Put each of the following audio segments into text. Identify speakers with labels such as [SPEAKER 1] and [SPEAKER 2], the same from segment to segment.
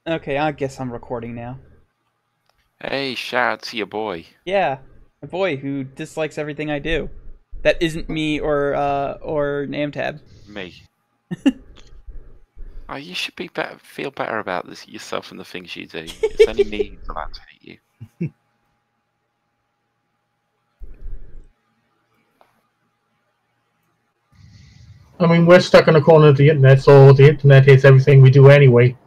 [SPEAKER 1] Okay, I guess I'm recording now.
[SPEAKER 2] Hey, shout out to your boy.
[SPEAKER 1] Yeah, a boy who dislikes everything I do. That isn't me or Namtab.
[SPEAKER 2] Me. Oh, you should be better. Feel better about this yourself and the things you do. It's only me who's allowed to hate you.
[SPEAKER 3] I mean, we're stuck in a corner of the internet, so the internet hates everything we do anyway.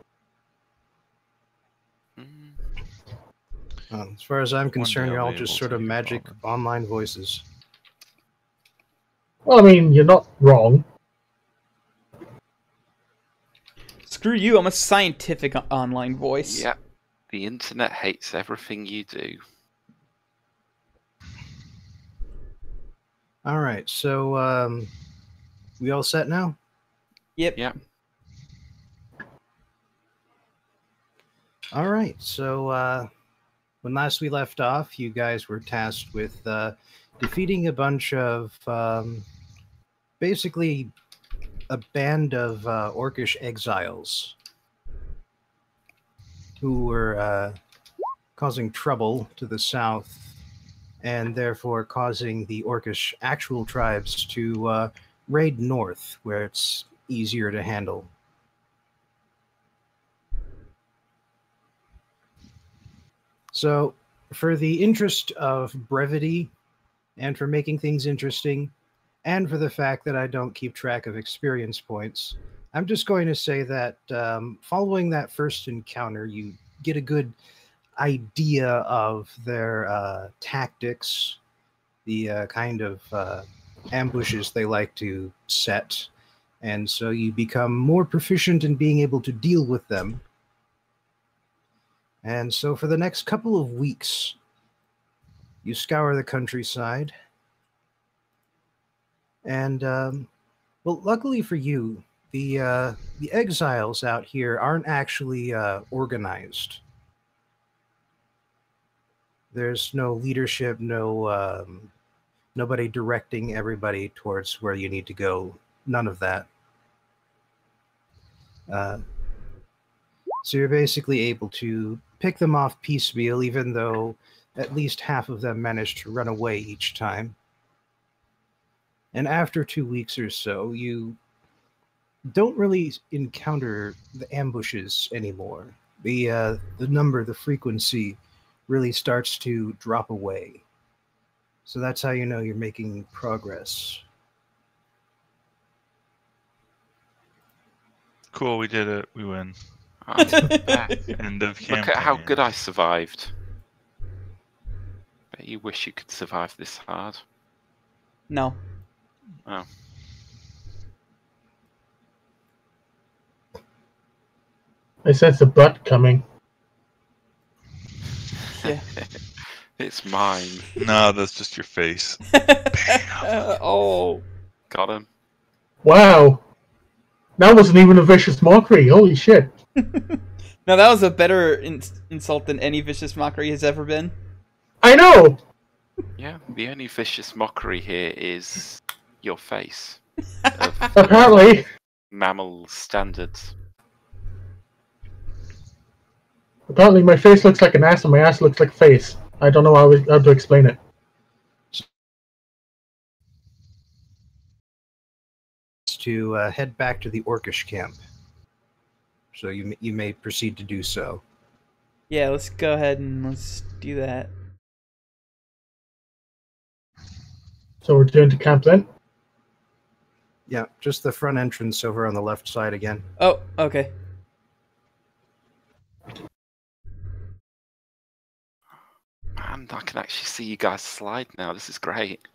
[SPEAKER 2] Mm.
[SPEAKER 4] As far as I'm
[SPEAKER 5] One day
[SPEAKER 4] concerned, you're
[SPEAKER 5] I'll
[SPEAKER 4] all
[SPEAKER 5] be able
[SPEAKER 4] just
[SPEAKER 5] to
[SPEAKER 4] sort of
[SPEAKER 5] make a
[SPEAKER 4] magic
[SPEAKER 5] comment.
[SPEAKER 4] online voices.
[SPEAKER 3] Well, I mean, you're not wrong.
[SPEAKER 1] Screw you, I'm a scientific online voice.
[SPEAKER 2] Yeah, the internet hates everything you do.
[SPEAKER 4] All right, so we all set now?
[SPEAKER 1] Yep.
[SPEAKER 2] Yeah.
[SPEAKER 4] All right, so when last we left off, you guys were tasked with defeating a bunch of basically a band of orcish exiles who were causing trouble to the south and therefore causing the orcish actual tribes to raid north, where it's easier to handle. So, for the interest of brevity and for making things interesting, and for the fact that I don't keep track of experience points, I'm just going to say that following that first encounter, you get a good idea of their tactics, the kind of ambushes they like to set, and so you become more proficient in being able to deal with them. And so for the next couple of weeks, you scour the countryside, and well, luckily for you, the exiles out here aren't actually organized. There's no leadership, no nobody directing everybody towards where you need to go. None of that. Uh, so you're basically able to pick them off piecemeal, even though at least half of them manage to run away each time. And after 2 weeks or so, you don't really encounter the ambushes anymore. The number, the frequency, really starts to drop away. So that's how you know you're making progress.
[SPEAKER 5] Cool, we did it. We win.
[SPEAKER 2] I'm back.
[SPEAKER 5] End of
[SPEAKER 2] Look at how
[SPEAKER 5] campaign.
[SPEAKER 2] good I survived. Bet you wish you could survive this hard.
[SPEAKER 1] No.
[SPEAKER 2] Oh.
[SPEAKER 3] I sense a butt coming.
[SPEAKER 1] Yeah.
[SPEAKER 2] It's mine.
[SPEAKER 5] No, that's just your face.
[SPEAKER 1] Oh.
[SPEAKER 2] Got him.
[SPEAKER 3] Wow. That wasn't even a vicious mockery. Holy shit.
[SPEAKER 1] No, that was a better insult than any vicious mockery has ever been.
[SPEAKER 3] I know!
[SPEAKER 2] Yeah, the only vicious mockery here is your face.
[SPEAKER 3] Apparently.
[SPEAKER 2] Mammal standards.
[SPEAKER 3] Apparently my face looks like an ass and my ass looks like a face. I don't know how to explain it.
[SPEAKER 4] To head back to the orcish camp. So you may proceed to do so.
[SPEAKER 1] Yeah, let's go ahead and let's do that.
[SPEAKER 3] So we're doing to camp then?
[SPEAKER 4] Yeah, just the front entrance over on the left side again.
[SPEAKER 1] Oh, okay.
[SPEAKER 2] Man, I can actually see you guys slide now. This is great.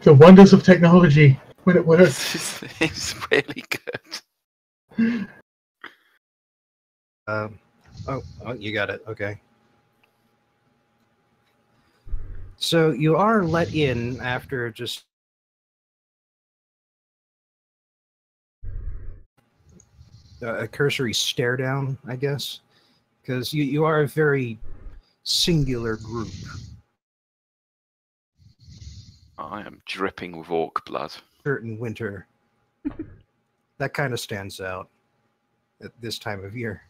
[SPEAKER 3] The wonders of technology when it works.
[SPEAKER 2] It's really good.
[SPEAKER 4] Oh, you got it. Okay. So you are let in after just a cursory stare down, I guess, because you are a very singular group.
[SPEAKER 2] I am dripping with orc blood.
[SPEAKER 4] Certain winter, that kind of stands out. at this time of year.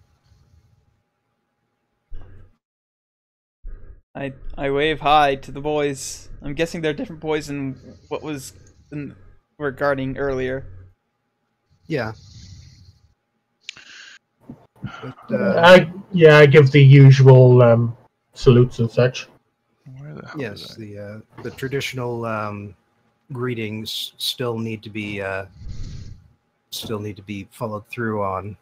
[SPEAKER 1] I wave hi to the boys. I'm guessing they're different boys than what was we're guarding earlier.
[SPEAKER 4] Yeah. But,
[SPEAKER 3] I give the usual salutes and such.
[SPEAKER 5] Where the hell
[SPEAKER 4] yes,
[SPEAKER 5] is I?
[SPEAKER 4] the traditional greetings still need to be followed through on,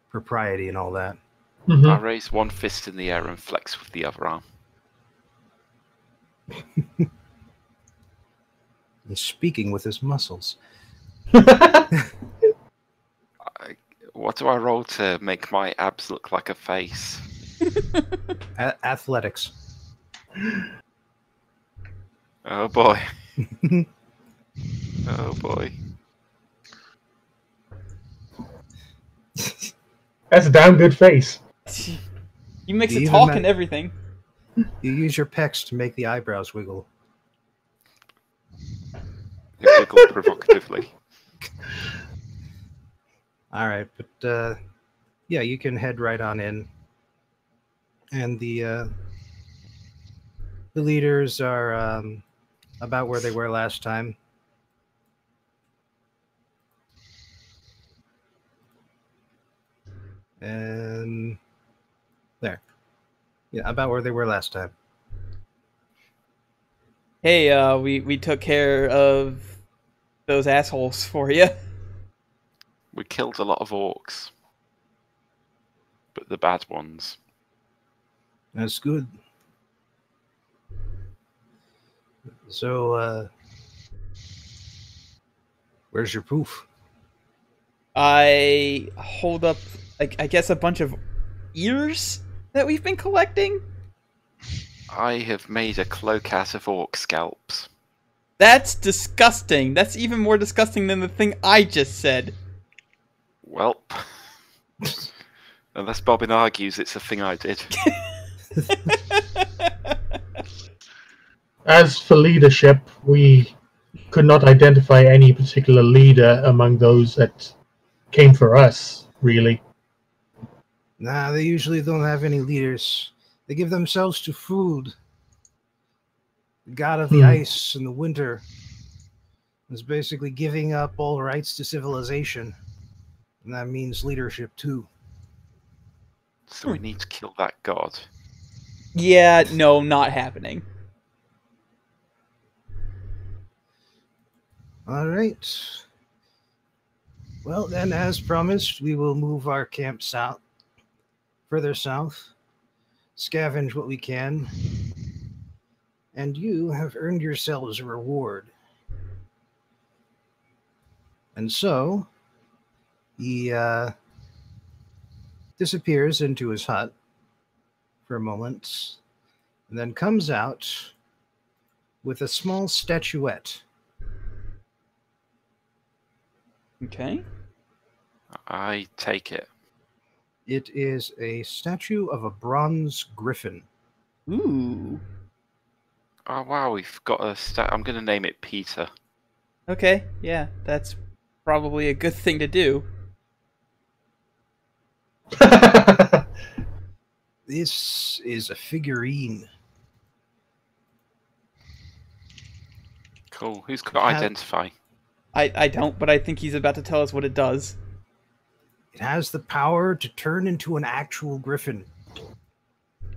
[SPEAKER 4] propriety and all that.
[SPEAKER 3] Mhm.
[SPEAKER 2] I raise one fist in the air and flex with the other arm.
[SPEAKER 4] He's speaking with his muscles.
[SPEAKER 2] What do I roll to make my abs look like a face?
[SPEAKER 4] Athletics.
[SPEAKER 2] Oh boy. Oh boy.
[SPEAKER 3] That's a damn good face.
[SPEAKER 1] He makes
[SPEAKER 4] You
[SPEAKER 1] it
[SPEAKER 4] even
[SPEAKER 1] talk
[SPEAKER 4] met-
[SPEAKER 1] and everything.
[SPEAKER 4] You use your pecs to make the eyebrows wiggle.
[SPEAKER 2] It wiggled provocatively.
[SPEAKER 4] All right, but yeah, you can head right on in, and the leaders are about where they were last time. And there, yeah, about where they were last time.
[SPEAKER 1] Hey, we took care of those assholes for you.
[SPEAKER 2] We killed a lot of orcs. But the bad ones.
[SPEAKER 4] That's good. So, where's your proof?
[SPEAKER 1] I hold up, I guess, a bunch of ears that we've been collecting.
[SPEAKER 2] I have made a cloak out of orc scalps.
[SPEAKER 1] That's disgusting. That's even more disgusting than the thing I just said.
[SPEAKER 2] Welp. Unless Bobbin argues it's a thing I did.
[SPEAKER 3] As for leadership, we could not identify any particular leader among those that came for us, really.
[SPEAKER 4] Nah, they usually don't have any leaders. They give themselves to food. The god of the ice and the winter is basically giving up all rights to civilization. And that means leadership too.
[SPEAKER 2] So we need to kill that god.
[SPEAKER 1] Yeah, no, not happening.
[SPEAKER 4] All right. Well, then, as promised, we will move our camp south, further south, scavenge what we can, and you have earned yourselves a reward. And so, he disappears into his hut for a moment, and then comes out with a small statuette.
[SPEAKER 1] Okay.
[SPEAKER 2] I take it.
[SPEAKER 4] It is a statue of a bronze griffin.
[SPEAKER 1] Ooh.
[SPEAKER 2] Oh wow, we've got a I'm going to name it Peter.
[SPEAKER 1] Okay, yeah, that's probably a good thing to do.
[SPEAKER 4] This is a figurine.
[SPEAKER 2] Cool. Who's got identify?
[SPEAKER 1] I don't, but I think he's about to tell us what it does.
[SPEAKER 4] It has the power to turn into an actual griffin.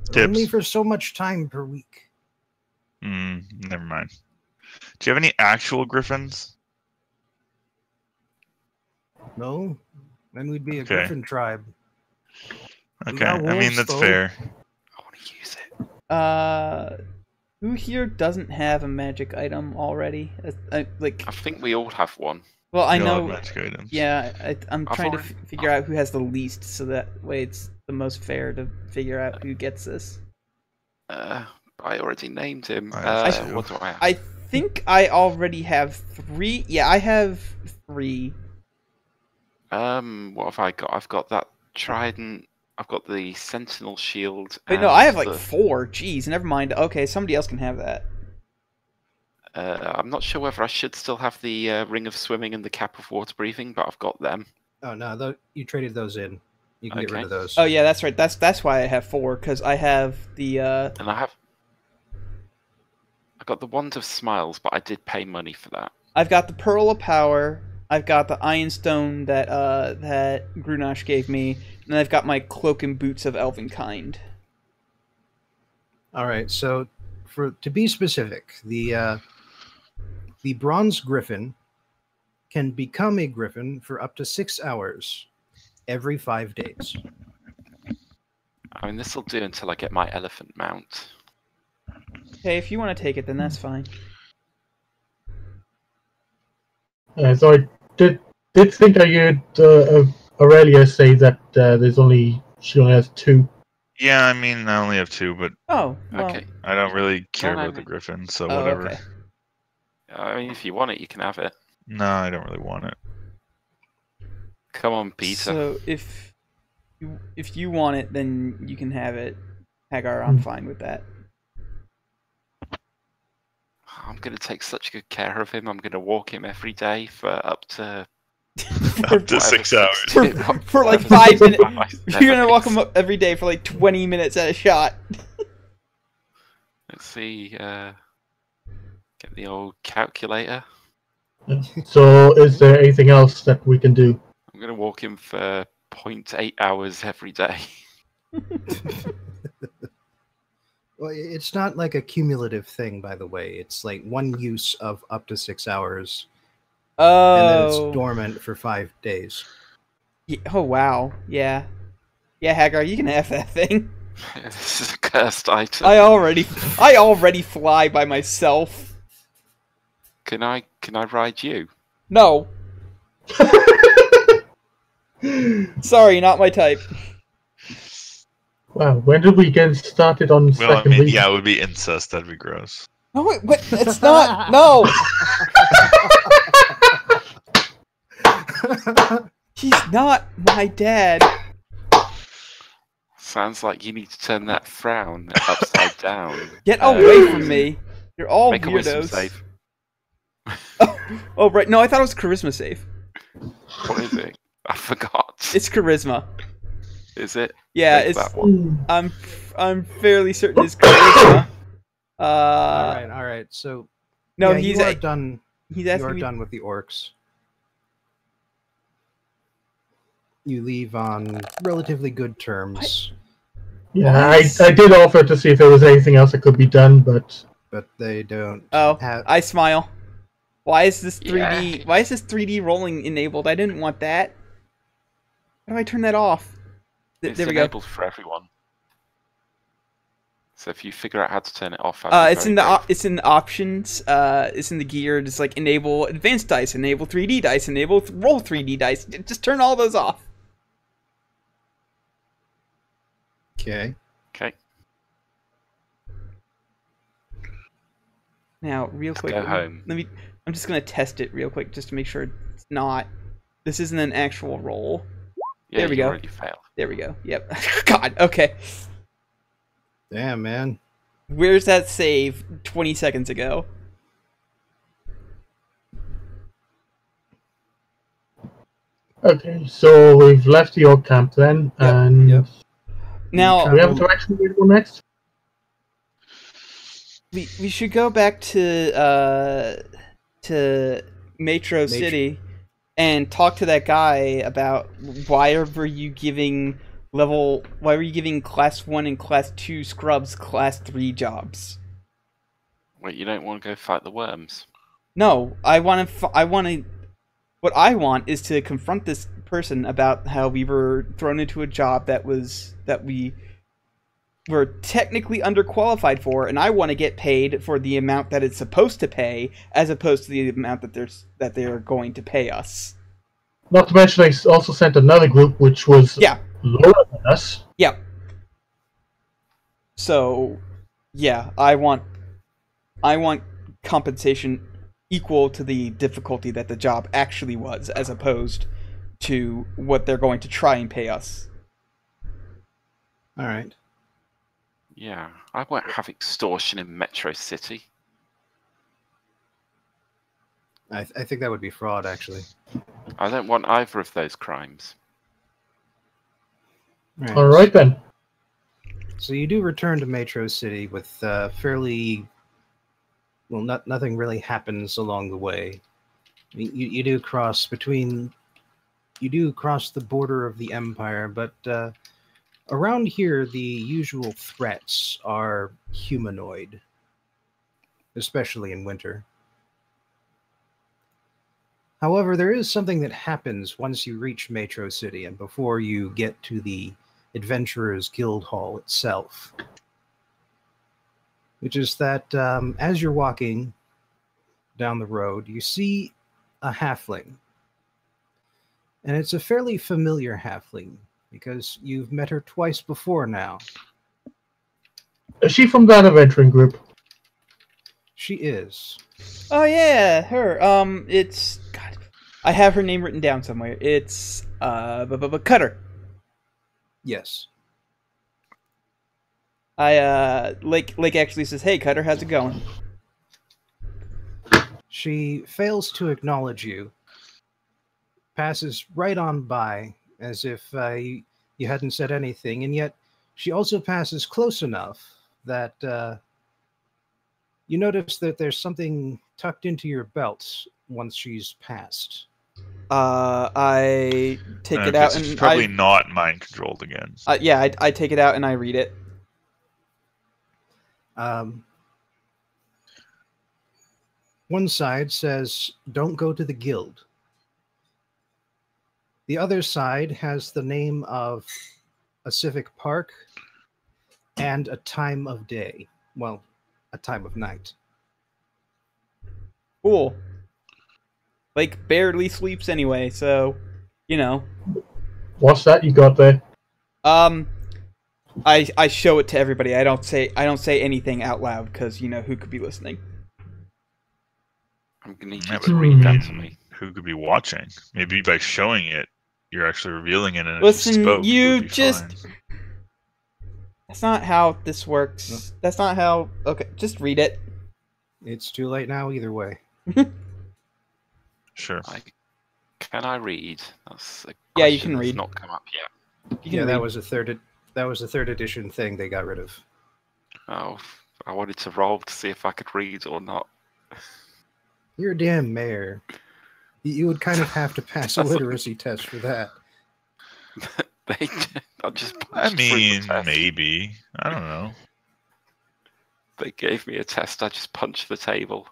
[SPEAKER 5] Tips.
[SPEAKER 4] Only for so much time per week.
[SPEAKER 5] Never mind. Do you have any actual griffins?
[SPEAKER 4] No? Then we'd be a
[SPEAKER 5] Okay.
[SPEAKER 4] griffin tribe.
[SPEAKER 5] Okay,
[SPEAKER 4] got
[SPEAKER 5] I mean
[SPEAKER 4] wolves,
[SPEAKER 5] that's
[SPEAKER 4] though.
[SPEAKER 5] fair.
[SPEAKER 2] I want to use it.
[SPEAKER 1] Who here doesn't have a magic item already?
[SPEAKER 2] I think we all have one.
[SPEAKER 1] Well, I
[SPEAKER 5] We all have
[SPEAKER 1] know.
[SPEAKER 5] magic items.
[SPEAKER 1] Yeah, I'm
[SPEAKER 2] I've
[SPEAKER 1] trying to
[SPEAKER 2] already-
[SPEAKER 1] figure out who has the least, so that way it's the most fair to figure out who gets this.
[SPEAKER 2] I already named him.
[SPEAKER 5] I have two.
[SPEAKER 2] What do I have?
[SPEAKER 1] I think I already have 3. Yeah, I have 3.
[SPEAKER 2] What have I got? I've got that trident. I've got the sentinel shield.
[SPEAKER 1] Wait, no, I have
[SPEAKER 2] and
[SPEAKER 1] like 4. Jeez, never mind. Okay, somebody else can have that.
[SPEAKER 2] I'm not sure whether I should still have the ring of swimming and the cap of water breathing, but I've got them.
[SPEAKER 4] Oh no, you traded those in. You can get rid
[SPEAKER 2] Okay.
[SPEAKER 4] of those.
[SPEAKER 1] Oh yeah, that's right. That's why I have 4, because I have the
[SPEAKER 2] And I got the Wand of Smiles, but I did pay money for that.
[SPEAKER 1] I've got the Pearl of Power. I've got the Iron Stone that Grunash gave me, and I've got my Cloak and Boots of Elvenkind.
[SPEAKER 4] All right. So, to be specific, the Bronze Griffin can become a Griffin for up to 6 hours every 5 days.
[SPEAKER 2] I mean, this will do until I get my elephant mount.
[SPEAKER 1] Okay, if you want to take it, then that's fine.
[SPEAKER 3] So I did think I heard Aurelia say that she only has 2.
[SPEAKER 5] Yeah, I mean, I only have 2, but
[SPEAKER 1] Oh, well.
[SPEAKER 2] Okay.
[SPEAKER 5] I don't really care
[SPEAKER 2] No,
[SPEAKER 5] about the Griffin, so
[SPEAKER 1] Oh,
[SPEAKER 5] whatever.
[SPEAKER 1] okay.
[SPEAKER 2] I mean, if you want it, you can have it.
[SPEAKER 5] No, I don't really want it.
[SPEAKER 2] Come on, Peter.
[SPEAKER 1] So if you want it, then you can have it. Hagar, I'm fine with that.
[SPEAKER 2] I'm going to take such good care of him. I'm going to walk him every day for up to...
[SPEAKER 5] Up to 6 hours.
[SPEAKER 1] For like 5 minutes. You're gonna walk him up every day for like 20 minutes at a shot.
[SPEAKER 2] Let's see. Get the old calculator.
[SPEAKER 3] So is there anything else that we can do?
[SPEAKER 2] I'm going to walk him for 0.8 hours every day.
[SPEAKER 4] Well, it's not like a cumulative thing, by the way. It's like one use of up to 6 hours, and then it's
[SPEAKER 1] Oh.
[SPEAKER 4] dormant for 5 days.
[SPEAKER 1] Yeah, oh wow. Yeah. Yeah, Hagar, you can have that thing.
[SPEAKER 2] This is a cursed item.
[SPEAKER 1] I already fly by myself.
[SPEAKER 2] Can I ride you?
[SPEAKER 1] No. Sorry, not my type.
[SPEAKER 3] Wow, when did we get started on
[SPEAKER 5] Well, I
[SPEAKER 3] second
[SPEAKER 5] mean,
[SPEAKER 3] week?
[SPEAKER 5] yeah, it would be incest. That'd be gross.
[SPEAKER 1] No, wait, it's not. No. He's not my dad.
[SPEAKER 2] Sounds like you need to turn that frown upside down.
[SPEAKER 1] Get away from me. You're all
[SPEAKER 2] Make a wisdom
[SPEAKER 1] weirdos.
[SPEAKER 2] save.
[SPEAKER 1] Oh, right. No, I thought it was charisma save.
[SPEAKER 2] What is it? I forgot.
[SPEAKER 1] It's charisma.
[SPEAKER 2] Is it?
[SPEAKER 1] Yeah,
[SPEAKER 2] Take
[SPEAKER 1] it's.
[SPEAKER 2] that one.
[SPEAKER 1] I'm fairly certain it's charisma.
[SPEAKER 4] All right. So
[SPEAKER 1] No,
[SPEAKER 4] yeah,
[SPEAKER 1] he's
[SPEAKER 4] you are done.
[SPEAKER 1] he's
[SPEAKER 4] You
[SPEAKER 1] asking
[SPEAKER 4] are
[SPEAKER 1] me.
[SPEAKER 4] done with the orcs. You leave on relatively good terms,
[SPEAKER 3] Yeah,
[SPEAKER 1] What?
[SPEAKER 3] I did offer to see if there was anything else that could be done, but
[SPEAKER 4] but they don't
[SPEAKER 1] Oh,
[SPEAKER 4] have.
[SPEAKER 1] I smile. Why is this 3D?
[SPEAKER 2] Yeah.
[SPEAKER 1] Why is this 3D rolling enabled? I didn't want that. How do I turn that off?
[SPEAKER 2] It's
[SPEAKER 1] There we go.
[SPEAKER 2] enabled for everyone. So if you figure out how to turn it off, I'd be
[SPEAKER 1] It's
[SPEAKER 2] very
[SPEAKER 1] in the
[SPEAKER 2] grateful.
[SPEAKER 1] it's in the options. It's in the gear. It's like enable advanced dice, enable 3D dice, enable roll 3D dice. Just turn all those off.
[SPEAKER 4] Okay.
[SPEAKER 2] Okay.
[SPEAKER 1] Now, real quick.
[SPEAKER 2] go home.
[SPEAKER 1] Let me. I'm just gonna test it real quick just to make sure it's not. This isn't an actual roll.
[SPEAKER 2] Yeah,
[SPEAKER 1] There we
[SPEAKER 2] you
[SPEAKER 1] go.
[SPEAKER 2] already failed.
[SPEAKER 1] There we go. Yep. God. Okay.
[SPEAKER 4] Damn, man.
[SPEAKER 1] Where's that save 20 seconds ago?
[SPEAKER 3] okay. So we've left the orc camp then,
[SPEAKER 1] Yep,
[SPEAKER 3] and
[SPEAKER 4] yep.
[SPEAKER 1] Now
[SPEAKER 3] do we have to actually go next?
[SPEAKER 1] we should go back to Metro City and talk to that guy about why were you giving class 1 and class 2 scrubs class 3 jobs?
[SPEAKER 2] Wait, you don't want to go fight the worms?
[SPEAKER 1] No, what I want is to confront this person about how we were thrown into a job that we were technically underqualified for, and I want to get paid for the amount that it's supposed to pay, as opposed to the amount that they're going to pay us.
[SPEAKER 3] Not to mention, I also sent another group which was
[SPEAKER 1] Yeah.
[SPEAKER 3] lower than us.
[SPEAKER 1] Yeah. So, yeah, I want compensation equal to the difficulty that the job actually was, as opposed to what they're going to try and pay us.
[SPEAKER 4] All right.
[SPEAKER 2] Yeah, I won't have extortion in Metro City.
[SPEAKER 4] I think that would be fraud, actually.
[SPEAKER 2] I don't want either of those crimes.
[SPEAKER 3] All right then.
[SPEAKER 4] So you do return to Metro City with fairly... Well, nothing really happens along the way. You do cross between... You do cross the border of the Empire, but around here, the usual threats are humanoid, especially in winter. However, there is something that happens once you reach Metro City and before you get to the Adventurers Guild Hall itself, which is that as you're walking down the road, you see a halfling. And it's a fairly familiar halfling because you've met her twice before now.
[SPEAKER 3] Is she from that adventuring group?
[SPEAKER 4] She is.
[SPEAKER 1] Oh yeah, her. It's God. I have her name written down somewhere. It's Cutter.
[SPEAKER 4] Yes.
[SPEAKER 1] Lake actually says, "Hey, Cutter, how's it going?"
[SPEAKER 4] She fails to acknowledge you. Passes right on by as if you hadn't said anything, and yet she also passes close enough that you notice that there's something tucked into your belt once she's passed.
[SPEAKER 1] I take it out and
[SPEAKER 5] it's probably not mind controlled again.
[SPEAKER 1] Yeah, I take it out and I read it.
[SPEAKER 4] One side says, "Don't go to the guild." The other side has the name of a civic park and a time of day. Well, a time of night.
[SPEAKER 1] Cool. Lake barely sleeps anyway, so you know.
[SPEAKER 3] What's that you got there?
[SPEAKER 1] I show it to everybody. I don't say anything out loud because you know who could be listening.
[SPEAKER 2] I'm gonna need you to read that to me.
[SPEAKER 5] Who could be watching? Maybe by showing it, you're actually revealing it. And
[SPEAKER 1] Listen,
[SPEAKER 5] spoke,
[SPEAKER 1] you
[SPEAKER 5] would be
[SPEAKER 1] just.
[SPEAKER 5] fine.
[SPEAKER 1] That's not how this works.
[SPEAKER 4] No.
[SPEAKER 1] That's not how. Okay, just read it.
[SPEAKER 4] It's too late now either way.
[SPEAKER 5] Sure.
[SPEAKER 2] Can I read? That's a
[SPEAKER 1] Yeah, you
[SPEAKER 2] question
[SPEAKER 1] can
[SPEAKER 2] that's
[SPEAKER 1] read.
[SPEAKER 2] not come up yet.
[SPEAKER 1] You can
[SPEAKER 4] Yeah, that
[SPEAKER 1] read.
[SPEAKER 4] was a third edition thing they got rid of.
[SPEAKER 2] Oh, I wanted to roll to see if I could read or not.
[SPEAKER 4] You're a damn mayor. You would kind of have to pass a literacy test for that.
[SPEAKER 2] I just
[SPEAKER 5] I
[SPEAKER 2] punched through the
[SPEAKER 5] mean,
[SPEAKER 2] test.
[SPEAKER 5] maybe. I don't know.
[SPEAKER 2] They gave me a test. I just punched the table.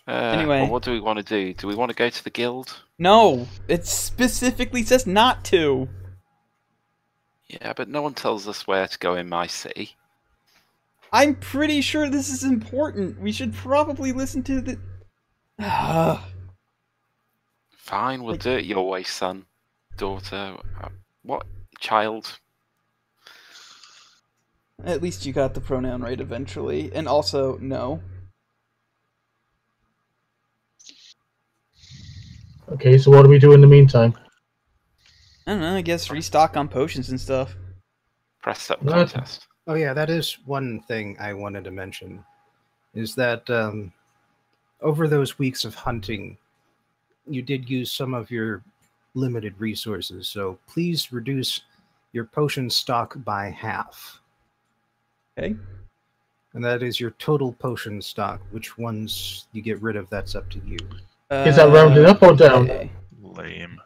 [SPEAKER 1] Anyway.
[SPEAKER 2] Well, what do we want to do? Do we want to go to the guild?
[SPEAKER 1] No, it specifically says not to.
[SPEAKER 2] Yeah, but no one tells us where to go in my city.
[SPEAKER 1] I'm pretty sure this is important. We should probably listen to the.
[SPEAKER 2] Fine, we'll do it your way, son, daughter, what, child?
[SPEAKER 1] At least you got the pronoun right eventually. And also, no.
[SPEAKER 3] Okay, so what do we do in the meantime?
[SPEAKER 1] I don't know, I guess restock on potions and stuff.
[SPEAKER 2] Press up
[SPEAKER 3] What?
[SPEAKER 2] contest.
[SPEAKER 4] Oh yeah, that is one thing I wanted to mention. Is that over those weeks of hunting, you did use some of your limited resources, so please reduce your potion stock by half.
[SPEAKER 1] Okay.
[SPEAKER 4] And that is your total potion stock. Which ones you get rid of, that's up to you.
[SPEAKER 3] Is that rounded up or down?
[SPEAKER 1] Okay.
[SPEAKER 5] Lame.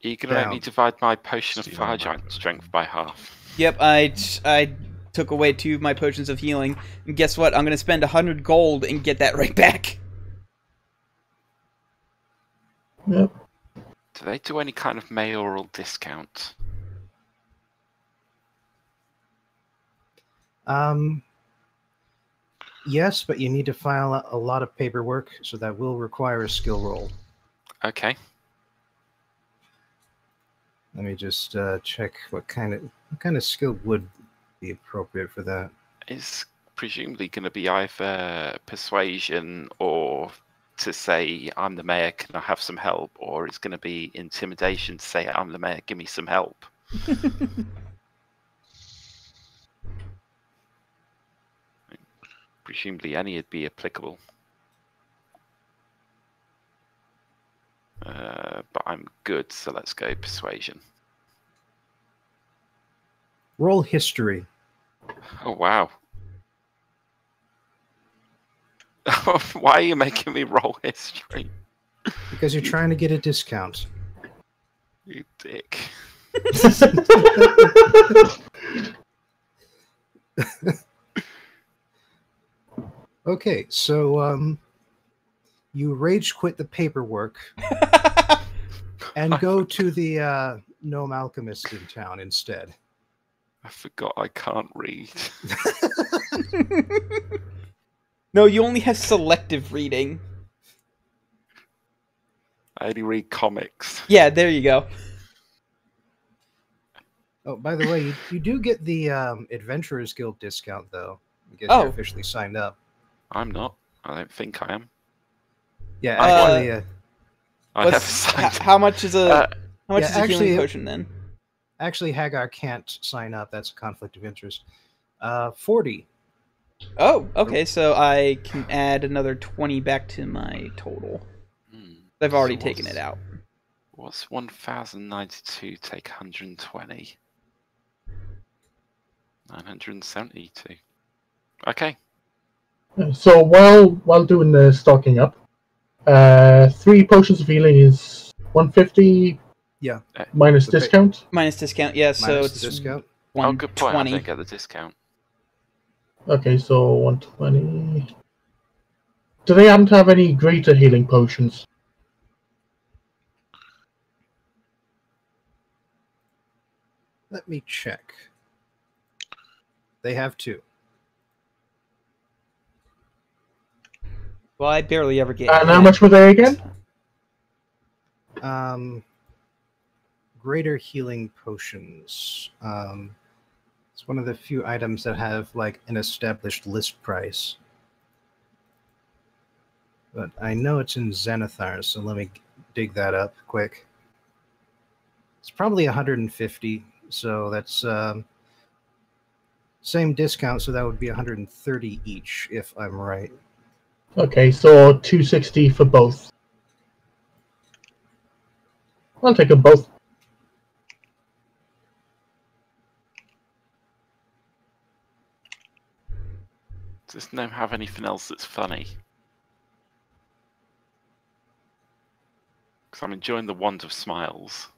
[SPEAKER 2] Are you going to let me
[SPEAKER 4] Down.
[SPEAKER 2] divide my potion of
[SPEAKER 5] Stealing
[SPEAKER 2] fire
[SPEAKER 5] my
[SPEAKER 2] giant
[SPEAKER 5] potion.
[SPEAKER 2] strength by half?
[SPEAKER 1] Yep, I took away 2 of my potions of healing. And guess what? I'm going to spend 100 gold and get that right back.
[SPEAKER 3] Yep.
[SPEAKER 2] Do they do any kind of mayoral discount?
[SPEAKER 4] Yes, but you need to file a lot of paperwork, so that will require a skill roll.
[SPEAKER 2] Okay.
[SPEAKER 4] Let me just check what kind of skill would be appropriate for that.
[SPEAKER 2] It's presumably going to be either persuasion or to say, I'm the mayor, can I have some help? Or it's going to be intimidation to say, I'm the mayor, give me some help. Presumably any would be applicable. But I'm good, so let's go persuasion.
[SPEAKER 4] Roll history.
[SPEAKER 2] Oh, wow. Why are you making me roll history?
[SPEAKER 4] Because you're trying to get a discount.
[SPEAKER 2] You dick.
[SPEAKER 4] Okay, so you rage quit the paperwork and go to the gnome alchemist in town instead.
[SPEAKER 2] I forgot I can't read.
[SPEAKER 1] No, you only have selective reading.
[SPEAKER 2] I only read comics.
[SPEAKER 1] Yeah, there you go.
[SPEAKER 4] Oh, by the way, you do get the Adventurers Guild discount, though, because
[SPEAKER 1] Oh.
[SPEAKER 4] you're officially signed up.
[SPEAKER 2] I'm not. I don't think I am.
[SPEAKER 4] Yeah,
[SPEAKER 1] Uh,
[SPEAKER 4] actually,
[SPEAKER 2] I
[SPEAKER 1] What's-
[SPEAKER 2] never signed
[SPEAKER 1] how much is a how much
[SPEAKER 4] yeah,
[SPEAKER 1] is a
[SPEAKER 4] actually,
[SPEAKER 1] healing potion then?
[SPEAKER 4] actually, Hagar can't sign up. That's a conflict of interest. 40.
[SPEAKER 1] Oh, okay. So I can add another 20 back to my total. I've already taken it out.
[SPEAKER 2] What's 1092 take 120? 972. Okay.
[SPEAKER 3] So while doing the stocking up, 3 potions of healing is 150.
[SPEAKER 4] Yeah.
[SPEAKER 3] Minus
[SPEAKER 4] The pa-
[SPEAKER 3] discount.
[SPEAKER 1] Minus discount, yeah. So
[SPEAKER 4] Minus
[SPEAKER 1] it's
[SPEAKER 4] the discount.
[SPEAKER 2] Oh, good point. I
[SPEAKER 1] 120.
[SPEAKER 2] don't get the discount.
[SPEAKER 3] Okay, so 120. Do they happen to have any greater healing potions?
[SPEAKER 4] Let me check. They have 2.
[SPEAKER 1] Well, I barely ever get.
[SPEAKER 3] And how
[SPEAKER 1] hit.
[SPEAKER 3] much were they again?
[SPEAKER 4] Greater healing potions. It's one of the few items that have like an established list price. But I know it's in Zenithar, so let me dig that up quick. It's probably 150, so that's same discount, so that would be 130 each, if I'm right.
[SPEAKER 3] Okay, so 260 for both. I'll take them both.
[SPEAKER 2] Does this gnome have anything else that's funny? Because I'm enjoying the wand of smiles.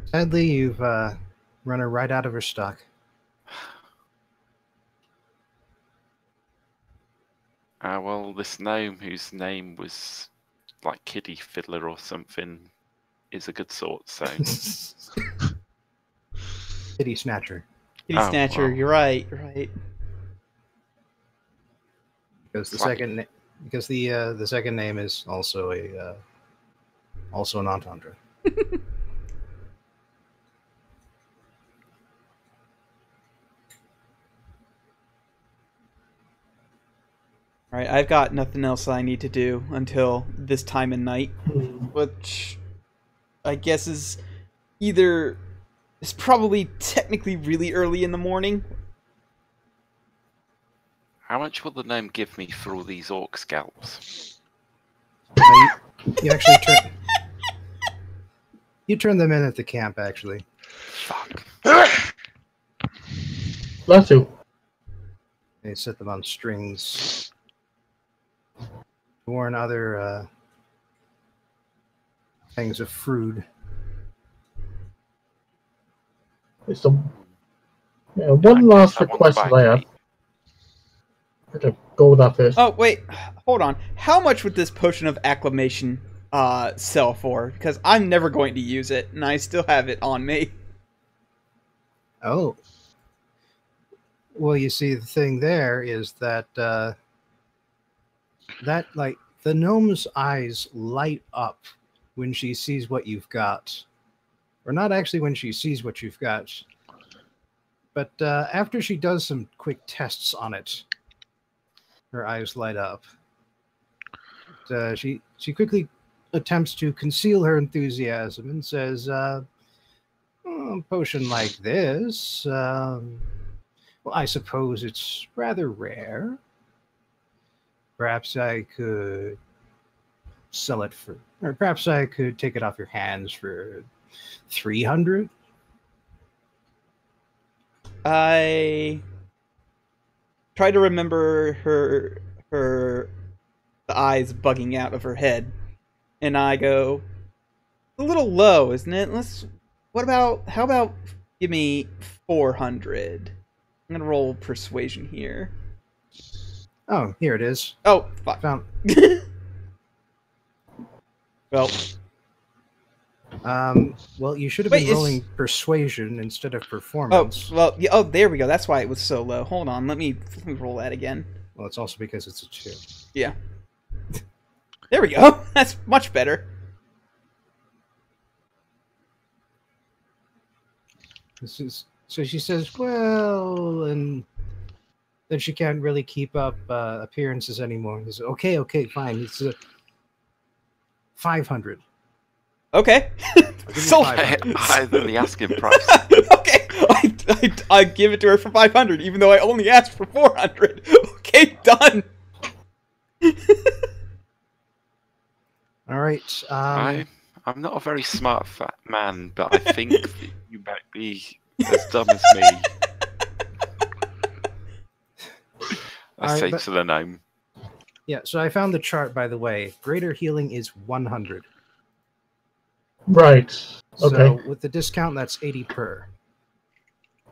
[SPEAKER 4] Sadly, you've run her right out of her stock.
[SPEAKER 2] Well, this gnome whose name was like Kitty Fiddler or something is a good sort, so...
[SPEAKER 4] Kitty Snatcher.
[SPEAKER 1] Kitty
[SPEAKER 2] Oh,
[SPEAKER 1] Snatcher,
[SPEAKER 2] wow.
[SPEAKER 1] you're right. You're right.
[SPEAKER 4] Because the
[SPEAKER 2] It's like-
[SPEAKER 4] second, because the second name is also also an entendre.
[SPEAKER 1] All right, I've got nothing else I need to do until this time of night, which I guess is either it's probably technically really early in the morning.
[SPEAKER 2] How much will the gnome give me for all these orc scalps?
[SPEAKER 4] Now, you actually turn them in at the camp. Actually,
[SPEAKER 2] Fuck.
[SPEAKER 3] Last 2.
[SPEAKER 4] they set them on strings. Warn other things of fruit.
[SPEAKER 3] So, one last
[SPEAKER 2] I want
[SPEAKER 3] request
[SPEAKER 2] back
[SPEAKER 3] that I have.
[SPEAKER 2] meat.
[SPEAKER 3] I have to go with that first.
[SPEAKER 1] Oh wait, hold on. How much would this potion of acclamation sell for? Because I'm never going to use it, and I still have it on me.
[SPEAKER 4] Oh, well, you see, the thing there is that that like the gnome's eyes light up when she sees what you've got, or not actually when she sees what you've got, but after she does some quick tests on it, her eyes light up. She quickly attempts to conceal her enthusiasm and says, a potion like this, well, I suppose it's rather rare. Perhaps I could sell it for, or perhaps I could take it off your hands for 300.
[SPEAKER 1] I try to remember the eyes bugging out of her head, and I go, a little low, isn't it? How about give me 400? I'm gonna roll persuasion here.
[SPEAKER 4] Oh, here it is.
[SPEAKER 1] Oh, fuck.
[SPEAKER 4] Found.
[SPEAKER 1] Well,
[SPEAKER 4] Well, you should have
[SPEAKER 1] Wait,
[SPEAKER 4] been
[SPEAKER 1] it's-
[SPEAKER 4] rolling persuasion instead of
[SPEAKER 1] oh,
[SPEAKER 4] performance.
[SPEAKER 1] well, yeah, oh, there we go. That's why it was so low. Hold on, let me roll that again.
[SPEAKER 4] Well, it's also because it's a 2.
[SPEAKER 1] Yeah. There we go. That's much better.
[SPEAKER 4] So she says, well, and then she can't really keep up appearances anymore. He says, okay, fine. It's 500.
[SPEAKER 1] Okay.
[SPEAKER 4] Give me
[SPEAKER 1] So
[SPEAKER 4] 500.
[SPEAKER 2] Higher than the asking price.
[SPEAKER 1] okay, I give it to her for 500, even though I only asked for 400. Okay, done.
[SPEAKER 4] All right.
[SPEAKER 2] I'm not a very smart fat man, but I think that you might be as dumb as me. I
[SPEAKER 4] Alright,
[SPEAKER 2] say
[SPEAKER 4] but-
[SPEAKER 2] to the gnome.
[SPEAKER 4] Yeah, so I found the chart, by the way. Greater healing is 100.
[SPEAKER 3] Right.
[SPEAKER 4] So
[SPEAKER 3] Okay.
[SPEAKER 4] with the discount, that's 80 per.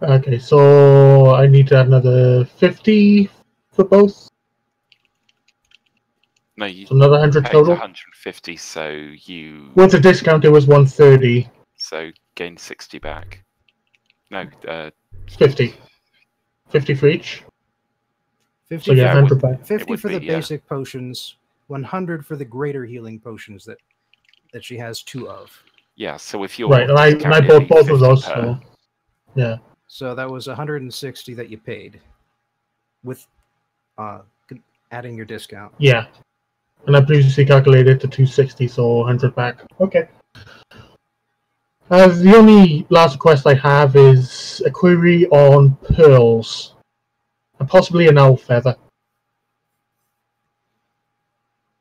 [SPEAKER 3] Okay, so I need to add another 50 for both.
[SPEAKER 2] No, you
[SPEAKER 3] So another 100
[SPEAKER 2] paid
[SPEAKER 3] total.
[SPEAKER 2] 150, so you
[SPEAKER 3] With the discount, it was 130.
[SPEAKER 2] gain 60 back. No,
[SPEAKER 3] 50. 50 for each.
[SPEAKER 4] 50
[SPEAKER 3] So yeah,
[SPEAKER 2] Yeah,
[SPEAKER 3] 100 back.
[SPEAKER 4] 50
[SPEAKER 2] would
[SPEAKER 4] for the
[SPEAKER 2] be, yeah.
[SPEAKER 4] basic potions, 100 for the greater healing potions that she has 2 of.
[SPEAKER 2] yeah. So if you're
[SPEAKER 3] Right, and I bought both of those. So yeah.
[SPEAKER 4] So that was 160 that you paid with adding your discount.
[SPEAKER 3] Yeah. And I previously calculated to 260, so 100 back. Okay. The only last request I have is a query on pearls. And possibly an owl feather.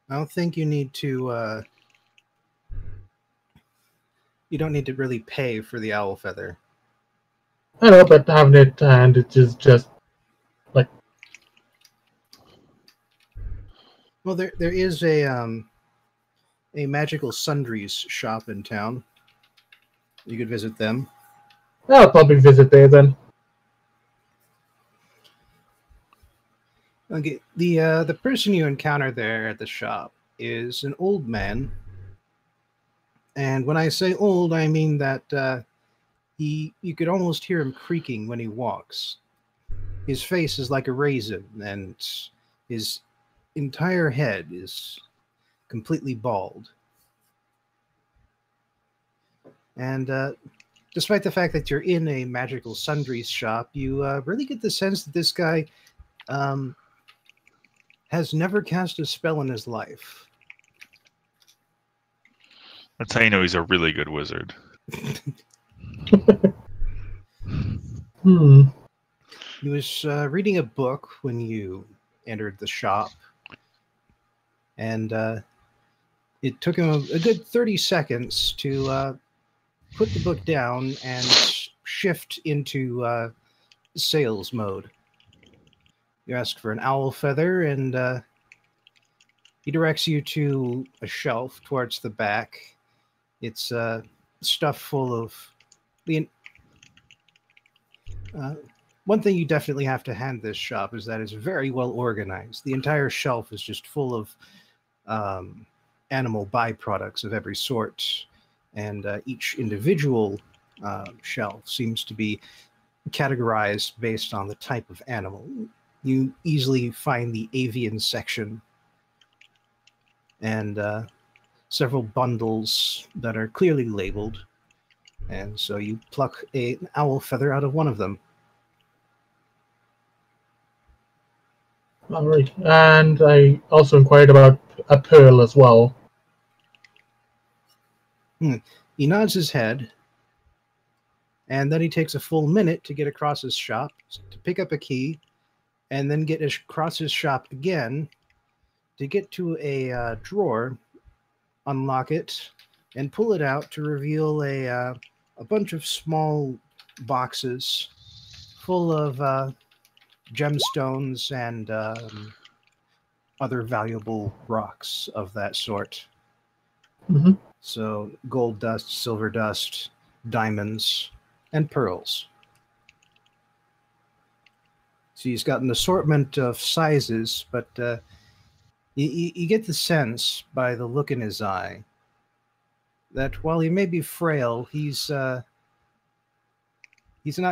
[SPEAKER 4] I don't think you need to. You don't need to really pay for the owl feather.
[SPEAKER 3] I know, but having it and it is just like
[SPEAKER 4] Well, there is a magical sundries shop in town. You could visit them.
[SPEAKER 3] I'll probably visit there then.
[SPEAKER 4] Okay, the person you encounter there at the shop is an old man, and when I say old, I mean that you could almost hear him creaking when he walks. His face is like a raisin, and his entire head is completely bald. And despite the fact that you're in a magical sundries shop, you really get the sense that this guy has never cast a spell in his life.
[SPEAKER 5] That's how you know he's a really good wizard.
[SPEAKER 4] He was reading a book when you entered the shop, and it took him a good 30 seconds to put the book down and shift into sales mode. You ask for an owl feather, and he directs you to a shelf towards the back. It's stuffed full of the. One thing you definitely have to hand this shop is that it's very well organized. The entire shelf is just full of animal byproducts of every sort, and each individual shelf seems to be categorized based on the type of animal. You easily find the avian section and several bundles that are clearly labeled. And so you pluck an owl feather out of one of them.
[SPEAKER 3] All right. And I also inquired about a pearl as well.
[SPEAKER 4] He nods his head, And then he takes a full minute to get across his shop, to pick up a key, and then get across his shop again to get to a drawer, unlock it, and pull it out to reveal a bunch of small boxes full of gemstones and other valuable rocks of that sort.
[SPEAKER 3] Mhm.
[SPEAKER 4] So gold dust, silver dust, diamonds, and pearls. So he's got an assortment of sizes, but you get the sense by the look in his eye that while he may be frail, he's not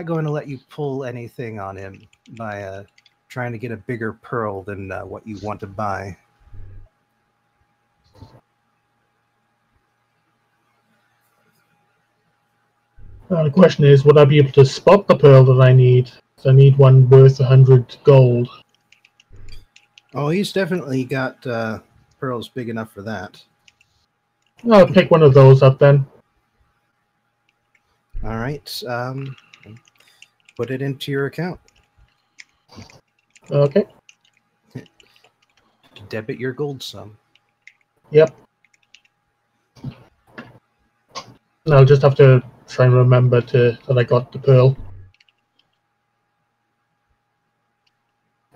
[SPEAKER 4] going to let you pull anything on him by trying to get a bigger pearl than what you want to buy.
[SPEAKER 3] The question is, would I be able to spot the pearl that I need? So I need one worth 100 gold.
[SPEAKER 4] Oh, he's definitely got pearls big enough for that.
[SPEAKER 3] I'll pick one of those up then.
[SPEAKER 4] All right. Put it into your account.
[SPEAKER 3] Okay.
[SPEAKER 4] Debit your gold sum.
[SPEAKER 3] Yep. And I'll just have to try and remember that I got the pearl.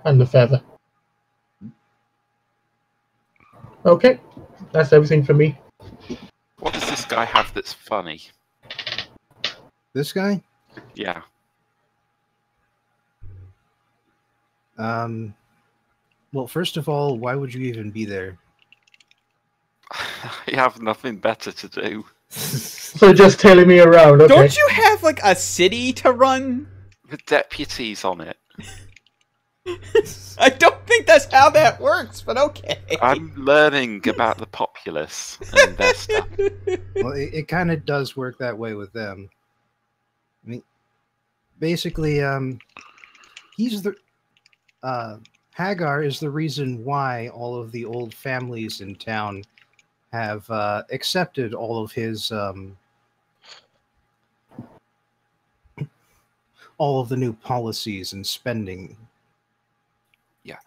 [SPEAKER 3] And the feather. Okay. That's everything for me.
[SPEAKER 2] What does this guy have that's funny?
[SPEAKER 4] This guy?
[SPEAKER 2] Yeah.
[SPEAKER 4] Well, first of all, why would you even be there?
[SPEAKER 2] I have nothing better to do.
[SPEAKER 3] So just tailing me around, okay.
[SPEAKER 1] Don't you have like a city to run?
[SPEAKER 2] The deputy's on it.
[SPEAKER 1] I don't think that's how that works, but okay.
[SPEAKER 2] I'm learning about the populace and their stuff.
[SPEAKER 4] Well, it kind of does work that way with them. I mean, basically, he's the Hagar is the reason why all of the old families in town have accepted all of his all of the new policies and spending.
[SPEAKER 2] Yeah.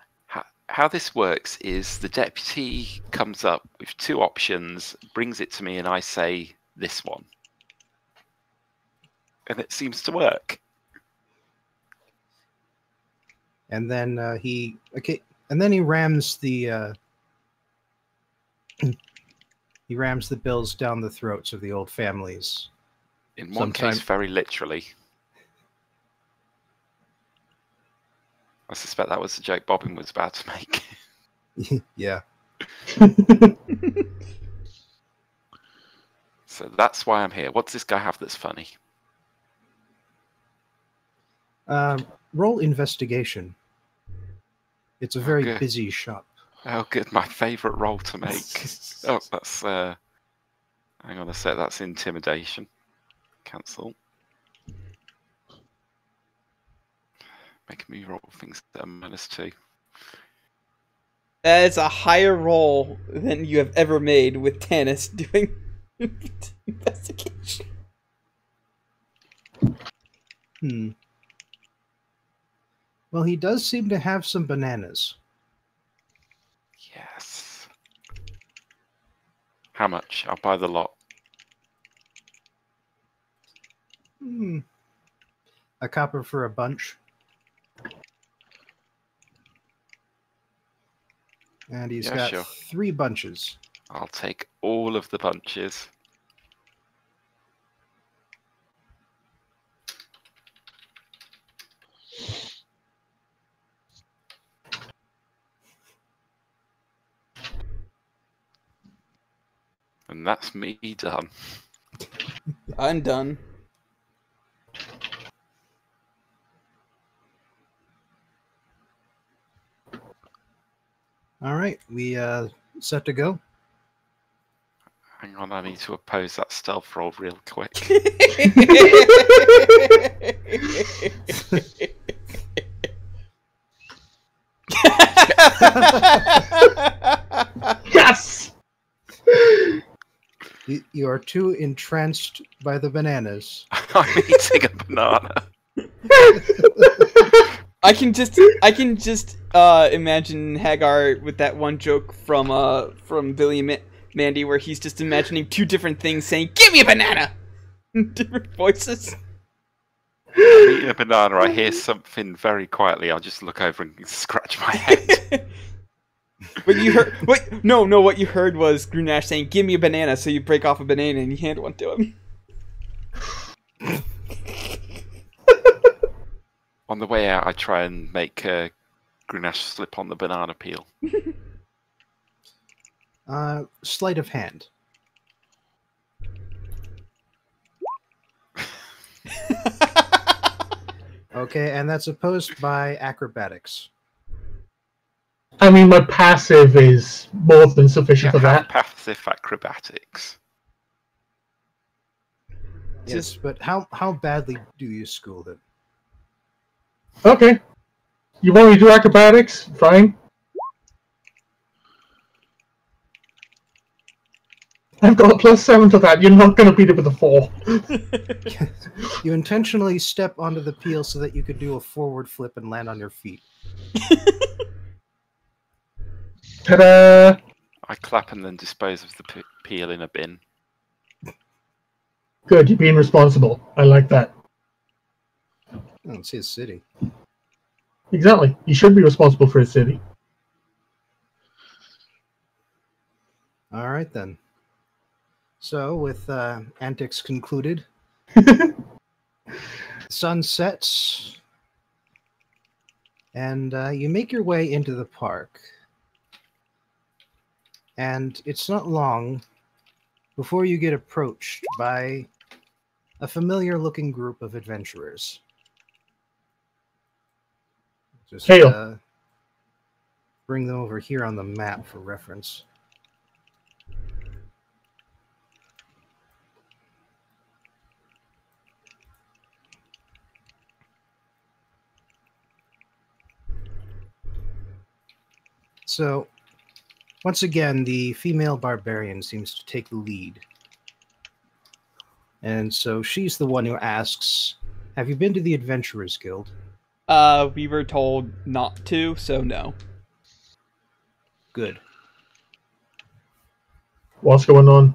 [SPEAKER 2] How this works is the deputy comes up with two options, brings it to me, and I say this one. And it seems to work.
[SPEAKER 4] And then he rams the he rams the bills down the throats of the old families.
[SPEAKER 2] In one case, very literally. I suspect that was the joke Bobbin was about to make.
[SPEAKER 4] Yeah.
[SPEAKER 2] So that's why I'm here. What does this guy have that's funny?
[SPEAKER 4] Roll investigation. It's a very
[SPEAKER 2] good.
[SPEAKER 4] busy shop.
[SPEAKER 2] Oh, good. My favourite roll to make. Oh, that's... hang on a sec. That's intimidation. Cancel. Making me roll things that are -2.
[SPEAKER 1] That is a higher roll than you have ever made with Tanis doing investigation.
[SPEAKER 4] Well, he does seem to have some bananas.
[SPEAKER 2] Yes. How much? I'll buy the lot.
[SPEAKER 4] A copper for a bunch. And he's got
[SPEAKER 2] sure.
[SPEAKER 4] 3 bunches.
[SPEAKER 2] I'll take all of the bunches. And that's me done.
[SPEAKER 1] I'm done.
[SPEAKER 4] All right, we set to go.
[SPEAKER 2] Hang on, I need to oppose that stealth roll real quick.
[SPEAKER 3] Yes!
[SPEAKER 4] You You are too entranced by the bananas.
[SPEAKER 2] I'm eating a banana.
[SPEAKER 1] I can just imagine Hagar with that one joke from Billy and Mandy where he's just imagining two different things saying, "Give me a banana!" in different voices.
[SPEAKER 2] I'm eating a banana. I hear something very quietly. I'll just look over and scratch my head.
[SPEAKER 1] What you heard? What? No. What you heard was Grunash saying, "Give me a banana." So you break off a banana and you hand one to him.
[SPEAKER 2] On the way out, I try and make Grunash slip on the banana peel.
[SPEAKER 4] Sleight of hand. Okay, and that's opposed by acrobatics.
[SPEAKER 3] I mean, my passive is more than sufficient for that.
[SPEAKER 2] Passive acrobatics.
[SPEAKER 4] Yes, but how badly do you school them?
[SPEAKER 3] Okay. You want me to do acrobatics? Fine. I've got a +7 to that. You're not going to beat it with a 4.
[SPEAKER 4] You intentionally step onto the peel so that you could do a forward flip and land on your feet.
[SPEAKER 3] Ta-da!
[SPEAKER 2] I clap and then dispose of the peel in a bin.
[SPEAKER 3] Good, you're being responsible. I like that.
[SPEAKER 4] Oh, it's his city.
[SPEAKER 3] Exactly. You should be responsible for his city.
[SPEAKER 4] All right, then. So, with antics concluded, sun sets, and you make your way into the park. And it's not long before you get approached by a familiar-looking group of adventurers. Just
[SPEAKER 3] Hail.
[SPEAKER 4] bring them over here on the map for reference. So, once again, the female barbarian seems to take the lead. And so she's the one who asks, have you been to the Adventurers Guild?
[SPEAKER 1] We were told not to, so no.
[SPEAKER 4] Good.
[SPEAKER 3] What's going on?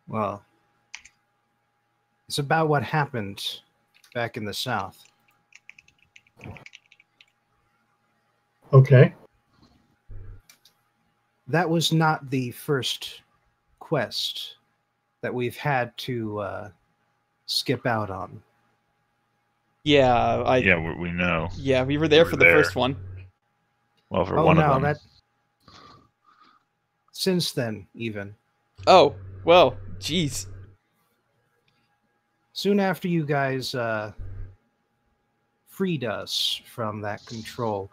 [SPEAKER 4] Well, it's about what happened back in the South.
[SPEAKER 3] Okay.
[SPEAKER 4] That was not the first quest that we've had to skip out on.
[SPEAKER 1] Yeah,
[SPEAKER 5] we know.
[SPEAKER 1] Yeah, we were there for the first one.
[SPEAKER 5] Well, for one of them.
[SPEAKER 4] Since then, even.
[SPEAKER 1] Oh, well, jeez.
[SPEAKER 4] Soon after you guys freed us from that control,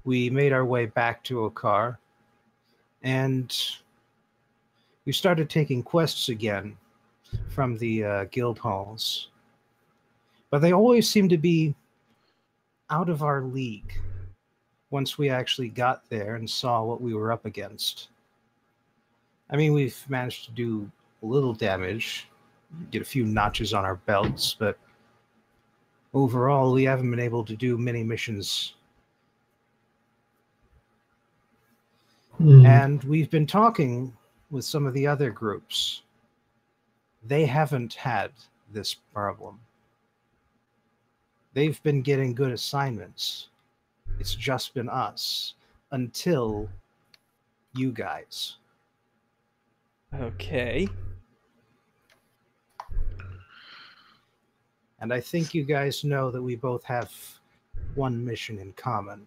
[SPEAKER 4] we made our way back to Okar, and we started taking quests again from the guild halls. But they always seemed to be out of our league once we actually got there and saw what we were up against. I mean, we've managed to do a little damage, get a few notches on our belts, but overall, we haven't been able to do many missions. And we've been talking with some of the other groups. They haven't had this problem. They've been getting good assignments. It's just been us until you guys.
[SPEAKER 1] Okay.
[SPEAKER 4] And I think you guys know that we both have one mission in common.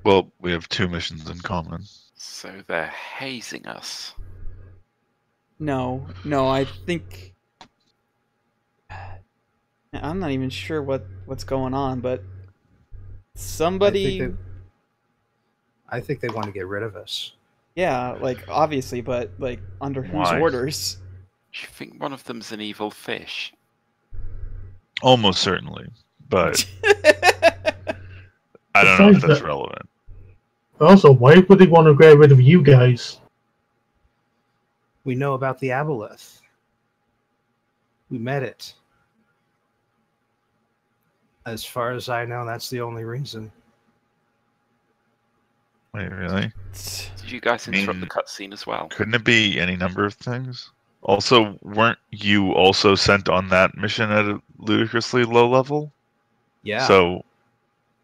[SPEAKER 5] Well, we have 2 missions in common.
[SPEAKER 2] So they're hazing us.
[SPEAKER 1] No, I think... I'm not even sure what's going on, but somebody...
[SPEAKER 4] I think they want to get rid of us.
[SPEAKER 1] Yeah, like, obviously, but, like, under whose
[SPEAKER 5] Why?
[SPEAKER 1] orders?
[SPEAKER 2] Do you think one of them's an evil fish?
[SPEAKER 5] Almost certainly, but I don't know if that's relevant.
[SPEAKER 3] Also, why would they want to get rid of you guys?
[SPEAKER 4] We know about the aboleth. We met it. As far as I know, that's the only reason.
[SPEAKER 5] Wait, really?
[SPEAKER 2] Did you guys interrupt the
[SPEAKER 5] mean,
[SPEAKER 2] cutscene as well?
[SPEAKER 5] Couldn't it be any number of things? Also, weren't you also sent on that mission at a ludicrously low level?
[SPEAKER 4] Yeah.
[SPEAKER 5] So,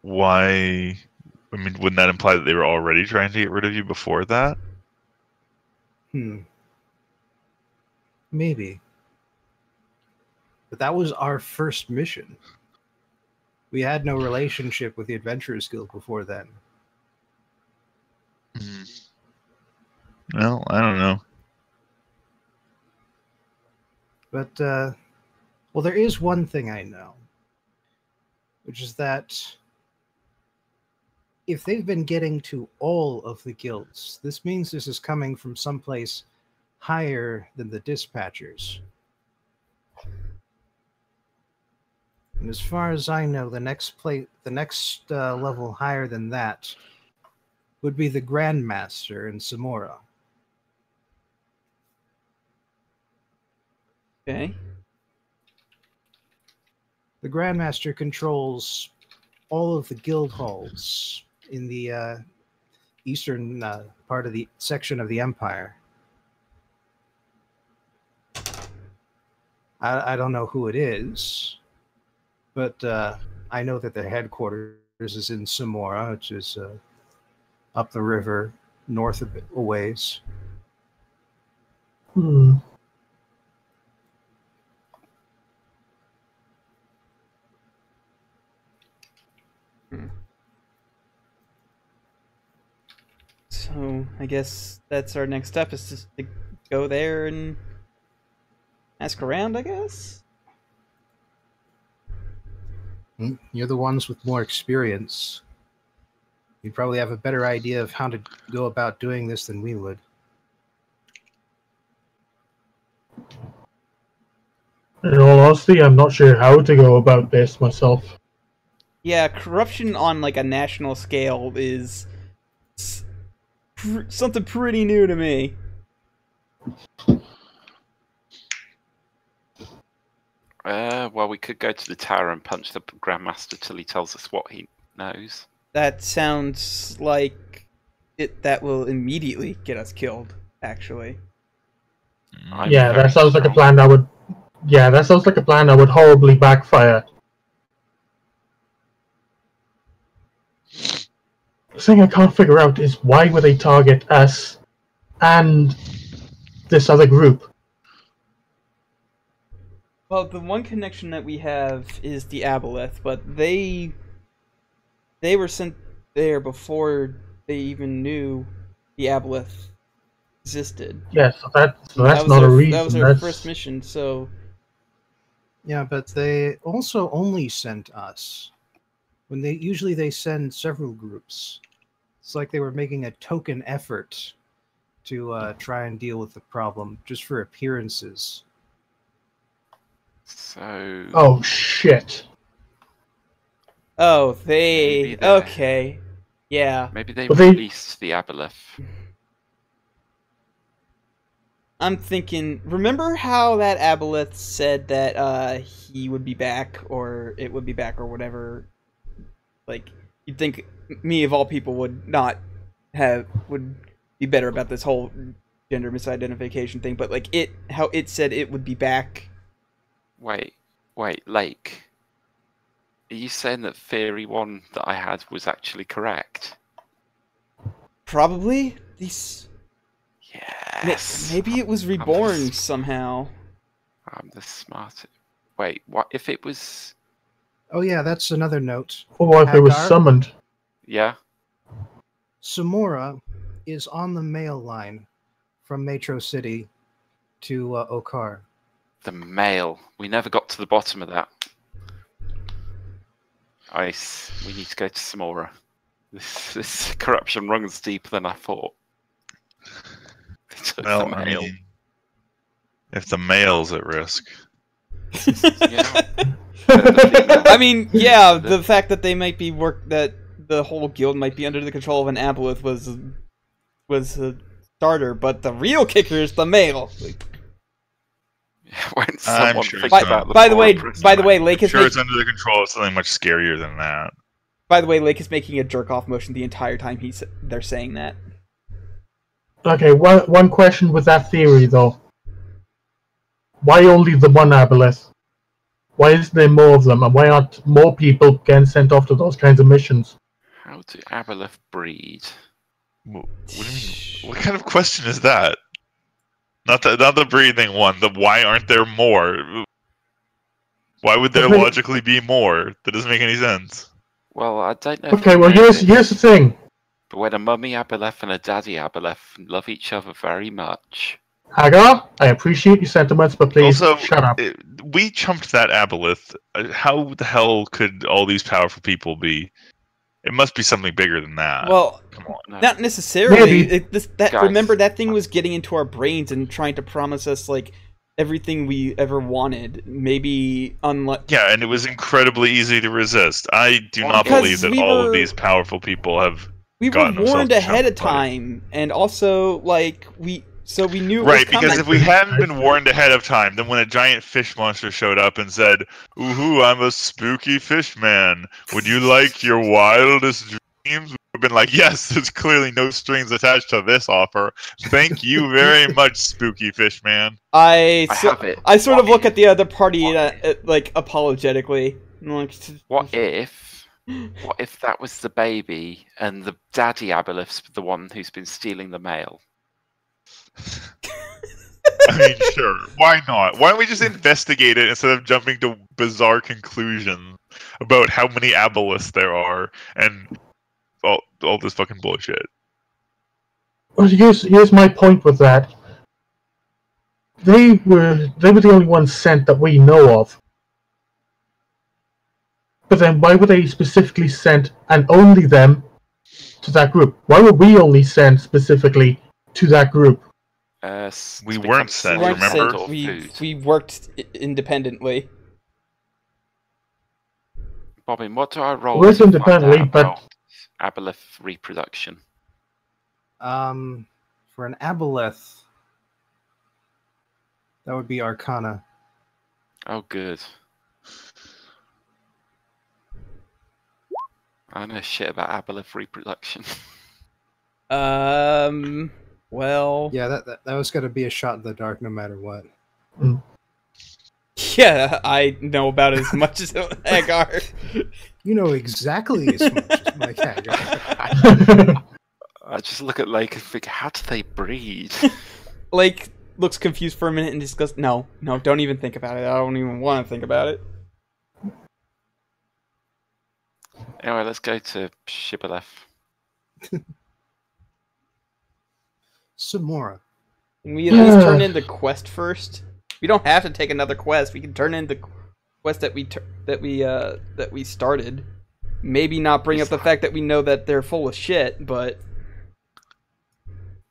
[SPEAKER 5] why... I mean, wouldn't that imply that they were already trying to get rid of you before that?
[SPEAKER 4] Maybe. But that was our first mission. We had no relationship with the Adventurers Guild before then.
[SPEAKER 5] Well, I don't know.
[SPEAKER 4] But, well, there is one thing I know, which is that if they've been getting to all of the guilds, this means this is coming from someplace higher than the dispatchers. And as far as I know, the next level higher than that would be the Grandmaster in Samora.
[SPEAKER 1] Okay.
[SPEAKER 4] The Grandmaster controls all of the guild halls in the eastern part of the section of the Empire. I don't know who it is, but I know that their headquarters is in Samora, which is up the river, north of it, a ways.
[SPEAKER 1] So I guess that's our next step, is just to go there and ask around, I guess?
[SPEAKER 4] You're the ones with more experience. You probably have a better idea of how to go about doing this than we would.
[SPEAKER 3] In all honesty, I'm not sure how to go about this myself.
[SPEAKER 1] Yeah, corruption on like a national scale is something pretty new to me.
[SPEAKER 2] Well, we could go to the tower and punch the Grandmaster till he tells us what he knows.
[SPEAKER 1] That sounds like that will immediately get us killed, actually.
[SPEAKER 3] Yeah, that sounds like a plan that would... Yeah, that sounds like a plan that would horribly backfire. The thing I can't figure out is why would they target us and this other group?
[SPEAKER 1] Well, the one connection that we have is the Aboleth, but they were sent there before they even knew the Aboleth existed.
[SPEAKER 3] Yeah, so that's not
[SPEAKER 1] our,
[SPEAKER 3] a reason.
[SPEAKER 1] That was our first mission, so...
[SPEAKER 4] Yeah, but they also only sent us. Usually they send several groups. It's like they were making a token effort to try and deal with the problem, just for appearances.
[SPEAKER 2] So...
[SPEAKER 3] Oh, shit.
[SPEAKER 1] Oh, they... Okay. Yeah.
[SPEAKER 2] Maybe they released the Aboleth.
[SPEAKER 1] I'm thinking... Remember how that Aboleth said that he would be back, or it would be back, or whatever? Like, you'd think me, of all people, would be better about this whole gender misidentification thing, but like how it said it would be back.
[SPEAKER 2] Wait, Lake. Are you saying that Theory 1 that I had was actually correct?
[SPEAKER 1] Probably. These...
[SPEAKER 2] Yes.
[SPEAKER 1] Maybe it was reborn somehow.
[SPEAKER 2] I'm the smartest. Wait, what if it was...
[SPEAKER 4] Oh yeah, that's another note.
[SPEAKER 3] Or if it was summoned.
[SPEAKER 2] Yeah?
[SPEAKER 4] Samora is on the mail line from Metro City to Okar.
[SPEAKER 2] The mail. We never got to the bottom of that. We need to go to Samora. This corruption runs deeper than I thought.
[SPEAKER 5] Well, I mean, if the mail's at risk.
[SPEAKER 2] Yeah.
[SPEAKER 1] I mean, yeah, the fact that they might be that the whole guild might be under the control of an Aboleth was starter, but the real kicker is the mail. Like,
[SPEAKER 2] When someone
[SPEAKER 5] sure
[SPEAKER 2] thinks
[SPEAKER 5] it's
[SPEAKER 2] about
[SPEAKER 5] not.
[SPEAKER 1] by the way,
[SPEAKER 2] foreign
[SPEAKER 1] Lake is
[SPEAKER 5] Sure, it's under the control of something much scarier than that.
[SPEAKER 1] Lake is making a jerk off motion the entire time they're saying that.
[SPEAKER 3] Okay, one question with that theory, though. Why only the one aboleth? Why isn't there more of them, and why aren't more people getting sent off to those kinds of missions?
[SPEAKER 2] How do aboleth breed?
[SPEAKER 5] What do you mean? What kind of question is that? Not the breathing one. The why aren't there more? Why would there logically be more? That doesn't make any sense.
[SPEAKER 2] Well, I don't know.
[SPEAKER 3] Okay, well here's the thing.
[SPEAKER 2] But when a mummy aboleth and a daddy aboleth love each other very much.
[SPEAKER 3] Hagar, I appreciate your sentiments, but please
[SPEAKER 5] Also,
[SPEAKER 3] shut up.
[SPEAKER 5] We chumped that aboleth. How the hell could all these powerful people be? It must be something bigger than that.
[SPEAKER 1] Well,
[SPEAKER 5] come on.
[SPEAKER 2] No.
[SPEAKER 1] not necessarily.
[SPEAKER 3] Maybe.
[SPEAKER 2] Guys.
[SPEAKER 1] Remember, that thing was getting into our brains and trying to promise us like everything we ever wanted. Maybe unlike.
[SPEAKER 5] Yeah, and it was incredibly easy to resist. I do not
[SPEAKER 1] Because
[SPEAKER 5] believe that
[SPEAKER 1] we
[SPEAKER 5] all
[SPEAKER 1] were-
[SPEAKER 5] of these powerful people have
[SPEAKER 1] We were
[SPEAKER 5] gotten themselves
[SPEAKER 1] warned ahead of
[SPEAKER 5] chumped by it.
[SPEAKER 1] time, and also like we knew it
[SPEAKER 5] Right,
[SPEAKER 1] was
[SPEAKER 5] because
[SPEAKER 1] coming.
[SPEAKER 5] if we hadn't been warned ahead of time, then when a giant fish monster showed up and said, "Ooh, I'm a spooky fish man. Would you like your wildest dreams?" We would have been like, "Yes, there's clearly no strings attached to this offer. Thank you very much, spooky fish man."
[SPEAKER 2] I have it.
[SPEAKER 1] I sort of
[SPEAKER 2] What
[SPEAKER 1] look at the other party like apologetically. I'm like,
[SPEAKER 2] What if that was the baby and the daddy aboleth's the one who's been stealing the mail?
[SPEAKER 5] I mean, sure. Why not? Why don't we just investigate it instead of jumping to bizarre conclusions about how many aboleths there are and all this fucking bullshit?
[SPEAKER 3] Well, here's my point with that. They were the only ones sent that we know of. But then why were they specifically sent, and only them, to that group? Why were we only sent specifically to that group?
[SPEAKER 5] We weren't sent,
[SPEAKER 1] we weren't
[SPEAKER 5] remember?
[SPEAKER 1] sent. We worked independently.
[SPEAKER 2] Bobbin, what do I roll?
[SPEAKER 3] Worked
[SPEAKER 2] to find
[SPEAKER 3] independently,
[SPEAKER 2] out
[SPEAKER 3] but-
[SPEAKER 2] about aboleth reproduction.
[SPEAKER 4] For an aboleth, that would be Arcana.
[SPEAKER 2] Oh, good. I know shit about aboleth reproduction.
[SPEAKER 1] Well,
[SPEAKER 4] Yeah, that was going to be a shot in the dark no matter what.
[SPEAKER 1] yeah, I know about as much as Hagar.
[SPEAKER 4] You know exactly as much as Mike Hagar.
[SPEAKER 2] I just look at Lake and think, how do they breed?
[SPEAKER 1] Lake looks confused for a minute and just goes, "No, don't even think about it. I don't even want to think about it."
[SPEAKER 2] Anyway, let's go to Shibboleth.
[SPEAKER 4] Samora.
[SPEAKER 1] Can we at least turn in the quest first? We don't have to take another quest. We can turn in the quest that we started. Maybe not bring up the fact that we know that they're full of shit, but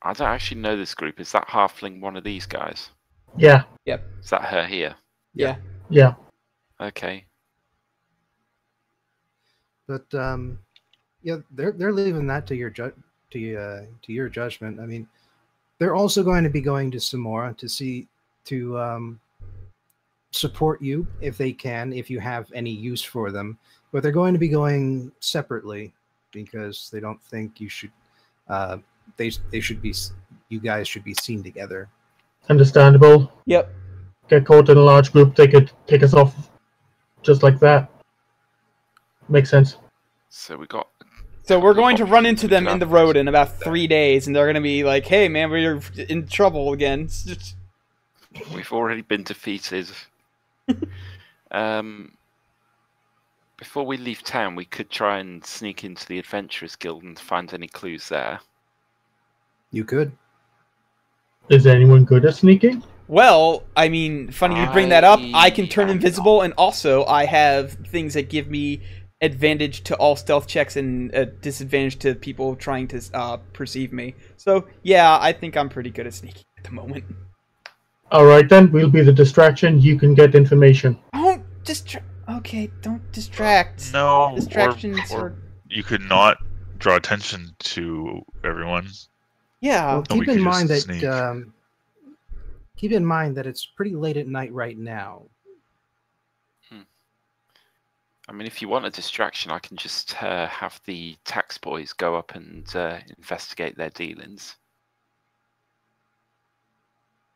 [SPEAKER 2] I don't actually know this group. Is that halfling one of these guys?
[SPEAKER 3] Yeah,
[SPEAKER 2] Is that her here?
[SPEAKER 1] yeah.
[SPEAKER 3] yeah.
[SPEAKER 2] Okay.
[SPEAKER 4] But yeah, they're leaving that to your judgment. I mean, they're also going to be going to Samora to support you if they can, if you have any use for them. But they're going to be going separately because they don't think you should. They should be. You guys should be seen together.
[SPEAKER 3] Understandable.
[SPEAKER 1] Yep.
[SPEAKER 3] Get caught in a large group, they could pick us off just like that. Makes sense.
[SPEAKER 2] So we got.
[SPEAKER 1] So we're going to run
[SPEAKER 2] options
[SPEAKER 1] into
[SPEAKER 2] we
[SPEAKER 1] them
[SPEAKER 2] could
[SPEAKER 1] in the
[SPEAKER 2] have.
[SPEAKER 1] road in about 3 days, and they're going to be like, "Hey, man, we're in trouble again." It's just-
[SPEAKER 2] We've already been defeated. Before we leave town, we could try and sneak into the Adventurers Guild and find any clues there.
[SPEAKER 4] You could.
[SPEAKER 3] Is anyone good at sneaking?
[SPEAKER 1] Well, I mean, funny you bring that up. I can turn
[SPEAKER 2] am
[SPEAKER 1] invisible, and also I have things that give me advantage to all stealth checks and a disadvantage to people trying to perceive me. So, yeah, I think I'm pretty good at sneaking at the moment.
[SPEAKER 3] Alright then, we'll be the distraction, you can get information.
[SPEAKER 1] Don't distract. Okay, don't distract.
[SPEAKER 5] No,
[SPEAKER 1] Distractions
[SPEAKER 5] or you could not draw attention to everyone.
[SPEAKER 1] Yeah.
[SPEAKER 4] Well,
[SPEAKER 5] Oh, we
[SPEAKER 4] keep in
[SPEAKER 5] could
[SPEAKER 4] mind
[SPEAKER 5] just
[SPEAKER 4] that
[SPEAKER 5] sneak.
[SPEAKER 4] keep in mind that it's pretty late at night right now.
[SPEAKER 2] I mean, if you want a distraction, I can just have the tax boys go up and investigate their dealings.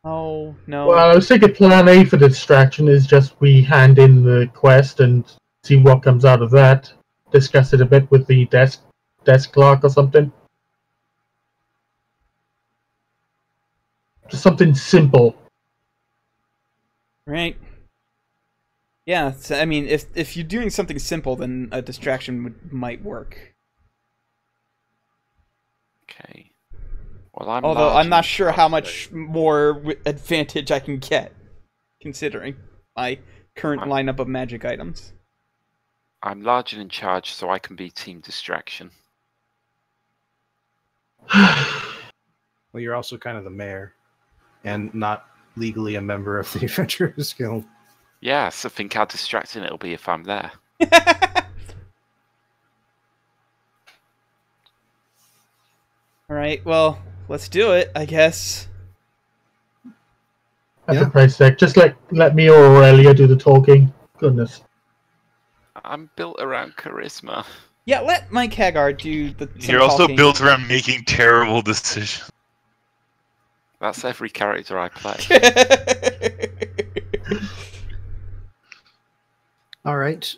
[SPEAKER 1] Oh no.
[SPEAKER 3] Well, I was thinking plan A for the distraction is just we hand in the quest and see what comes out of that. Discuss it a bit with the desk clerk or something. Just something simple.
[SPEAKER 1] Right. Yeah. So, I mean, if you're doing something simple, then a distraction might work.
[SPEAKER 2] Okay. Well, I'm
[SPEAKER 1] Although
[SPEAKER 2] large
[SPEAKER 1] I'm
[SPEAKER 2] in
[SPEAKER 1] not sure
[SPEAKER 2] charge,
[SPEAKER 1] how
[SPEAKER 2] so
[SPEAKER 1] much more advantage I can get, considering my current
[SPEAKER 2] I'm-
[SPEAKER 1] lineup of magic items.
[SPEAKER 2] I'm large and in charge, so I can be team distraction.
[SPEAKER 4] Well, you're also kind of the mayor, and not legally a member of the Adventurers Guild.
[SPEAKER 2] Yeah, so think how distracting it'll be if I'm there.
[SPEAKER 1] All right. Well, let's do it. I guess.
[SPEAKER 3] At
[SPEAKER 4] Yeah.
[SPEAKER 3] the price tag. Just let me or Aurelia do the talking. Goodness.
[SPEAKER 2] I'm built around charisma.
[SPEAKER 1] Yeah. Let Mike Haggard do the. some
[SPEAKER 5] You're also
[SPEAKER 1] talking.
[SPEAKER 5] built around making terrible decisions.
[SPEAKER 2] That's every character I play.
[SPEAKER 4] All right,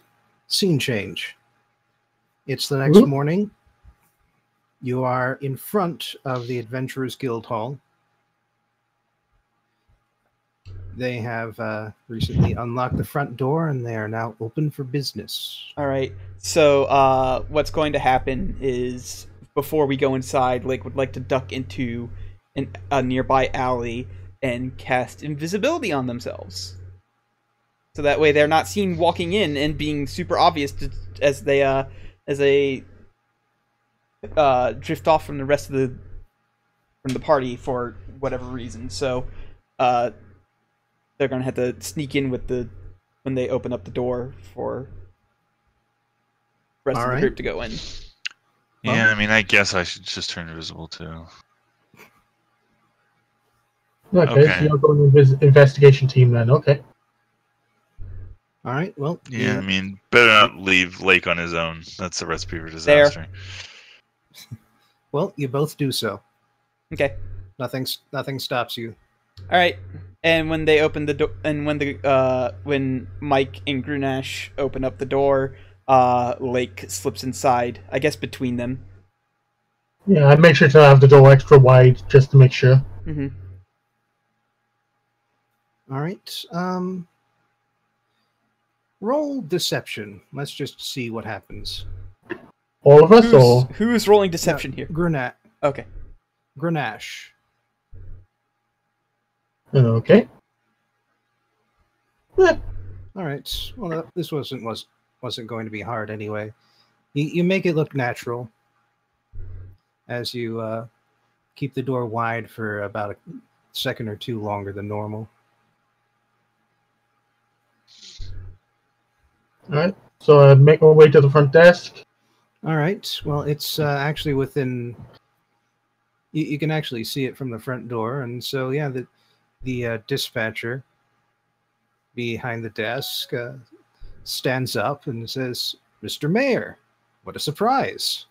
[SPEAKER 4] scene change. It's the next
[SPEAKER 3] Whoop.
[SPEAKER 4] morning. You are in front of the Adventurers Guild Hall. They have recently unlocked the front door, and they are now open for business.
[SPEAKER 1] All right. So, what's going to happen is before we go inside, Lake would like to duck into a nearby alley and cast invisibility on themselves, so that way they're not seen walking in and being super obvious as they drift off from the rest of the party for whatever reason. So, they're gonna have to sneak in when they open up the door for the rest of the group to go in.
[SPEAKER 5] Yeah, I mean, I guess I should just turn invisible too.
[SPEAKER 3] Okay, so you're going to investigation team then. Okay.
[SPEAKER 4] All right. Well,
[SPEAKER 5] Yeah, I mean, better not leave Lake on his own. That's a recipe for disaster.
[SPEAKER 4] well, you both do so.
[SPEAKER 1] Okay.
[SPEAKER 4] Nothing stops you.
[SPEAKER 1] All right. And when they open the door, and when Mike and Grunash open up the door, Lake slips inside. I guess between them.
[SPEAKER 3] Yeah, I'd make sure to have the door extra wide just to make sure.
[SPEAKER 1] Mm-hmm.
[SPEAKER 4] All right. Roll deception. Let's just see what happens.
[SPEAKER 3] All of us, or
[SPEAKER 1] Who's rolling deception here? Okay.
[SPEAKER 4] Grenache.
[SPEAKER 3] okay. Yeah.
[SPEAKER 4] All right. Well, this wasn't going to be hard anyway. You make it look natural as you keep the door wide for about a second or two longer than normal.
[SPEAKER 3] All right. So I make my way to the front desk.
[SPEAKER 4] All right. Well, it's actually within. You can actually see it from the front door, and so yeah, the dispatcher behind the desk stands up and says, "Mr. Mayor, what a surprise!"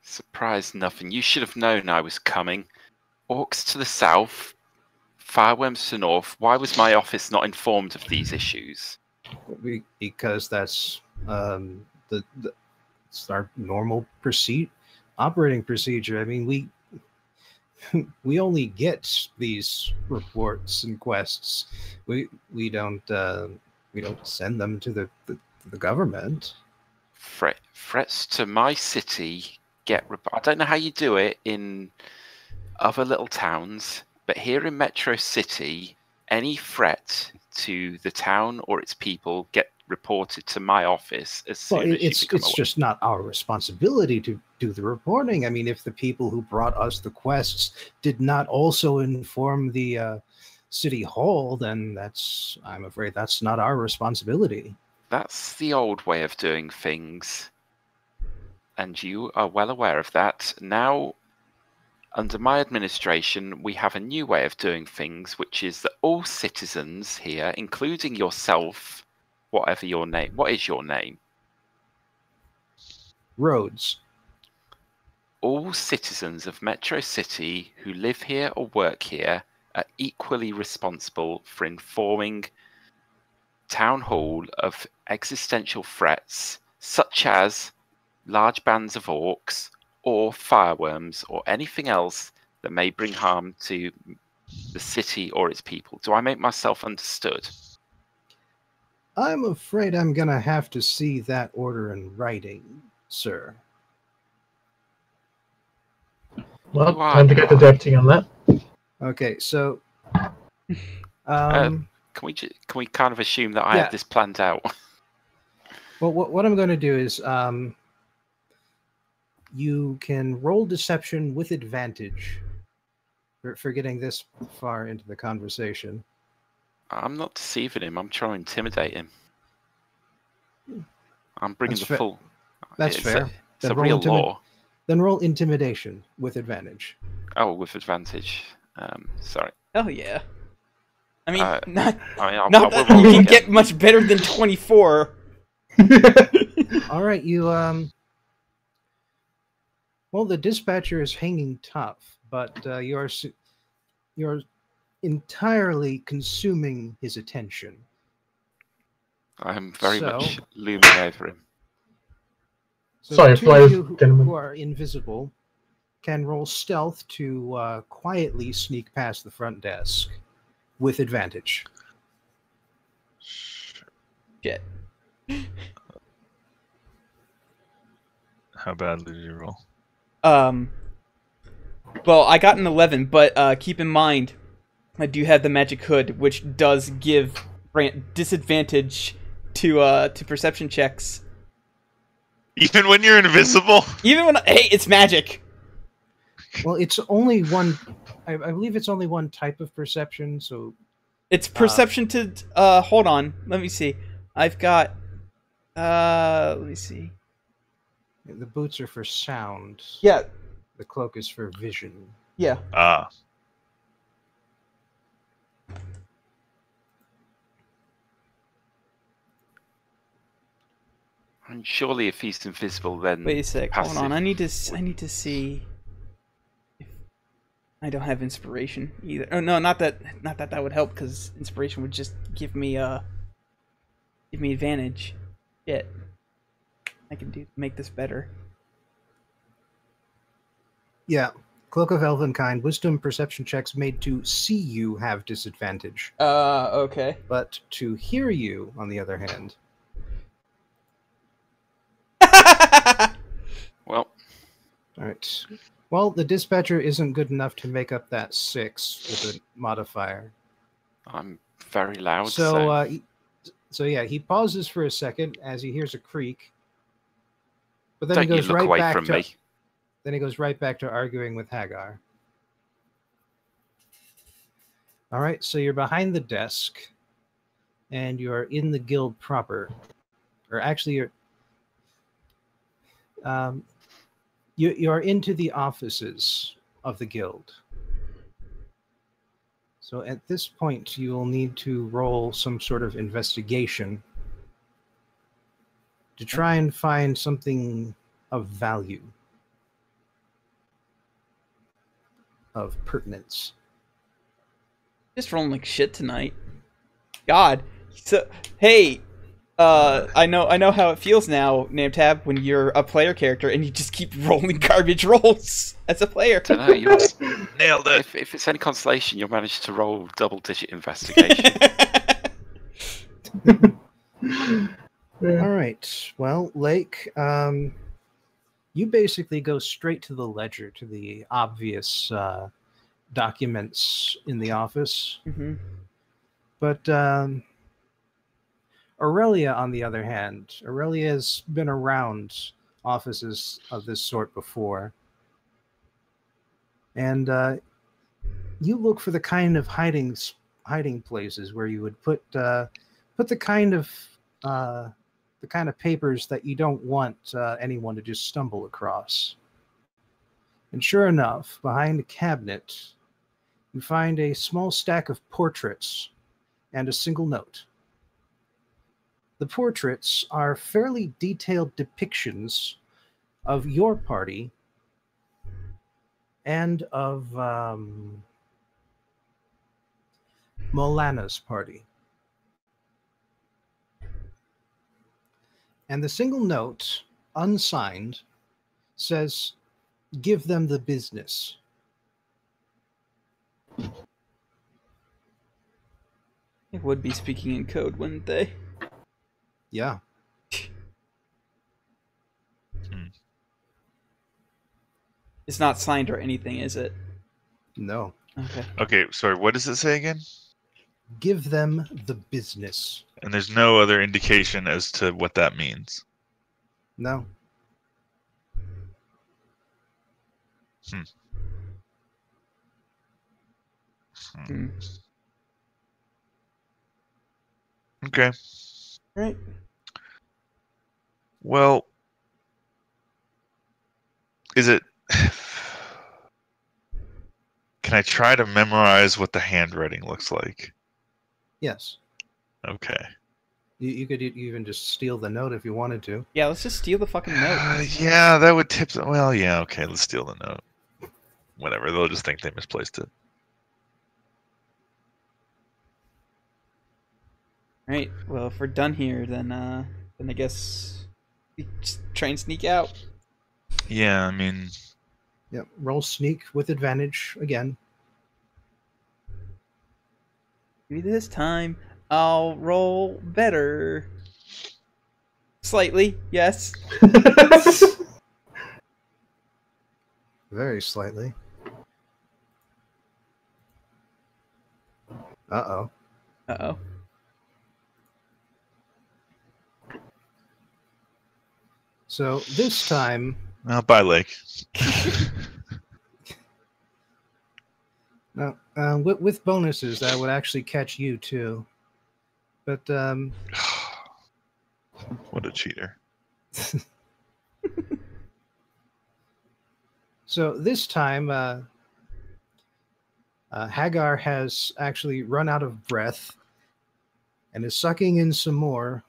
[SPEAKER 2] Surprise nothing. You should have known I was coming. Orcs to the south, fireworms to the north. Why was my office not informed of these issues?
[SPEAKER 4] Because that's it's our normal operating procedure. I mean, we only get these reports and quests. We don't send them to the government.
[SPEAKER 2] Threats to my city I don't know how you do it in other little towns, but here in Metro City, any threat to the town or its people get reported to my office as soon as
[SPEAKER 4] it's just not our responsibility to do the reporting. I mean, if the people who brought us the quests did not also inform the city hall, then I'm afraid that's not our responsibility.
[SPEAKER 2] That's the old way of doing things, and you are well aware of that. Now, Under my administration, we have a new way of doing things, which is that all citizens here, including yourself, whatever your name, what is your name?
[SPEAKER 4] Rhodes.
[SPEAKER 2] All citizens of Metro City who live here or work here are equally responsible for informing Town Hall of existential threats such as large bands of orcs or fireworms or anything else that may bring harm to the city or its people. Do I make myself understood?
[SPEAKER 4] I'm afraid I'm going to have to see that order in writing, sir.
[SPEAKER 3] Well,
[SPEAKER 2] Why?
[SPEAKER 3] time to get the deputy on that.
[SPEAKER 4] Okay, so...
[SPEAKER 2] Can we kind of assume that I
[SPEAKER 4] Yeah.
[SPEAKER 2] have this planned out?
[SPEAKER 4] Well, what I'm going to do is you can roll deception with advantage for getting this far into the conversation.
[SPEAKER 2] I'm not deceiving him. I'm trying to intimidate him. I'm bringing
[SPEAKER 4] That's
[SPEAKER 2] the
[SPEAKER 4] fair.
[SPEAKER 2] full.
[SPEAKER 4] That's
[SPEAKER 2] it's
[SPEAKER 4] fair.
[SPEAKER 2] A, it's a
[SPEAKER 4] Then roll
[SPEAKER 2] real law.
[SPEAKER 4] Then roll intimidation with advantage.
[SPEAKER 2] Oh, with advantage. Sorry.
[SPEAKER 1] Hell yeah. I mean,
[SPEAKER 2] I mean, I'll
[SPEAKER 1] not that
[SPEAKER 2] roll
[SPEAKER 1] you can
[SPEAKER 2] again.
[SPEAKER 1] get much better than 24.
[SPEAKER 4] All right, you well, the dispatcher is hanging tough, but you're entirely consuming his attention.
[SPEAKER 2] I'm very
[SPEAKER 4] So-
[SPEAKER 2] much looming over him.
[SPEAKER 4] So
[SPEAKER 3] Sorry,
[SPEAKER 4] the two of you
[SPEAKER 3] gentlemen.
[SPEAKER 4] who are invisible can roll stealth to quietly sneak past the front desk with advantage.
[SPEAKER 1] Shit.
[SPEAKER 5] How badly did you roll?
[SPEAKER 1] Well, I got an 11, but keep in mind, I do have the magic hood, which does grant disadvantage to perception checks.
[SPEAKER 5] Even when you're invisible?
[SPEAKER 1] Even when hey, it's magic.
[SPEAKER 4] Well, it's only one. I believe it's only one type of perception. So
[SPEAKER 1] It's perception to. Hold on, let me see. I've got. Let me see.
[SPEAKER 4] the boots are for sound.
[SPEAKER 1] Yeah,
[SPEAKER 4] The cloak is for vision.
[SPEAKER 1] yeah.
[SPEAKER 5] Ah.
[SPEAKER 2] And surely, if he's invisible, then
[SPEAKER 1] Wait a sec. Hold
[SPEAKER 2] passive
[SPEAKER 1] on. I need to see. If I don't have inspiration either. Oh no, not that that would help because inspiration would just give me advantage. Shit. I can make this better.
[SPEAKER 4] Yeah. Cloak of Elvenkind, wisdom perception checks made to see you have disadvantage.
[SPEAKER 1] Okay.
[SPEAKER 4] But to hear you, on the other hand,
[SPEAKER 2] Well,
[SPEAKER 4] all right. Well, the dispatcher isn't good enough to make up that 6 with a modifier.
[SPEAKER 2] I'm very loud.
[SPEAKER 4] So yeah, he pauses for a second as he hears a creak. But then
[SPEAKER 2] don't
[SPEAKER 4] he goes
[SPEAKER 2] you look
[SPEAKER 4] right
[SPEAKER 2] away
[SPEAKER 4] back
[SPEAKER 2] from
[SPEAKER 4] to
[SPEAKER 2] me.
[SPEAKER 4] Then he goes right back to arguing with Hagar. All right, so you're behind the desk, and you're in the guild proper, or actually, you're into the offices of the guild. So at this point, you will need to roll some sort of investigation to try and find something of value, of pertinence.
[SPEAKER 1] Just rolling like shit tonight. God. So hey, I know how it feels now, Namtab, when you're a player character and you just keep rolling garbage rolls as a player.
[SPEAKER 2] Don't know. You
[SPEAKER 5] Nailed it.
[SPEAKER 2] if it's any consolation, you'll manage to roll double-digit investigation.
[SPEAKER 4] All right. Well, Lake, you basically go straight to the ledger, to the obvious documents in the office.
[SPEAKER 1] Mm-hmm.
[SPEAKER 4] But Aurelia, on the other hand, Aurelia has been around offices of this sort before. And you look for the kind of hiding places where you would put the kind of papers that you don't want anyone to just stumble across. And sure enough, behind a cabinet, you find a small stack of portraits and a single note. The portraits are fairly detailed depictions of your party and of Molana's party. And the single note, unsigned, says, "Give them the business."
[SPEAKER 1] They would be speaking in code, wouldn't they?
[SPEAKER 4] Yeah.
[SPEAKER 1] It's not signed or anything, is it?
[SPEAKER 4] No.
[SPEAKER 1] Okay.
[SPEAKER 5] Okay, sorry, what does it say again?
[SPEAKER 4] Give them the business.
[SPEAKER 5] And there's no other indication as to what that means.
[SPEAKER 4] No.
[SPEAKER 5] Okay.
[SPEAKER 1] Right.
[SPEAKER 5] Well, is it... Can I try to memorize what the handwriting looks like?
[SPEAKER 4] Yes.
[SPEAKER 5] Okay.
[SPEAKER 4] You could even just steal the note if you wanted to.
[SPEAKER 1] Yeah, let's just steal the fucking note.
[SPEAKER 5] Yeah, that would tip... Well, yeah, okay, let's steal the note. Whatever, they'll just think they misplaced it.
[SPEAKER 1] Right. Well, if we're done here, then I guess we just try and sneak out.
[SPEAKER 5] Yeah, I mean...
[SPEAKER 4] Yep. Roll sneak with advantage again.
[SPEAKER 1] Maybe this time I'll roll better. Slightly, yes.
[SPEAKER 4] Very slightly. Uh-oh.
[SPEAKER 1] Uh-oh.
[SPEAKER 4] So this time...
[SPEAKER 5] Well, bye, Lake.
[SPEAKER 4] No, with bonuses, that would actually catch you too. But
[SPEAKER 5] What a cheater.
[SPEAKER 4] so this time, Hagar has actually run out of breath and is sucking in some more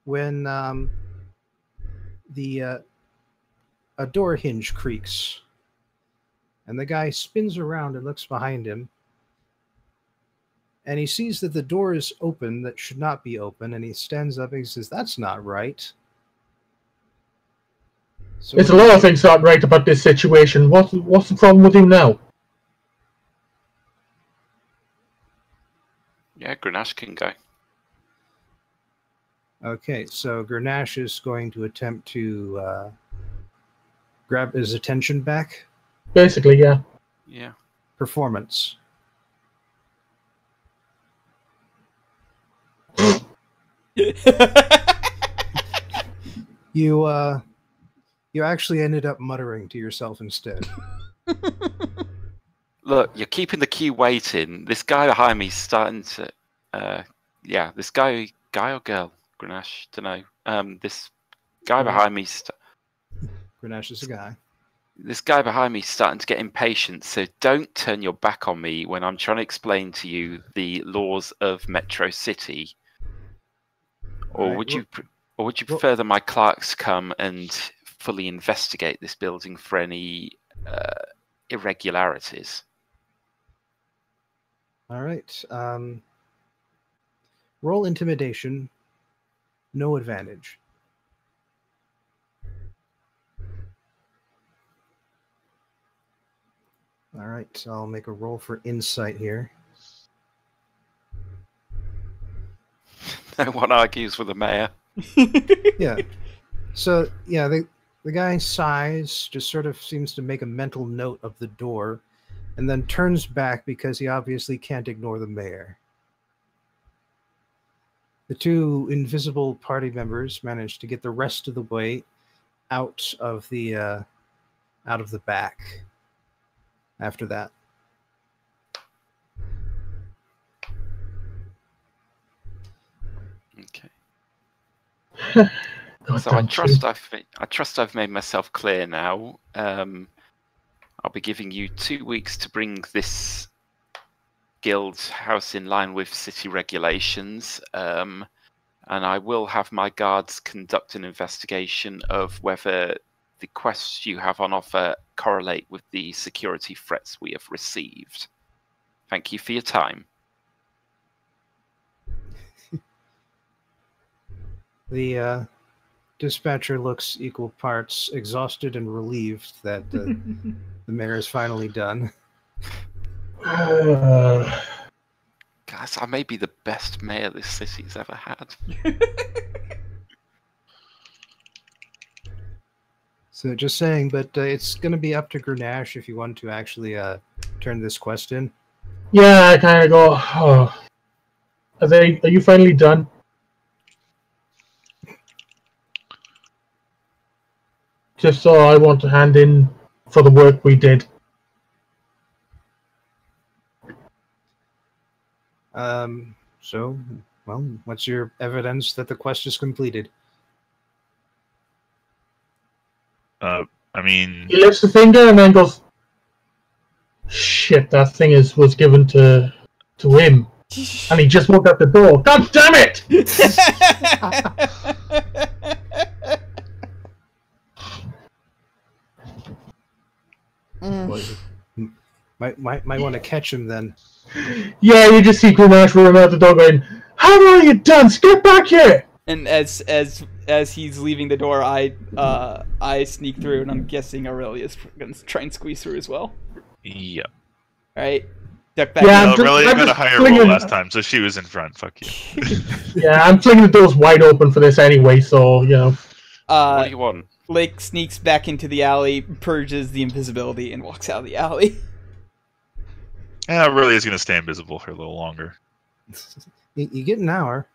[SPEAKER 4] when a door hinge creaks. And the guy spins around and looks behind him. And he sees that the door is open that should not be open. And he stands up and he says, "That's not right." So
[SPEAKER 3] There's a lot of things not right about this situation. What's the problem with him now?
[SPEAKER 2] Yeah, Grenache can go.
[SPEAKER 4] Okay, so Grenache is going to attempt to grab his attention back.
[SPEAKER 3] Basically, yeah.
[SPEAKER 2] Yeah.
[SPEAKER 4] Performance. You actually ended up muttering to yourself instead.
[SPEAKER 2] Look, you're keeping the queue waiting. This guy behind me's starting to... yeah, this guy or girl? Grenache, don't know. This guy behind me...
[SPEAKER 4] Grenache is a guy.
[SPEAKER 2] This guy behind me is starting to get impatient, so don't turn your back on me when I'm trying to explain to you the laws of Metro City. Or
[SPEAKER 4] Right,
[SPEAKER 2] would you prefer that my clerks come and fully investigate this building for any irregularities?
[SPEAKER 4] All right. Roll intimidation. No advantage. All right, so I'll make a roll for insight here.
[SPEAKER 2] No one argues with the mayor.
[SPEAKER 4] Yeah. So, yeah, the guy sighs, just sort of seems to make a mental note of the door, and then turns back because he obviously can't ignore the mayor. The two invisible party members manage to get the rest of the way out of the back. After that,
[SPEAKER 2] Okay.
[SPEAKER 3] God,
[SPEAKER 2] So I
[SPEAKER 3] thank
[SPEAKER 2] trust
[SPEAKER 3] you.
[SPEAKER 2] I've made myself clear now. I'll be giving you 2 weeks to bring this guild house in line with city regulations, and I will have my guards conduct an investigation of whether the quests you have on offer correlate with the security threats we have received. Thank you for your time.
[SPEAKER 4] The dispatcher looks equal parts exhausted and relieved that the mayor is finally done.
[SPEAKER 2] Guys, I may be the best mayor this city's ever had.
[SPEAKER 4] So just saying, but it's going to be up to Grenache if you want to actually turn this quest in.
[SPEAKER 3] Yeah, I kind of go, oh. Are you finally done? Just so I want to hand in for the work we did.
[SPEAKER 4] So, well, what's your evidence that the quest is completed?
[SPEAKER 5] I mean,
[SPEAKER 3] He lifts the finger and then goes, shit, that thing was given to him. And he just walked out the door. God damn it!
[SPEAKER 4] Well, might want to catch him then.
[SPEAKER 3] Yeah, you just see Grenache running out the door going, how are you done? Get back here!
[SPEAKER 1] And as he's leaving the door, I sneak through, and I'm guessing Aurelia's gonna try and squeeze through as well.
[SPEAKER 5] yeah.
[SPEAKER 1] All right, duck back.
[SPEAKER 3] Yeah,
[SPEAKER 1] in.
[SPEAKER 3] I'm just-
[SPEAKER 5] Aurelia
[SPEAKER 3] I'm
[SPEAKER 5] got a
[SPEAKER 3] just
[SPEAKER 5] higher
[SPEAKER 3] flinging-
[SPEAKER 5] roll last time, so she was in front. Fuck you.
[SPEAKER 3] Yeah, I'm flinging the doors wide open for this anyway, so, you know.
[SPEAKER 2] What do you want?
[SPEAKER 1] Lake sneaks back into the alley, purges the invisibility, and walks out of the alley.
[SPEAKER 5] Yeah, Aurelia's going to stay invisible for a little longer.
[SPEAKER 4] You get an hour.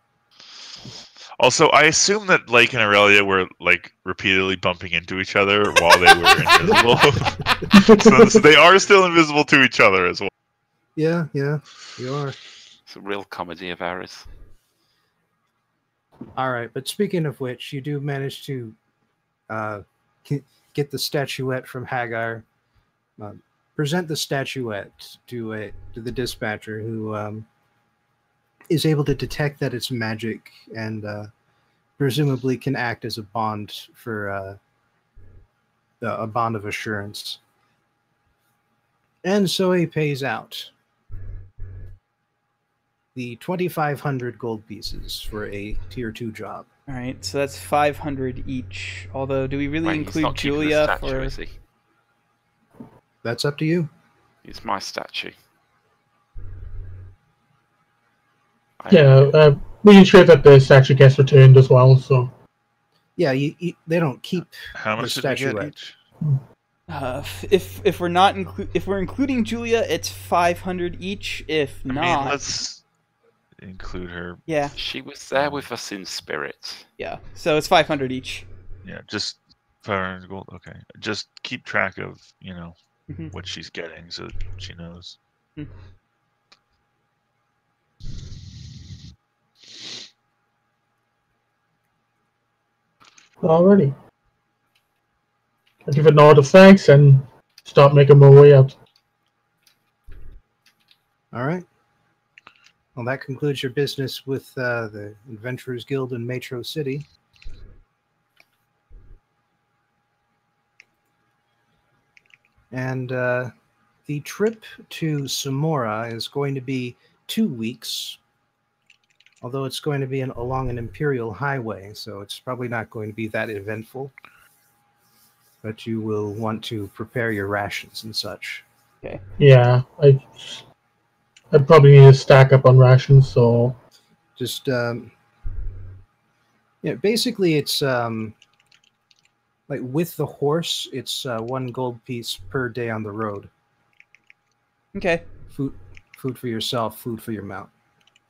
[SPEAKER 5] Also, I assume that Lake and Aurelia were like repeatedly bumping into each other while they were invisible. so they are still invisible to each other as well.
[SPEAKER 4] Yeah, you are.
[SPEAKER 2] It's a real comedy of errors.
[SPEAKER 4] All right, but speaking of which, you do manage to get the statuette from Hagar. Present the statuette to the dispatcher, who is able to detect that it's magic and presumably can act as a bond for a bond of assurance. And so he pays out the 2,500 gold pieces for a tier 2 job.
[SPEAKER 1] All right, so that's 500 each. Although, do we really
[SPEAKER 2] Wait, he's
[SPEAKER 1] include
[SPEAKER 2] not keeping the
[SPEAKER 1] Julia
[SPEAKER 2] statue,
[SPEAKER 1] for?
[SPEAKER 2] is he?
[SPEAKER 4] That's up to you.
[SPEAKER 2] It's my statue.
[SPEAKER 3] Yeah, we ensure that the statue gets returned as well, so.
[SPEAKER 4] Yeah, they don't keep
[SPEAKER 5] How
[SPEAKER 4] the
[SPEAKER 5] much did we get
[SPEAKER 4] statuette.
[SPEAKER 5] each?
[SPEAKER 1] If we're not if we're including Julia, it's 500 each. If
[SPEAKER 5] I
[SPEAKER 1] not,
[SPEAKER 5] mean, let's include her.
[SPEAKER 1] yeah,
[SPEAKER 2] She was there with us in spirit.
[SPEAKER 1] yeah. So it's 500 each.
[SPEAKER 5] Yeah, just 500 gold. Okay, just keep track of
[SPEAKER 1] Mhm.
[SPEAKER 5] what she's getting so that she knows.
[SPEAKER 1] Mhm.
[SPEAKER 3] Alrighty. I give a nod of thanks and start making my way out.
[SPEAKER 4] All right. Well, that concludes your business with the Adventurers Guild in Metro City. And the trip to Samora is going to be 2 weeks, although it's going to be along an imperial highway, so it's probably not going to be that eventful. But you will want to prepare your rations and such.
[SPEAKER 1] Okay.
[SPEAKER 3] Yeah, I'd probably need to stack up on rations, so.
[SPEAKER 4] Just basically it's like with the horse, it's 1 gold piece per day on the road.
[SPEAKER 1] Okay.
[SPEAKER 4] Food for yourself, food for your mount.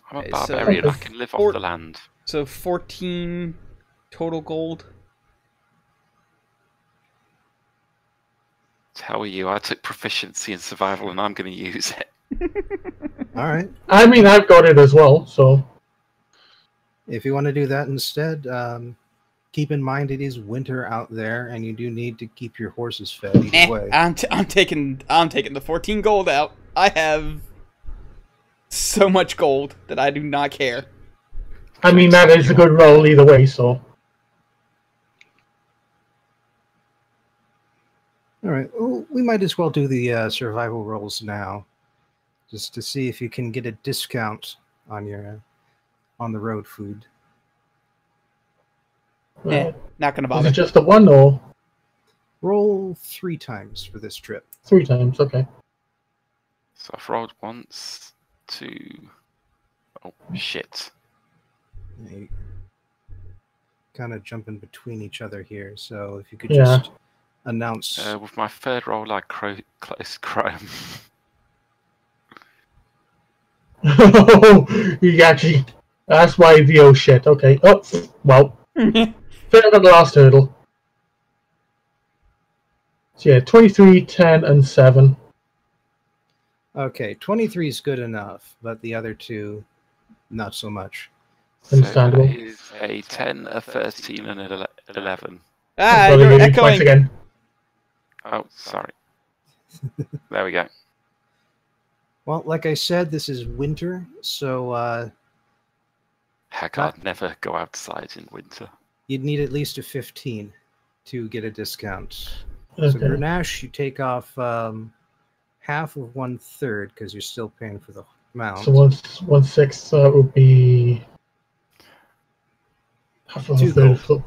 [SPEAKER 2] I'm a
[SPEAKER 1] Okay, so-
[SPEAKER 2] barbarian. I can live off the land.
[SPEAKER 1] So 14 total gold.
[SPEAKER 2] Tell you, I took proficiency in survival, and I'm going to use it.
[SPEAKER 4] All right.
[SPEAKER 3] I mean, I've got it as well, so.
[SPEAKER 4] If you want to do that instead, keep in mind it is winter out there, and you do need to keep your horses fed either way.
[SPEAKER 1] I'm taking the 14 gold out. I have so much gold that I do not care.
[SPEAKER 3] I mean, that is a good roll either way, so.
[SPEAKER 4] All right, well, we might as well do the survival rolls now, just to see if you can get a discount on your on the road food.
[SPEAKER 1] Not gonna
[SPEAKER 3] Is
[SPEAKER 1] bother.
[SPEAKER 3] it just the one or
[SPEAKER 4] Roll 3 times for this trip.
[SPEAKER 3] 3 times? Okay.
[SPEAKER 2] So I've rolled once, 2. Oh shit!
[SPEAKER 4] You kind of jumping between each other here, so if you could
[SPEAKER 3] Yeah.
[SPEAKER 4] just announce.
[SPEAKER 2] With my third roll, I close Chrome.
[SPEAKER 3] You actually. That's why the oh shit. Okay. Oh, well. Failed at the last hurdle. So yeah, 23, 10, and 7.
[SPEAKER 4] Okay, 23 is good enough, but the other two, not so much.
[SPEAKER 2] So
[SPEAKER 3] Understandable.
[SPEAKER 2] that is a 10, a 13, and an 11.
[SPEAKER 1] Ah,
[SPEAKER 3] Well,
[SPEAKER 1] you're
[SPEAKER 3] they gave you twice
[SPEAKER 1] echoing.
[SPEAKER 3] again.
[SPEAKER 2] Oh, sorry. There we go.
[SPEAKER 4] Well, like I said, this is winter, so
[SPEAKER 2] Heck, I'd never go outside in winter.
[SPEAKER 4] you'd need at least a 15 to get a discount. So
[SPEAKER 3] Okay.
[SPEAKER 4] Grenache, you take off half of 1/3 because you're still paying for the mount.
[SPEAKER 3] So 1/6 would be. Half of
[SPEAKER 4] 2
[SPEAKER 3] a third.
[SPEAKER 4] gold.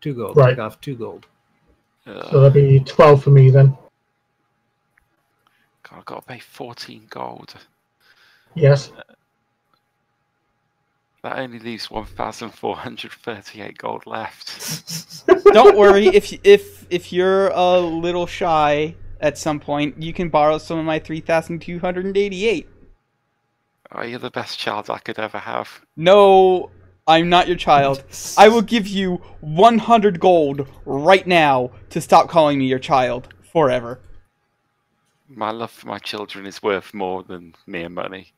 [SPEAKER 4] 2 gold.
[SPEAKER 3] Right.
[SPEAKER 4] Take off 2 gold.
[SPEAKER 3] So that'd be 12 for me then.
[SPEAKER 2] God, I've got to pay 14 gold.
[SPEAKER 3] Yes.
[SPEAKER 2] That only leaves 1,438 gold left.
[SPEAKER 1] Don't worry. If you're a little shy at some point, you can borrow some of my 3,288.
[SPEAKER 2] Oh, you're the best child I could ever have.
[SPEAKER 1] No, I'm not your child. I will give you 100 gold right now to stop calling me your child forever.
[SPEAKER 2] My love for my children is worth more than mere money.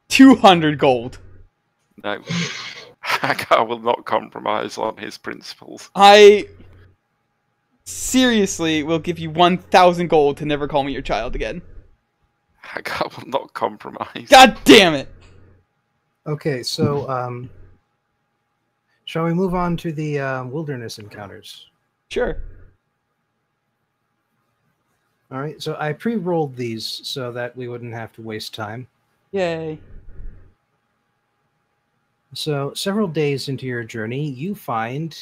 [SPEAKER 1] 200 gold.
[SPEAKER 2] No, I will not compromise on his principles.
[SPEAKER 1] I seriously will give you 1,000 gold to never call me your child again.
[SPEAKER 2] I will not compromise.
[SPEAKER 1] God damn it!
[SPEAKER 4] Okay, so shall we move on to the wilderness encounters?
[SPEAKER 1] Sure.
[SPEAKER 4] All right, so I pre-rolled these so that we wouldn't have to waste time.
[SPEAKER 1] Yay.
[SPEAKER 4] So, several days into your journey, you find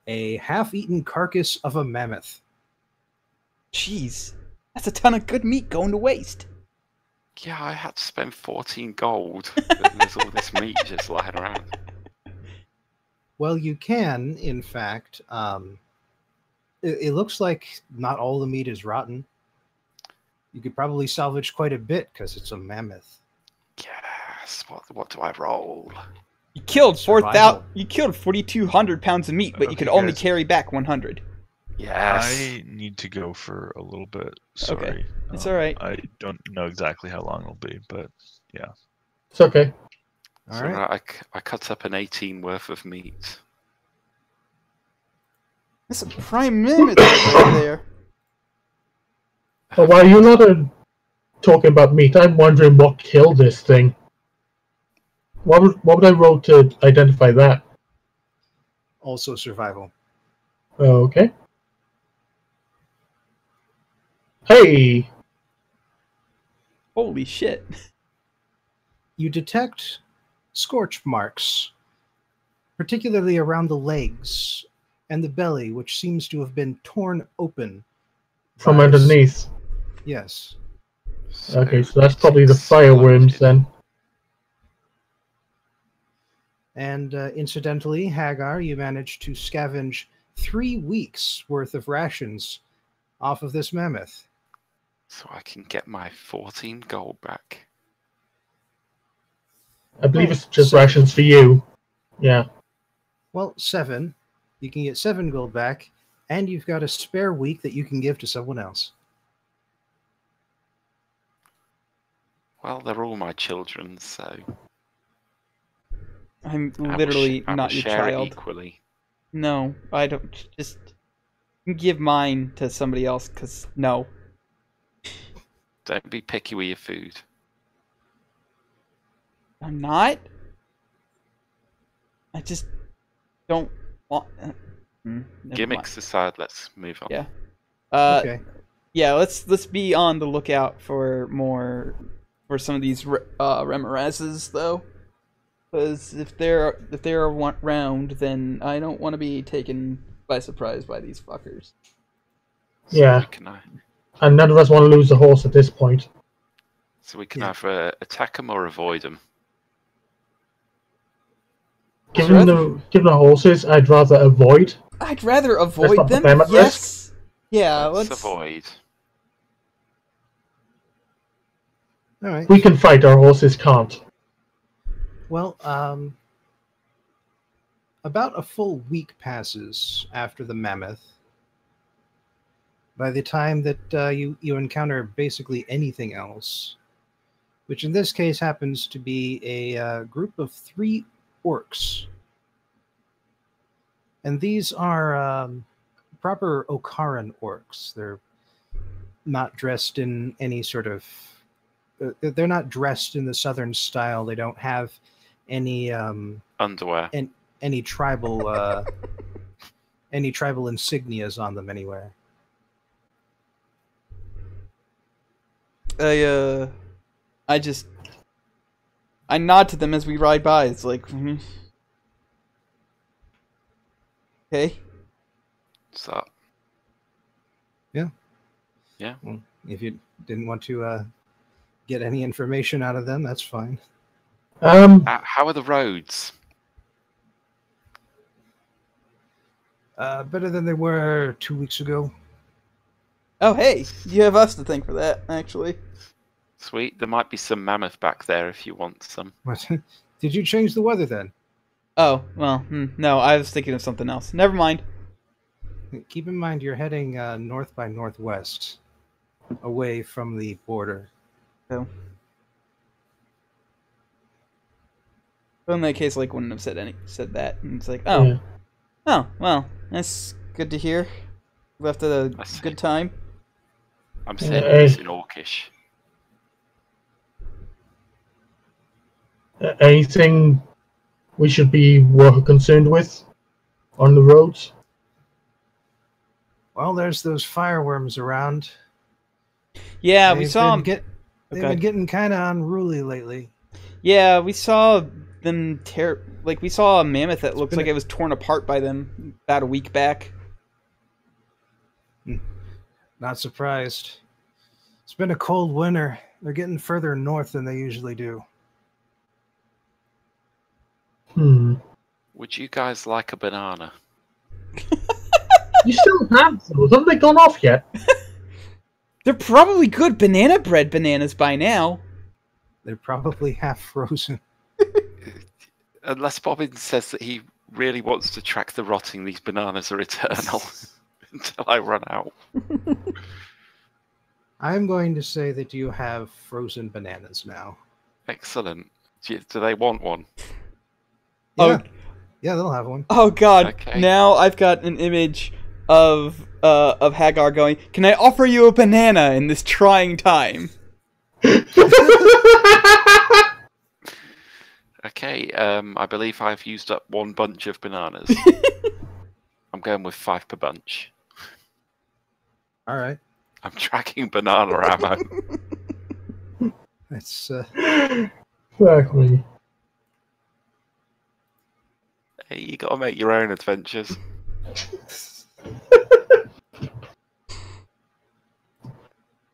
[SPEAKER 4] a half-eaten carcass of a mammoth.
[SPEAKER 1] Jeez. That's a ton of good meat going to waste.
[SPEAKER 2] Yeah, I had to spend 14 gold. And there's all this meat just lying around.
[SPEAKER 4] Well, you can, in fact. It looks like not all the meat is rotten. You could probably salvage quite a bit because it's a mammoth.
[SPEAKER 2] Yes. What do I roll?
[SPEAKER 1] You killed
[SPEAKER 4] Survival.
[SPEAKER 1] 4,200 pounds of meat, but you
[SPEAKER 5] Okay,
[SPEAKER 1] could only
[SPEAKER 5] guys.
[SPEAKER 1] carry back 100.
[SPEAKER 2] Yes.
[SPEAKER 5] I need to go for a little bit. Sorry.
[SPEAKER 1] It's all right.
[SPEAKER 5] I don't know exactly how long it'll be, but yeah.
[SPEAKER 3] It's okay.
[SPEAKER 4] All
[SPEAKER 2] So
[SPEAKER 4] right.
[SPEAKER 2] I cut up an 18 worth of meat.
[SPEAKER 1] That's a prime mammoth right there.
[SPEAKER 3] But while you're not talking about meat, I'm wondering what killed this thing. What would I roll to identify that?
[SPEAKER 4] Also survival.
[SPEAKER 3] Okay. Hey!
[SPEAKER 1] Holy shit.
[SPEAKER 4] You detect scorch marks, particularly around the legs and the belly, which seems to have been torn open.
[SPEAKER 3] From
[SPEAKER 4] by
[SPEAKER 3] underneath.
[SPEAKER 4] Yes.
[SPEAKER 3] Okay, so that's
[SPEAKER 2] it
[SPEAKER 3] probably the fireworms
[SPEAKER 2] exploded.
[SPEAKER 3] then.
[SPEAKER 4] And incidentally, Hagar, you managed to scavenge 3 weeks worth of rations off of this mammoth.
[SPEAKER 2] So I can get my 14 gold back.
[SPEAKER 3] I believe
[SPEAKER 4] Oh,
[SPEAKER 3] it's just
[SPEAKER 4] so-
[SPEAKER 3] rations for you. Yeah.
[SPEAKER 4] Well, 7. You can get 7 gold back, and you've got a spare week that you can give to someone else.
[SPEAKER 2] Well, they're all my children, so
[SPEAKER 1] I'm
[SPEAKER 2] I will
[SPEAKER 1] literally
[SPEAKER 2] I will
[SPEAKER 1] not your
[SPEAKER 2] share it
[SPEAKER 1] child.
[SPEAKER 2] equally.
[SPEAKER 1] No, I don't. Just give mine to somebody else, because no.
[SPEAKER 2] Don't be picky with your food.
[SPEAKER 1] I'm not. I just don't want. Never
[SPEAKER 2] Gimmicks
[SPEAKER 1] mind.
[SPEAKER 2] aside, let's move on.
[SPEAKER 1] Yeah.
[SPEAKER 4] Okay.
[SPEAKER 1] Yeah. Let's be on the lookout for some of these remorazes though, because if they're around, then I don't want to be taken by surprise by these fuckers.
[SPEAKER 2] So
[SPEAKER 3] Yeah.
[SPEAKER 2] We can,
[SPEAKER 3] And none of us want to lose the horse at this point.
[SPEAKER 2] so we can
[SPEAKER 4] Yeah.
[SPEAKER 2] either attack them or avoid them.
[SPEAKER 3] Given the horses, I'd rather avoid.
[SPEAKER 1] I'd rather
[SPEAKER 3] not
[SPEAKER 1] avoid
[SPEAKER 3] put
[SPEAKER 1] them.
[SPEAKER 3] them at
[SPEAKER 1] Yes. Yeah.
[SPEAKER 2] Let's
[SPEAKER 1] Let's
[SPEAKER 2] avoid.
[SPEAKER 4] All right.
[SPEAKER 3] We can fight, our horses can't.
[SPEAKER 4] Well, about a full week passes after the mammoth. By the time that you encounter basically anything else, which in this case happens to be a group of 3 orcs. And these are proper Okaran orcs. They're not dressed in any sort of... they're not dressed in the southern style. They don't have any
[SPEAKER 2] Underwear.
[SPEAKER 4] any tribal insignias on them anywhere.
[SPEAKER 1] I nod to them as we ride by. It's like, okay.
[SPEAKER 2] So,
[SPEAKER 4] Well, if you didn't want to get any information out of them, that's fine.
[SPEAKER 2] how are the roads?
[SPEAKER 4] Better than they were 2 weeks ago.
[SPEAKER 1] Oh, hey, you have us to thank for that, actually.
[SPEAKER 2] Sweet. There might be some mammoth back there if you want some.
[SPEAKER 4] What? Did you change the weather then?
[SPEAKER 1] Oh, well, no, I was thinking of something else. Never mind.
[SPEAKER 4] Keep in mind you're heading north by northwest, away from the border.
[SPEAKER 1] So, but in that case, like, wouldn't have said that. And it's like, oh,
[SPEAKER 3] Yeah.
[SPEAKER 1] oh, well, that's good to hear. Left at a
[SPEAKER 2] I see.
[SPEAKER 1] good time.
[SPEAKER 2] I'm saying this in Orcish.
[SPEAKER 3] Anything we should be concerned with on the roads?
[SPEAKER 4] Well, there's those fireworms around.
[SPEAKER 1] Yeah, we
[SPEAKER 4] They've
[SPEAKER 1] saw
[SPEAKER 4] been
[SPEAKER 1] them.
[SPEAKER 4] they've been getting kind of unruly lately.
[SPEAKER 1] Yeah, we saw them we saw a mammoth that looked
[SPEAKER 4] been
[SPEAKER 1] like it was torn apart by them about a week back.
[SPEAKER 4] Not surprised. It's been a cold winter. They're getting further north than they usually do.
[SPEAKER 2] Would you guys like a banana?
[SPEAKER 3] You still have those. Haven't they gone off yet?
[SPEAKER 1] They're probably good banana bread bananas by now.
[SPEAKER 4] They're probably half frozen.
[SPEAKER 2] Unless Bobbin says that he really wants to track the rotting, these bananas are eternal until I run out.
[SPEAKER 4] I'm going to say that you have frozen bananas now.
[SPEAKER 2] Excellent. Do they want one?
[SPEAKER 1] Oh,
[SPEAKER 4] Yeah, they'll have one.
[SPEAKER 1] oh God!
[SPEAKER 2] Okay.
[SPEAKER 1] Now I've got an image of Hagar going, "Can I offer you a banana in this trying time?"
[SPEAKER 2] Okay, I believe I've used up one bunch of bananas. I'm going with 5 per bunch.
[SPEAKER 4] All right.
[SPEAKER 2] I'm tracking banana ammo.
[SPEAKER 4] That's
[SPEAKER 3] Exactly.
[SPEAKER 2] Hey, you gotta make your own adventures.
[SPEAKER 4] all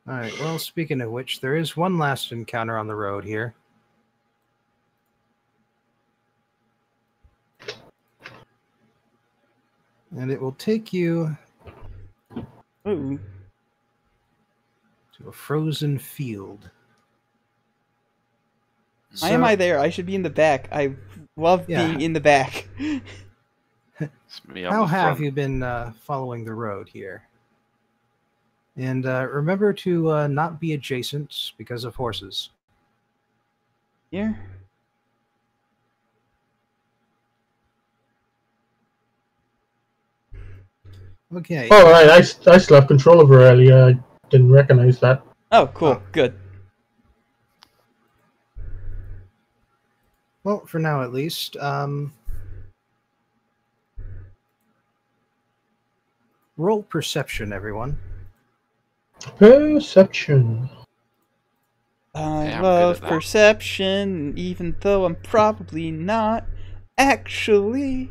[SPEAKER 4] right. Well, speaking of which, there is one last encounter on the road here. And it will take you
[SPEAKER 1] Ooh.
[SPEAKER 4] to a frozen field.
[SPEAKER 1] Why am I there? I should be in the back. I love being in the back.
[SPEAKER 2] It's me on
[SPEAKER 4] How
[SPEAKER 2] the
[SPEAKER 4] have
[SPEAKER 2] front.
[SPEAKER 4] you been following the road here? And remember to not be adjacent because of horses. Okay.
[SPEAKER 3] Oh, right. I still have control over earlier. I didn't recognize that.
[SPEAKER 1] Oh, cool.
[SPEAKER 4] Oh.
[SPEAKER 1] Good.
[SPEAKER 4] Well, for now at least. Roll perception, everyone.
[SPEAKER 3] Perception.
[SPEAKER 1] I
[SPEAKER 2] Yeah, I'm good
[SPEAKER 1] love
[SPEAKER 2] at that.
[SPEAKER 1] perception, even though I'm probably not actually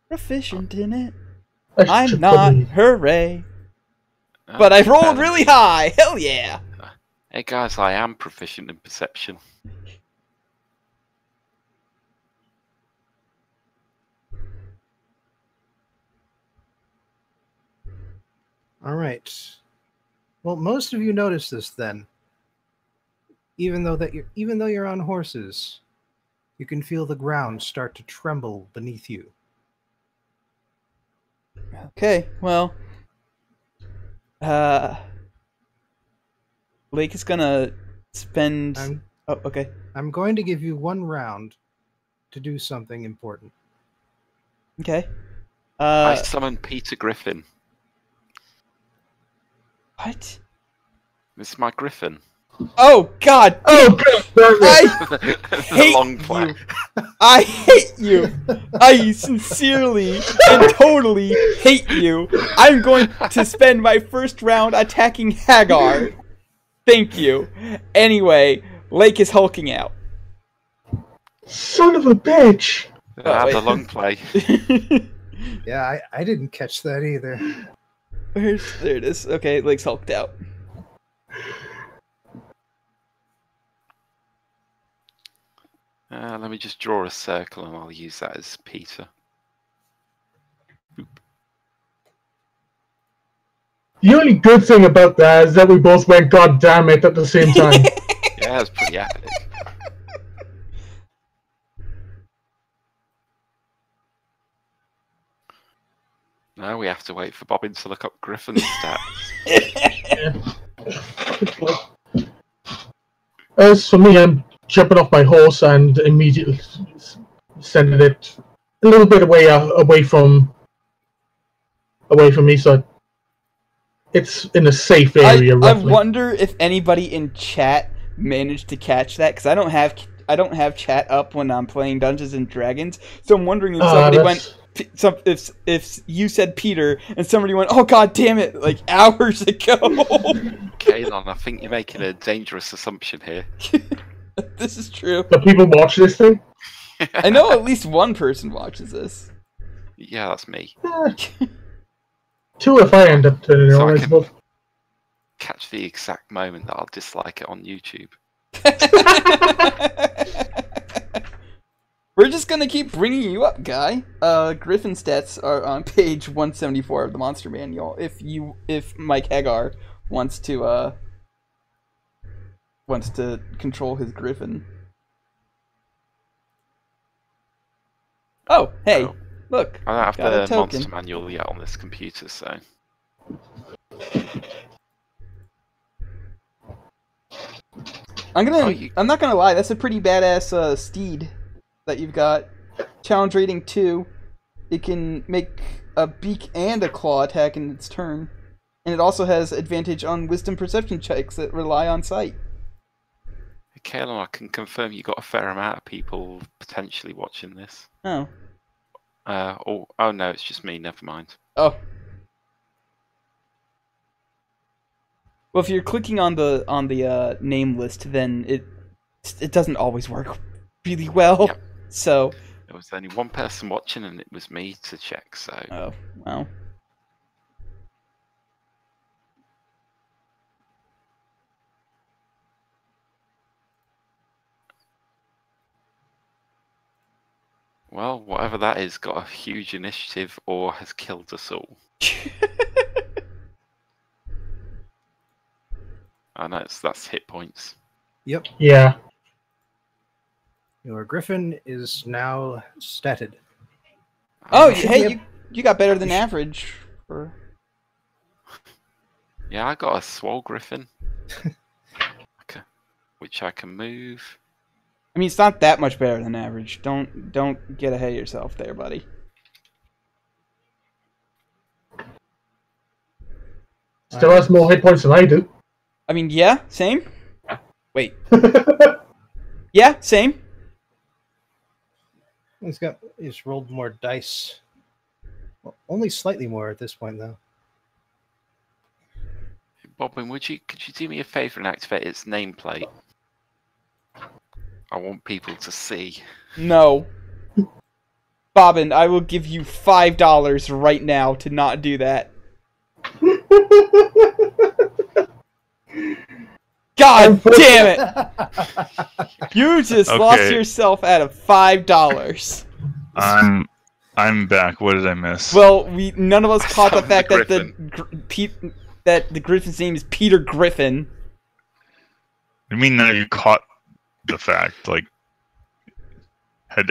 [SPEAKER 1] proficient in it.
[SPEAKER 3] I
[SPEAKER 1] I'm
[SPEAKER 3] should
[SPEAKER 1] not.
[SPEAKER 3] probably-
[SPEAKER 1] Hooray.
[SPEAKER 2] Oh,
[SPEAKER 1] But I
[SPEAKER 2] it's better
[SPEAKER 1] rolled
[SPEAKER 2] than
[SPEAKER 1] really
[SPEAKER 2] me.
[SPEAKER 1] high. Hell yeah.
[SPEAKER 2] Hey guys, I am proficient in perception.
[SPEAKER 4] All right. Well, most of you notice this then. Even though you're on horses, you can feel the ground start to tremble beneath you.
[SPEAKER 1] Okay, well. Lake is gonna spend. Oh, okay.
[SPEAKER 4] I'm going to give you 1 round to do something important.
[SPEAKER 1] Okay.
[SPEAKER 2] I summon Peter Griffin.
[SPEAKER 1] What?
[SPEAKER 2] This is my Griffin.
[SPEAKER 1] Oh, God.
[SPEAKER 3] Oh, God! Damn it.
[SPEAKER 1] I
[SPEAKER 2] The
[SPEAKER 1] hate
[SPEAKER 2] long play.
[SPEAKER 1] you. I hate you. I sincerely and totally hate you. I'm going to spend my first round attacking Hagar. Thank you. Anyway, Lake is hulking out.
[SPEAKER 3] Son of a bitch!
[SPEAKER 2] Ah,
[SPEAKER 1] wait.
[SPEAKER 2] the long play.
[SPEAKER 4] Yeah, I didn't catch that either.
[SPEAKER 1] There it is. Okay, Lake's hulked out.
[SPEAKER 2] Let me just draw a circle and I'll use that as Peter.
[SPEAKER 3] The only good thing about that is that we both went God damn it at the same time.
[SPEAKER 2] Yeah, that's pretty epic. Now we have to wait for Bobbin to look up Griffin's stats.
[SPEAKER 3] As for me, I'm jumping off my horse and immediately sending it a little bit away from me, so it's in a safe area.
[SPEAKER 1] I
[SPEAKER 3] Roughly.
[SPEAKER 1] wonder if anybody in chat managed to catch that, because I don't have chat up when I'm playing Dungeons and Dragons. So I'm wondering if somebody went. If you said Peter and somebody went, oh God damn it, like hours ago.
[SPEAKER 2] Kalon, I think you're making a dangerous assumption here.
[SPEAKER 1] This is true.
[SPEAKER 3] Do people watch this thing?
[SPEAKER 1] I know at least one person watches this.
[SPEAKER 2] Yeah, that's me.
[SPEAKER 3] 2 if I end up turning it
[SPEAKER 2] So
[SPEAKER 3] on,
[SPEAKER 2] I
[SPEAKER 3] I
[SPEAKER 2] can-
[SPEAKER 3] suppose.
[SPEAKER 2] Catch the exact moment that I'll dislike it on YouTube.
[SPEAKER 1] We're just gonna keep bringing you up, guy. Griffin stats are on page 174 of the Monster Manual. If Mike Hagar wants to control his Griffin. Oh, hey,
[SPEAKER 2] Oh.
[SPEAKER 1] look.
[SPEAKER 2] I don't have
[SPEAKER 1] Got a
[SPEAKER 2] the
[SPEAKER 1] token.
[SPEAKER 2] monster manual yet on this computer, so
[SPEAKER 1] I'm
[SPEAKER 2] you-
[SPEAKER 1] not gonna lie. That's a pretty badass steed that you've got. Challenge rating 2. It can make a beak and a claw attack in its turn, and it also has advantage on wisdom perception checks that rely on sight.
[SPEAKER 2] Kalon, I can confirm you got a fair amount of people potentially watching this.
[SPEAKER 1] Oh,
[SPEAKER 2] Oh no, it's just me. Never mind.
[SPEAKER 1] oh. Well, if you're clicking on the name list, then it doesn't always work really well.
[SPEAKER 2] Yep.
[SPEAKER 1] So.
[SPEAKER 2] There was only one person watching, and it was me to check. So
[SPEAKER 1] Oh, well.
[SPEAKER 2] well, whatever that is, got a huge initiative or has killed us all. I know that's hit points.
[SPEAKER 4] Yep.
[SPEAKER 3] Yeah.
[SPEAKER 4] Your Griffin is now statted.
[SPEAKER 1] Oh,
[SPEAKER 4] You should
[SPEAKER 1] hey,
[SPEAKER 4] be
[SPEAKER 1] you got better than average for.
[SPEAKER 2] Yeah, I got a swole griffin, okay, which I can move.
[SPEAKER 1] I mean, it's not that much better than average. Don't get ahead of yourself there, buddy.
[SPEAKER 3] Still has more hit points than I do.
[SPEAKER 1] I mean, yeah, same. Wait. Yeah, same.
[SPEAKER 4] He's rolled more dice. Well, only slightly more at this point, though.
[SPEAKER 2] Bobbin, could you do me a favour and activate its nameplate? I want people to see.
[SPEAKER 1] No. Bobbin, I will give you $5 right now to not do that. God damn it! You just lost yourself out of $5.
[SPEAKER 5] I'm back. What did I miss?
[SPEAKER 1] Well, none of us caught the fact that the Griffin's name is Peter Griffin.
[SPEAKER 5] I mean, none of you caught the fact. Like, had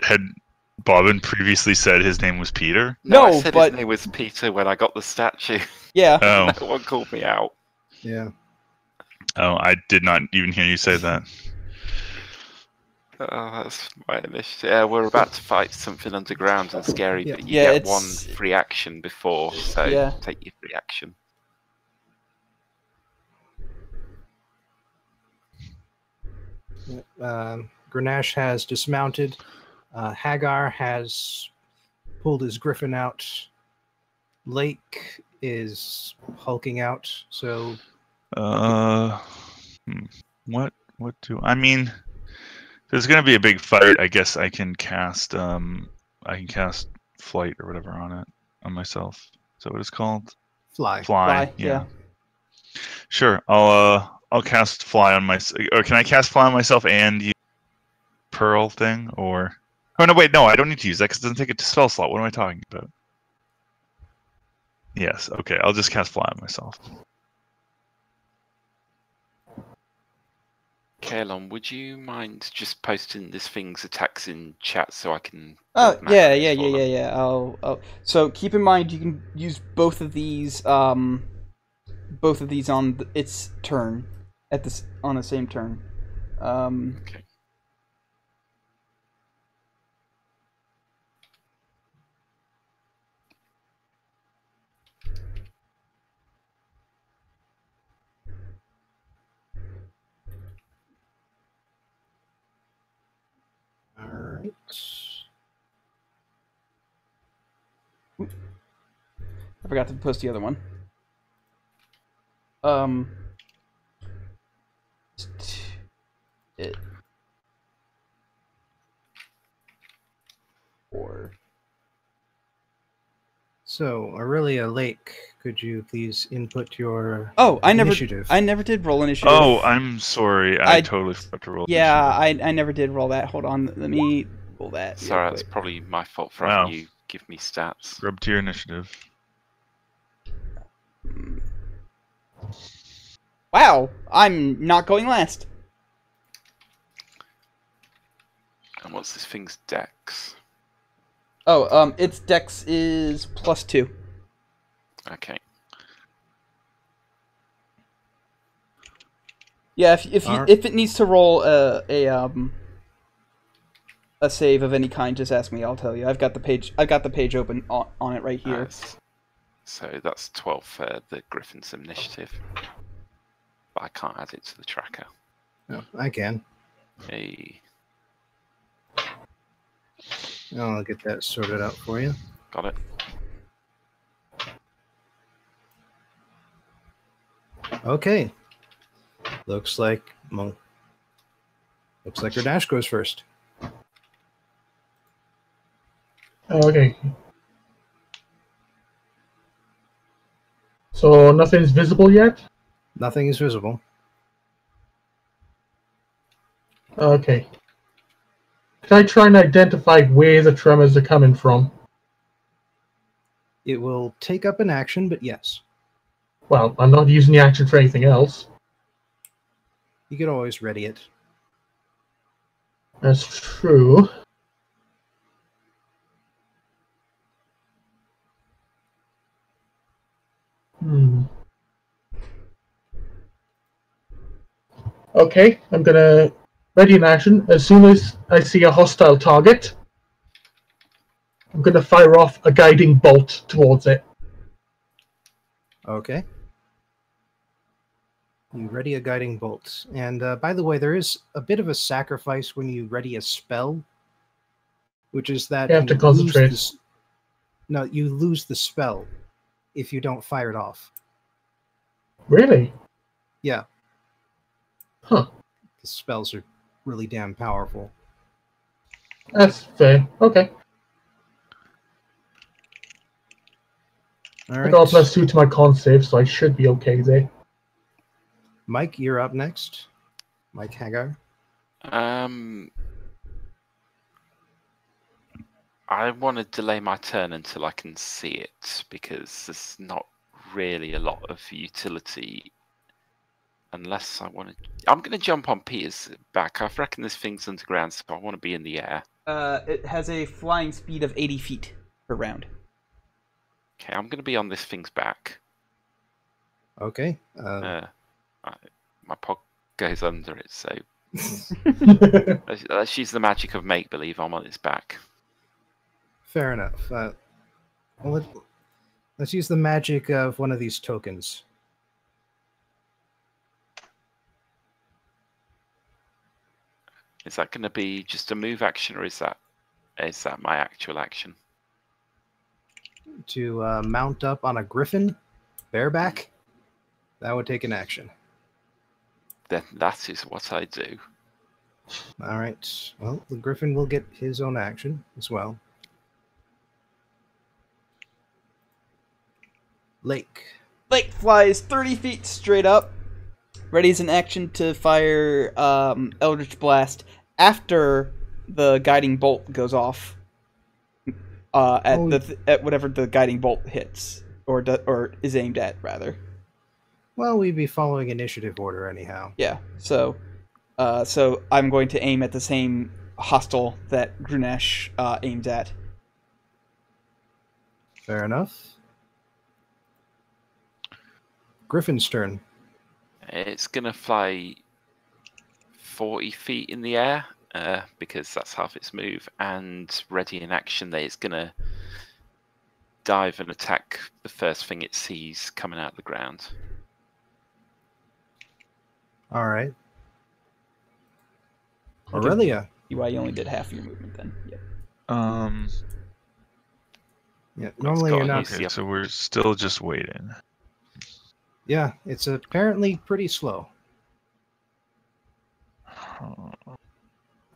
[SPEAKER 5] Bobbin previously said his name was Peter?
[SPEAKER 2] No, I said his name was Peter when I got the statue.
[SPEAKER 1] Yeah.
[SPEAKER 5] Oh.
[SPEAKER 2] No one called me out.
[SPEAKER 4] Yeah.
[SPEAKER 5] Oh, I did not even hear you say that.
[SPEAKER 2] Oh, that's my initiative. Yeah, we're about to fight something underground and scary, but you
[SPEAKER 1] Yeah,
[SPEAKER 2] get one free action before, so take your free action.
[SPEAKER 4] Grenache has dismounted. Hagar has pulled his griffin out. Lake is hulking out. So,
[SPEAKER 5] what do I mean? There's gonna be a big fight. I guess I can cast flight or whatever on myself. Is that what it's called?
[SPEAKER 4] Fly.
[SPEAKER 1] Yeah.
[SPEAKER 5] Sure. I'll cast fly on or can I cast fly on myself and use pearl thing or? Oh no! Wait, no, I don't need to use that because it doesn't take a spell slot. What am I talking about? Yes. Okay. I'll just cast fly on myself.
[SPEAKER 2] Kaelon, would you mind just posting this thing's attacks in chat so I can?
[SPEAKER 1] Oh yeah. I'll. So keep in mind you can use both of these on its turn on the same turn.
[SPEAKER 2] Okay.
[SPEAKER 4] All right.
[SPEAKER 1] I forgot to post the other one.
[SPEAKER 4] So, Aurelia Lake, could you please input your
[SPEAKER 1] initiative? I never did roll initiative.
[SPEAKER 5] Oh, I'm sorry. I totally forgot to roll.
[SPEAKER 1] Yeah, I never did roll that. Hold on, let me roll that.
[SPEAKER 2] Sorry, that's probably my fault for having you give me stats.
[SPEAKER 5] Grub tier initiative.
[SPEAKER 1] Wow, I'm not going last.
[SPEAKER 2] And what's this thing's dex?
[SPEAKER 1] Oh, its dex is +2.
[SPEAKER 2] Okay.
[SPEAKER 1] Yeah, if it needs to roll a save of any kind, just ask me. I'll tell you. I've got the page open on it right here.
[SPEAKER 2] So that's 12 for the Griffin's initiative, but I can't add it to the tracker.
[SPEAKER 4] No, I can.
[SPEAKER 2] Hey.
[SPEAKER 4] I'll get that sorted out for you.
[SPEAKER 2] Got it.
[SPEAKER 4] Okay. Looks like Grenache goes first.
[SPEAKER 3] Okay. So nothing's visible yet?
[SPEAKER 4] Nothing is visible.
[SPEAKER 3] Okay. Can I try and identify where the tremors are coming from?
[SPEAKER 4] It will take up an action, but yes.
[SPEAKER 3] Well, I'm not using the action for anything else.
[SPEAKER 4] You could always ready it.
[SPEAKER 3] That's true. Okay, I'm gonna ready an action. As soon as I see a hostile target, I'm gonna fire off a guiding bolt towards it.
[SPEAKER 4] Okay. You ready a guiding bolt. And by the way, there is a bit of a sacrifice when you ready a spell, which is that
[SPEAKER 3] You have to concentrate.
[SPEAKER 4] No, you lose the spell if you don't fire it off.
[SPEAKER 3] Really?
[SPEAKER 4] Yeah.
[SPEAKER 3] Huh.
[SPEAKER 4] The spells are really damn powerful.
[SPEAKER 3] That's fair. Okay.
[SPEAKER 4] All
[SPEAKER 3] I
[SPEAKER 4] right.
[SPEAKER 3] got a +2 to my con save, so I should be okay there.
[SPEAKER 4] Mike, you're up next. Mike Hagar.
[SPEAKER 2] I want to delay my turn until I can see it, because there's not really a lot of utility unless I want to. I'm going to jump on Peter's back. I reckon this thing's underground, so I want to be in the air.
[SPEAKER 1] It has a flying speed of 80 feet per round.
[SPEAKER 2] Okay, I'm going to be on this thing's back.
[SPEAKER 4] Okay.
[SPEAKER 2] My pod goes under it, so let's use the magic of make-believe. I'm on its back.
[SPEAKER 4] Fair enough. Well, let's use the magic of one of these tokens.
[SPEAKER 2] Is that going to be just a move action, or is that my actual action?
[SPEAKER 4] To mount up on a griffin, bareback, that would take an action.
[SPEAKER 2] Then that is what I do.
[SPEAKER 4] All right. Well, the griffin will get his own action as well. Lake.
[SPEAKER 1] Lake flies 30 feet straight up. Readies an action to fire Eldritch Blast after the guiding bolt goes off. At whatever the guiding bolt hits or is aimed at, rather.
[SPEAKER 4] Well, we'd be following initiative order anyhow.
[SPEAKER 1] Yeah. So I'm going to aim at the same hostile that Grunesh aims at.
[SPEAKER 4] Fair enough. Griffin's turn.
[SPEAKER 2] It's going to fly 40 feet in the air, because that's half its move, and ready in action there, it's going to dive and attack the first thing it sees coming out of the ground.
[SPEAKER 4] All right. Aurelia.
[SPEAKER 1] Why you only did half your movement then? Yep.
[SPEAKER 4] Yeah, normally you're not.
[SPEAKER 5] Okay, so we're still just waiting.
[SPEAKER 4] Yeah, it's apparently pretty slow.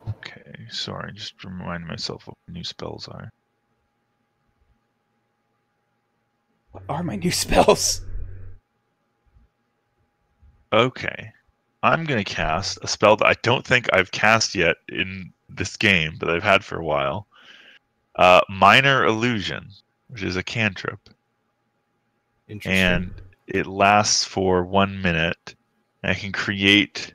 [SPEAKER 5] Okay, sorry, just remind myself of what new spells are.
[SPEAKER 1] What are my new spells?
[SPEAKER 5] Okay, I'm going to cast a spell that I don't think I've cast yet in this game, but I've had for a while. Minor Illusion, which is a cantrip.
[SPEAKER 4] Interesting.
[SPEAKER 5] And it lasts for 1 minute. And I can create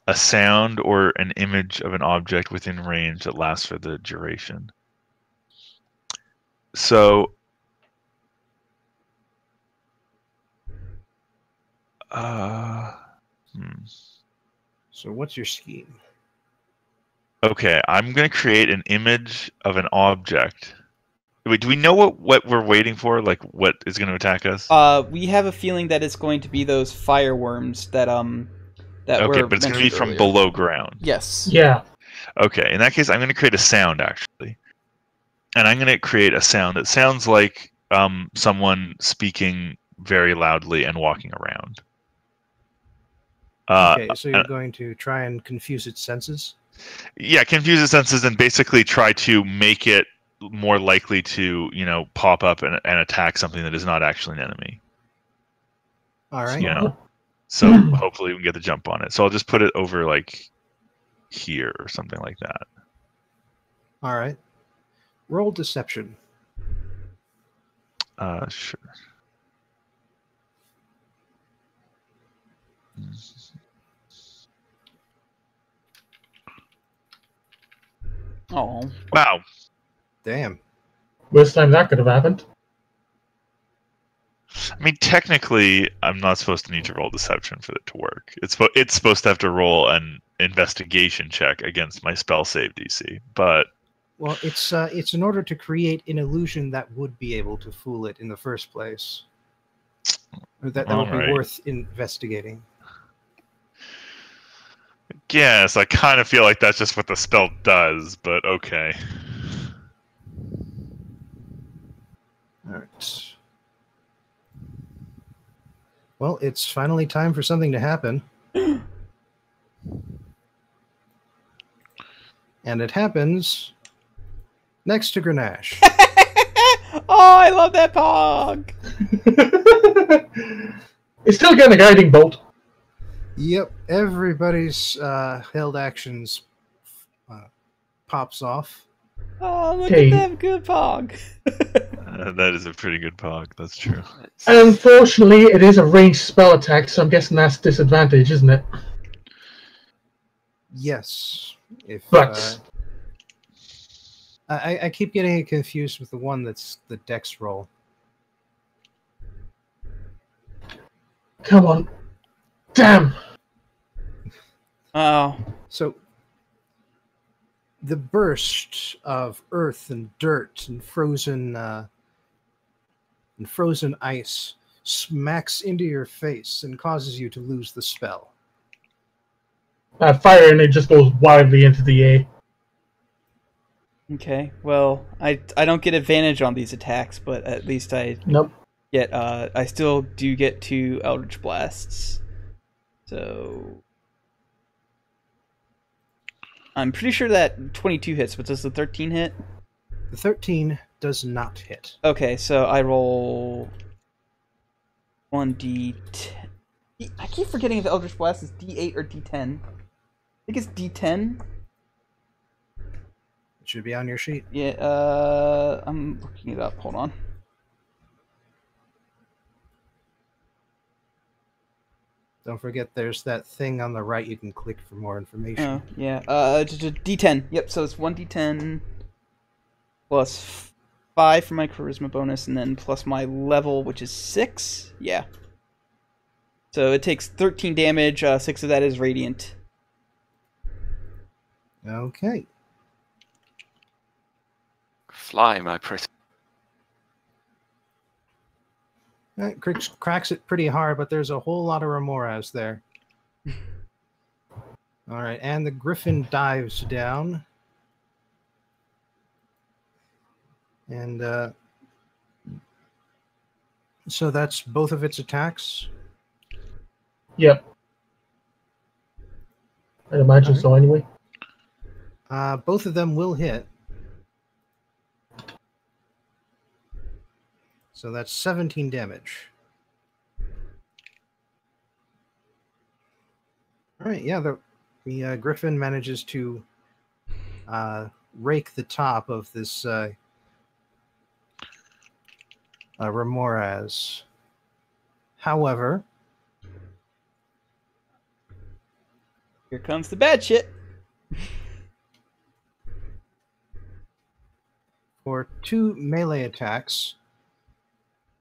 [SPEAKER 5] a sound or an image of an object within range that lasts for the duration. So,
[SPEAKER 4] So what's your scheme?
[SPEAKER 5] Okay, I'm going to create an image of an object. Wait, do we know what we're waiting for? Like, what is going to attack us?
[SPEAKER 1] We have a feeling that it's going to be those fireworms that
[SPEAKER 5] okay, but it's going to be from below ground.
[SPEAKER 1] Yes.
[SPEAKER 3] Yeah.
[SPEAKER 5] Okay, in that case, I'm going to create a sound, actually. And I'm going to create a sound that sounds like someone speaking very loudly and walking around.
[SPEAKER 4] Okay, so you're going to try and confuse its senses?
[SPEAKER 5] Yeah, confuse its senses and basically try to make it more likely to, pop up and attack something that is not actually an enemy.
[SPEAKER 4] All right.
[SPEAKER 5] So hopefully we can get the jump on it. So I'll just put it over, like, here or something like that.
[SPEAKER 4] All right. Roll deception.
[SPEAKER 5] Sure.
[SPEAKER 1] Oh.
[SPEAKER 5] Wow.
[SPEAKER 4] Damn.
[SPEAKER 3] Worst time that could have happened.
[SPEAKER 5] I mean, technically, I'm not supposed to need to roll deception for it to work. It's supposed to have to roll an investigation check against my spell save DC, but...
[SPEAKER 4] Well, it's in order to create an illusion that would be able to fool it in the first place. Or that would be worth investigating.
[SPEAKER 5] Yes, I kind of feel like that's just what the spell does, but okay.
[SPEAKER 4] All right. Well, it's finally time for something to happen. And it happens next to Grenache.
[SPEAKER 1] Oh, I love that pog.
[SPEAKER 3] It's still getting a guiding bolt.
[SPEAKER 4] Yep, everybody's held actions pops off.
[SPEAKER 1] Oh, look
[SPEAKER 3] Okay.
[SPEAKER 1] at that good pog.
[SPEAKER 5] That is a pretty good pog, that's true.
[SPEAKER 3] Unfortunately, it is a ranged spell attack, so I'm guessing that's disadvantage, isn't it?
[SPEAKER 4] Yes. If
[SPEAKER 3] But
[SPEAKER 4] I keep getting it confused with the one that's the dex roll.
[SPEAKER 3] come on, damn!
[SPEAKER 1] Oh,
[SPEAKER 4] So the burst of earth and dirt and frozen ice smacks into your face and causes you to lose the spell.
[SPEAKER 3] Fire and it just goes wildly into the air.
[SPEAKER 1] okay. Well, I don't get advantage on these attacks, but at least I
[SPEAKER 3] Nope.
[SPEAKER 1] get I still do get 2 Eldritch Blasts. So I'm pretty sure that 22 hits, but does the 13 hit?
[SPEAKER 4] The 13 does not hit.
[SPEAKER 1] Okay, so I roll 1d10. I keep forgetting if the Eldritch Blast is d8 or d10. I think it's d10.
[SPEAKER 4] It should be on your sheet.
[SPEAKER 1] Yeah, I'm looking it up. Hold on.
[SPEAKER 4] Don't forget there's that thing on the right you can click for more information.
[SPEAKER 1] Oh, yeah. D10. Yep, so it's 1d10 plus 5 for my charisma bonus, and then plus my level, which is 6. Yeah. So it takes 13 damage. 6 of that is radiant.
[SPEAKER 4] Okay.
[SPEAKER 2] Fly, my pretty.
[SPEAKER 4] That cracks it pretty hard, but there's a whole lot of remoras there. All right, and the griffin dives down. And so that's both of its attacks.
[SPEAKER 3] Yep. I'd imagine
[SPEAKER 4] Alright.
[SPEAKER 3] so anyway.
[SPEAKER 4] Both of them will hit. So that's 17 damage. All right, yeah, the griffin manages to rake the top of this remoras. However,
[SPEAKER 1] Here comes the bad shit.
[SPEAKER 4] for 2 melee attacks,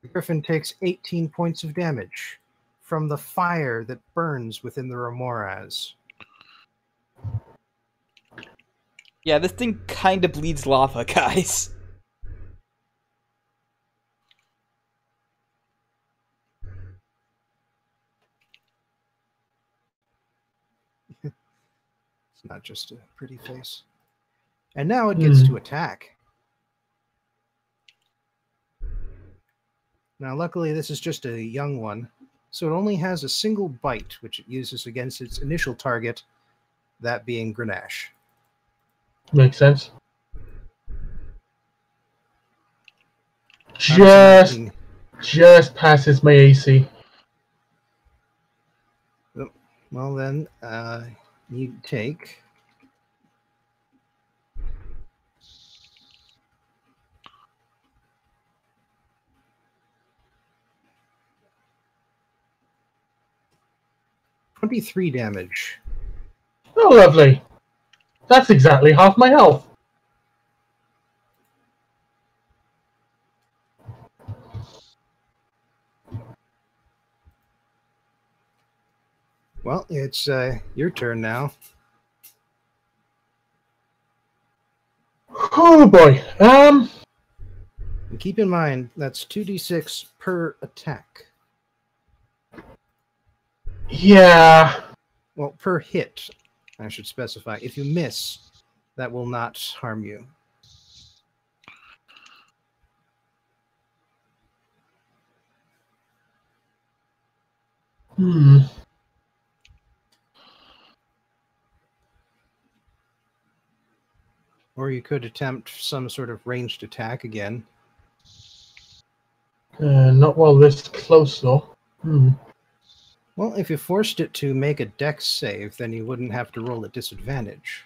[SPEAKER 4] the griffin takes 18 points of damage from the fire that burns within the remoras.
[SPEAKER 1] Yeah, this thing kind of bleeds lava, guys.
[SPEAKER 4] It's not just a pretty face. And now it gets to attack. Now, luckily, this is just a young one, so it only has a single bite, which it uses against its initial target, that being Grenache.
[SPEAKER 3] Makes sense.
[SPEAKER 4] That's a 19.
[SPEAKER 3] Just passes my AC.
[SPEAKER 4] Well, then, you take... $23 damage.
[SPEAKER 3] Oh, lovely. That's exactly half my health.
[SPEAKER 4] Well, it's your turn now.
[SPEAKER 3] Oh boy.
[SPEAKER 4] And keep in mind, that's 2d6 per attack.
[SPEAKER 3] Yeah.
[SPEAKER 4] Well, per hit. I should specify. If you miss, that will not harm you.
[SPEAKER 3] Hmm.
[SPEAKER 4] Or you could attempt some sort of ranged attack again.
[SPEAKER 3] Not while this close, though. Hmm.
[SPEAKER 4] Well, if you forced it to make a dex save, then you wouldn't have to roll at disadvantage.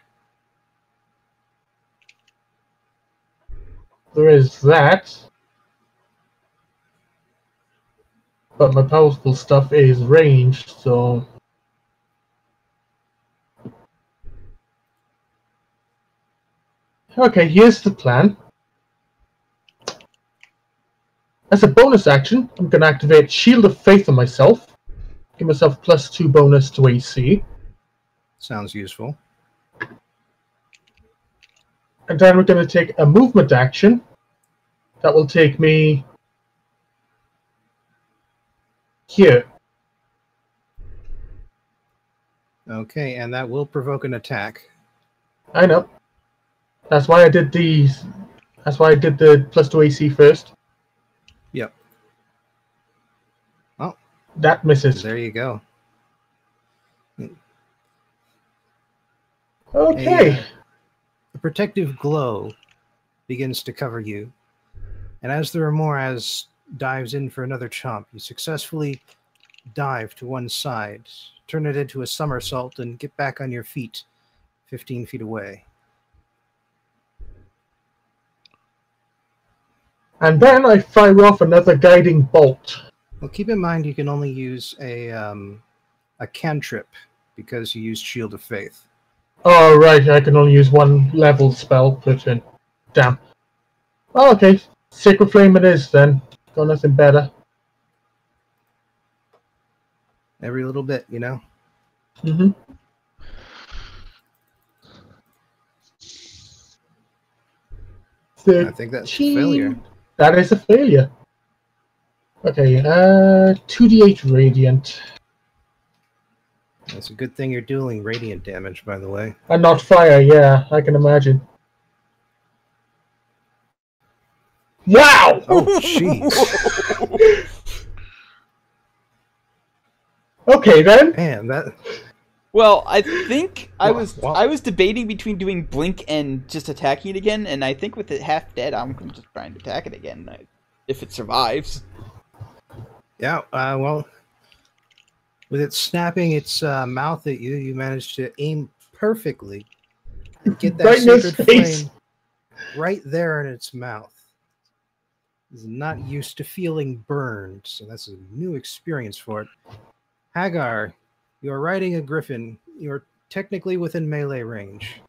[SPEAKER 3] There is that. But my powerful stuff is ranged, so... Okay, here's the plan. As a bonus action, I'm going to activate Shield of Faith on myself. Give myself +2 bonus to AC.
[SPEAKER 4] Sounds useful.
[SPEAKER 3] And then we're going to take a movement action. That will take me here.
[SPEAKER 4] Okay, and that will provoke an attack.
[SPEAKER 3] I know. That's why I did these. That's why I did the +2 AC first.
[SPEAKER 4] Yep. Oh,
[SPEAKER 3] that misses.
[SPEAKER 4] there you go.
[SPEAKER 3] Okay.
[SPEAKER 4] A protective glow begins to cover you. And as the Remoraz dives in for another chomp, you successfully dive to one side, turn it into a somersault, and get back on your feet 15 feet away.
[SPEAKER 3] And then I fire off another guiding bolt.
[SPEAKER 4] Well, keep in mind you can only use a cantrip because you used Shield of Faith.
[SPEAKER 3] Oh, right, I can only use one level spell per turn. Damn. Oh, okay, Sacred Flame it is then. Got nothing better.
[SPEAKER 4] Every little bit, you know?
[SPEAKER 3] Mm-hmm.
[SPEAKER 4] I think that's a failure.
[SPEAKER 3] That is a failure. Okay, 2d8 radiant.
[SPEAKER 4] It's a good thing you're dealing radiant damage, by the way.
[SPEAKER 3] And not fire, yeah, I can imagine. Wow!
[SPEAKER 4] Oh, jeez.
[SPEAKER 3] Okay, then.
[SPEAKER 4] Man, that...
[SPEAKER 1] Well, I think I was
[SPEAKER 4] Well.
[SPEAKER 1] debating between doing blink and just attacking it again, and I think with it half dead, I'm going to just try and attack it again if it survives.
[SPEAKER 4] Yeah, well, with it snapping its mouth at you, you managed to aim perfectly and get that
[SPEAKER 3] Right in its
[SPEAKER 4] sacred
[SPEAKER 3] face.
[SPEAKER 4] flame right there in its mouth. It's not used to feeling burned, so that's a new experience for it. Hagar, you're riding a griffin. You're technically within melee range.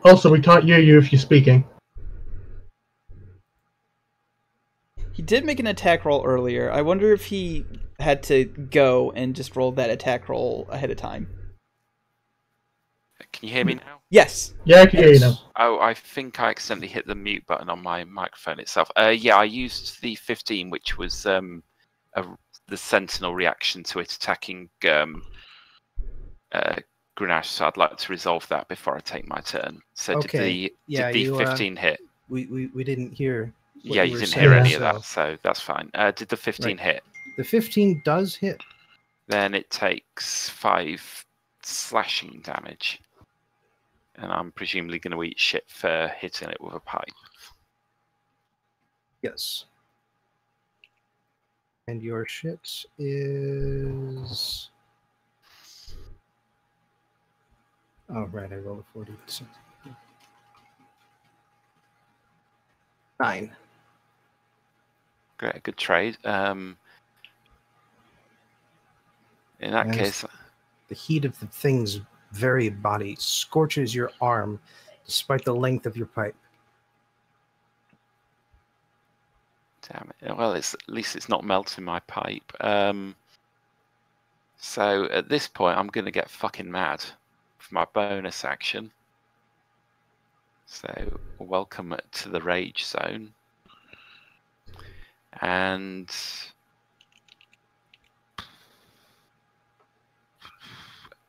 [SPEAKER 3] Also, we can't hear you if you're speaking.
[SPEAKER 1] He did make an attack roll earlier. I wonder if he had to go and just roll that attack roll ahead of time.
[SPEAKER 2] Can you hear me now?
[SPEAKER 1] Yes.
[SPEAKER 3] Yeah, I can hear you now.
[SPEAKER 2] Oh, I think I accidentally hit the mute button on my microphone itself. Yeah, I used the 15, which was the Sentinel reaction to it attacking Grenache, so I'd like to resolve that before I take my turn. So
[SPEAKER 4] Okay.
[SPEAKER 2] did the 15 hit?
[SPEAKER 4] We didn't hear. what
[SPEAKER 2] Yeah,
[SPEAKER 4] you
[SPEAKER 2] you
[SPEAKER 4] were
[SPEAKER 2] didn't
[SPEAKER 4] saying,
[SPEAKER 2] hear any of
[SPEAKER 4] so
[SPEAKER 2] that, so that's fine. Did the 15 hit?
[SPEAKER 4] The 15 does hit.
[SPEAKER 2] Then it takes 5 slashing damage. And I'm presumably going to eat shit for hitting it with a pipe.
[SPEAKER 4] Yes. And your shit is... Oh, right, I rolled a 40. 9.
[SPEAKER 2] Great, good trade. In that
[SPEAKER 4] Yes.
[SPEAKER 2] case,
[SPEAKER 4] The heat of the thing's very body scorches your arm despite the length of your pipe.
[SPEAKER 2] damn it. Well, at least it's not melting my pipe. So at this point, I'm going to get fucking mad for my bonus action. So welcome to the rage zone. And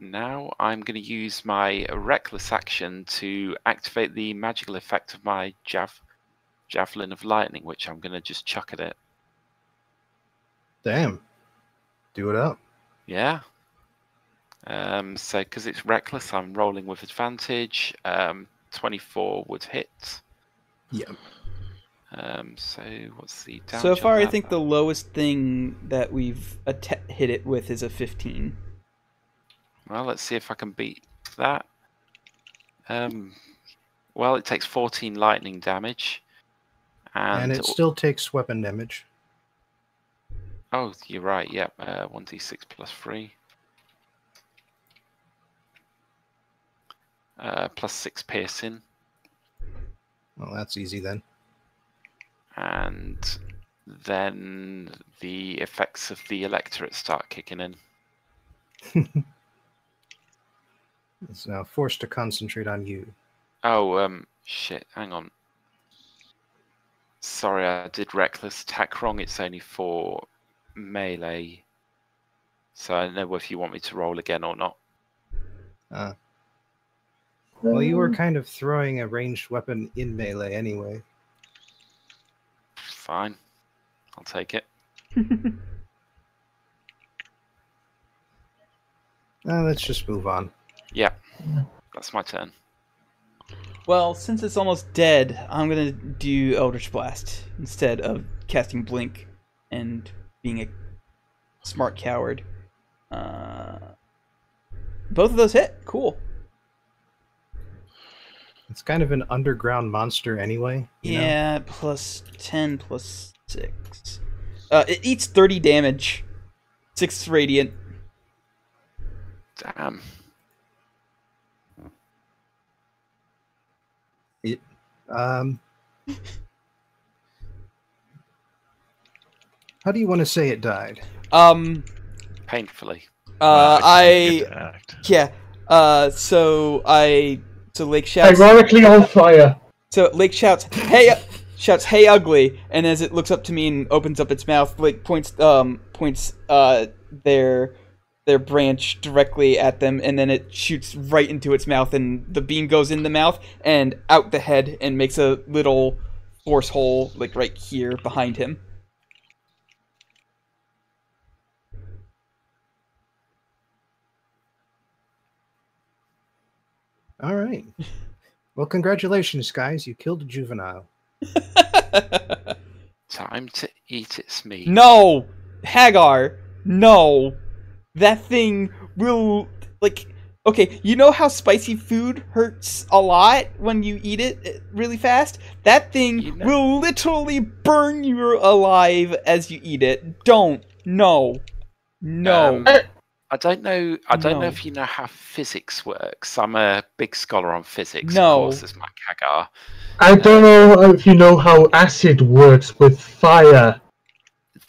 [SPEAKER 2] now I'm going to use my reckless action to activate the magical effect of my javelin of lightning, which I'm going to just chuck at it.
[SPEAKER 4] Damn. Do it up.
[SPEAKER 2] Yeah. So because it's reckless, I'm rolling with advantage. 24 would hit.
[SPEAKER 4] Yeah.
[SPEAKER 2] So what's the damage?
[SPEAKER 1] So far,
[SPEAKER 2] on
[SPEAKER 1] I
[SPEAKER 2] that?
[SPEAKER 1] think the lowest thing that we've hit it with is a 15.
[SPEAKER 2] Well, let's see if I can beat that. Well, it takes 14 lightning damage.
[SPEAKER 4] And it still takes weapon damage.
[SPEAKER 2] Oh, you're right, yep. 1d6 plus 3. Plus 6 piercing.
[SPEAKER 4] Well, that's easy then.
[SPEAKER 2] And then the effects of the electorate start kicking in.
[SPEAKER 4] It's now forced to concentrate on you.
[SPEAKER 2] Oh, shit, hang on. Sorry, I did reckless attack wrong. It's only for melee. So I don't know if you want me to roll again or not.
[SPEAKER 4] Well, you were kind of throwing a ranged weapon in melee anyway.
[SPEAKER 2] Fine. I'll take it.
[SPEAKER 4] Let's just move on.
[SPEAKER 2] Yeah. That's my turn.
[SPEAKER 1] Well, since it's almost dead, I'm gonna do Eldritch Blast instead of casting Blink and being a smart coward. Both of those hit. Cool.
[SPEAKER 4] It's kind of an underground monster anyway. You know?
[SPEAKER 1] Yeah, plus 10 plus 6. It eats 30 damage. 6 radiant.
[SPEAKER 2] Damn.
[SPEAKER 4] How do you want to say it died?
[SPEAKER 2] Painfully.
[SPEAKER 5] Wow,
[SPEAKER 1] I
[SPEAKER 5] act.
[SPEAKER 1] yeah. So Lake shouts.
[SPEAKER 3] Ironically on fire.
[SPEAKER 1] So Lake shouts, "Hey, ugly!" And as it looks up to me and opens up its mouth, Lake points their branch directly at them, and then it shoots right into its mouth, and the beam goes in the mouth and out the head and makes a little force hole like right here behind him.
[SPEAKER 4] All right. Well, congratulations, guys. You killed a juvenile.
[SPEAKER 2] Time to eat its meat.
[SPEAKER 1] No! Hagar! No! That thing will, like... Okay, you know how spicy food hurts a lot when you eat it really fast? That thing will literally burn you alive as you eat it. Don't. No. No.
[SPEAKER 2] I don't know if you know how physics works. I'm a big scholar on physics,
[SPEAKER 1] No.
[SPEAKER 2] of course, as my Hagar.
[SPEAKER 3] I don't know if you know how acid works with fire.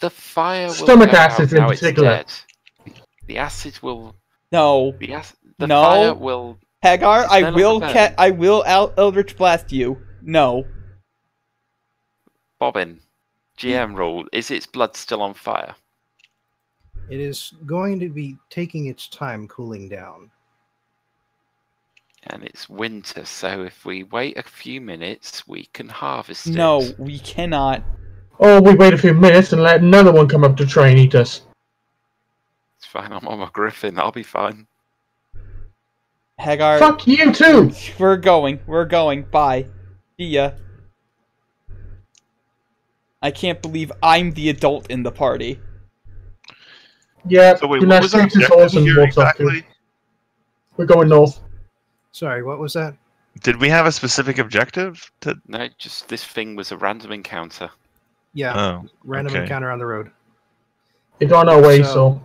[SPEAKER 2] The fire will
[SPEAKER 3] Stomach
[SPEAKER 2] go
[SPEAKER 3] acids
[SPEAKER 2] out
[SPEAKER 3] in
[SPEAKER 2] now it's
[SPEAKER 3] particular.
[SPEAKER 2] dead. The acid will...
[SPEAKER 1] No.
[SPEAKER 2] The
[SPEAKER 1] No.
[SPEAKER 2] fire will...
[SPEAKER 1] Hagar,
[SPEAKER 2] It's
[SPEAKER 1] I
[SPEAKER 2] no
[SPEAKER 1] will
[SPEAKER 2] longer burn.
[SPEAKER 1] Eldritch Blast you. No.
[SPEAKER 2] Bobbin, GM rule, is its blood still on fire?
[SPEAKER 4] It is going to be taking its time cooling down.
[SPEAKER 2] And it's winter, so if we wait a few minutes, we can harvest it.
[SPEAKER 1] No, we cannot.
[SPEAKER 3] Or we wait a few minutes and let another one come up to try and eat us.
[SPEAKER 2] It's fine, I'm on my griffin, I'll be fine.
[SPEAKER 1] Hagar,
[SPEAKER 3] Fuck you too!
[SPEAKER 1] we're going. Bye. See ya. I can't believe I'm the adult in the party.
[SPEAKER 3] Yeah,
[SPEAKER 5] So wait,
[SPEAKER 3] do
[SPEAKER 5] what
[SPEAKER 3] not
[SPEAKER 5] was our
[SPEAKER 3] speak to
[SPEAKER 5] objective
[SPEAKER 3] Dawson
[SPEAKER 5] here
[SPEAKER 3] walks off to.
[SPEAKER 5] exactly?
[SPEAKER 3] We're going north.
[SPEAKER 4] Sorry, what was that?
[SPEAKER 5] Did we have a specific objective?
[SPEAKER 2] No, just this thing was a random encounter.
[SPEAKER 4] Yeah,
[SPEAKER 5] Oh,
[SPEAKER 4] random
[SPEAKER 5] okay.
[SPEAKER 4] encounter on the road.
[SPEAKER 3] It's on our way,
[SPEAKER 4] So-
[SPEAKER 3] so...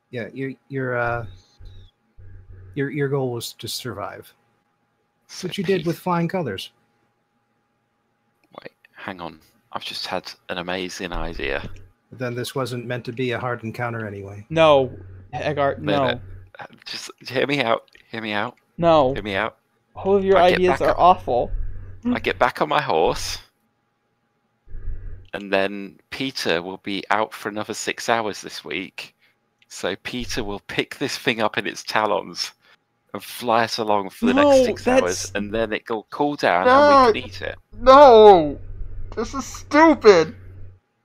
[SPEAKER 4] Yeah, your goal was to survive,
[SPEAKER 2] So
[SPEAKER 4] which you did with
[SPEAKER 2] peace-
[SPEAKER 4] flying colors.
[SPEAKER 2] Wait, hang on. I've just had an amazing idea.
[SPEAKER 4] Then this wasn't meant to be a hard encounter anyway.
[SPEAKER 1] No. Hagar,
[SPEAKER 2] No,
[SPEAKER 1] no.
[SPEAKER 2] no. Just hear me out. Hear me out.
[SPEAKER 1] No.
[SPEAKER 2] Hear me out.
[SPEAKER 1] All of your
[SPEAKER 2] I get
[SPEAKER 1] ideas
[SPEAKER 2] back
[SPEAKER 1] are
[SPEAKER 2] up.
[SPEAKER 1] awful.
[SPEAKER 2] I get back on my horse, and then Peter will be out for another 6 hours this week, So Peter will pick this thing up in its talons and fly us along for the next 6 hours, and then it'll cool down and we can eat it.
[SPEAKER 1] No! This is stupid!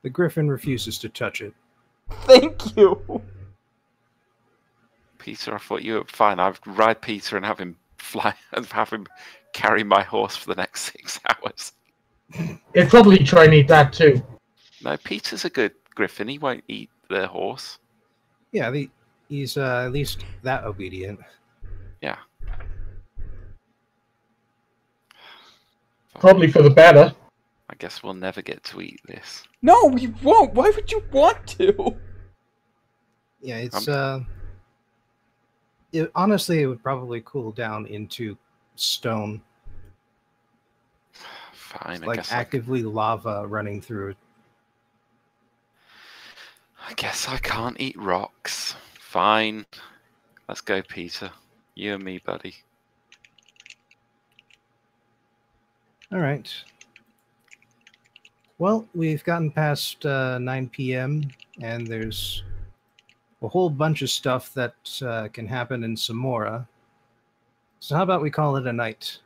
[SPEAKER 4] The griffin refuses to touch it.
[SPEAKER 1] Thank you!
[SPEAKER 2] Peter, I thought you were fine. I'd ride Peter and have him fly and have him carry my horse for the next 6 hours.
[SPEAKER 3] He'd probably try and eat that too.
[SPEAKER 2] No, Peter's a good griffin. He won't eat the horse.
[SPEAKER 4] Yeah, he's at least that obedient.
[SPEAKER 2] Yeah.
[SPEAKER 3] Probably for the better.
[SPEAKER 2] I guess we'll never get to eat this.
[SPEAKER 1] No, we won't! Why would you want to?
[SPEAKER 4] Yeah, it's honestly, it would probably cool down into stone.
[SPEAKER 2] Fine, I
[SPEAKER 4] Like
[SPEAKER 2] guess
[SPEAKER 4] actively lava running through it.
[SPEAKER 2] I guess I can't eat rocks. Fine. Let's go, Peter. You and me, buddy.
[SPEAKER 4] All right. Well, we've gotten past 9 p.m. and there's a whole bunch of stuff that can happen in Samora. So how about we call it a night?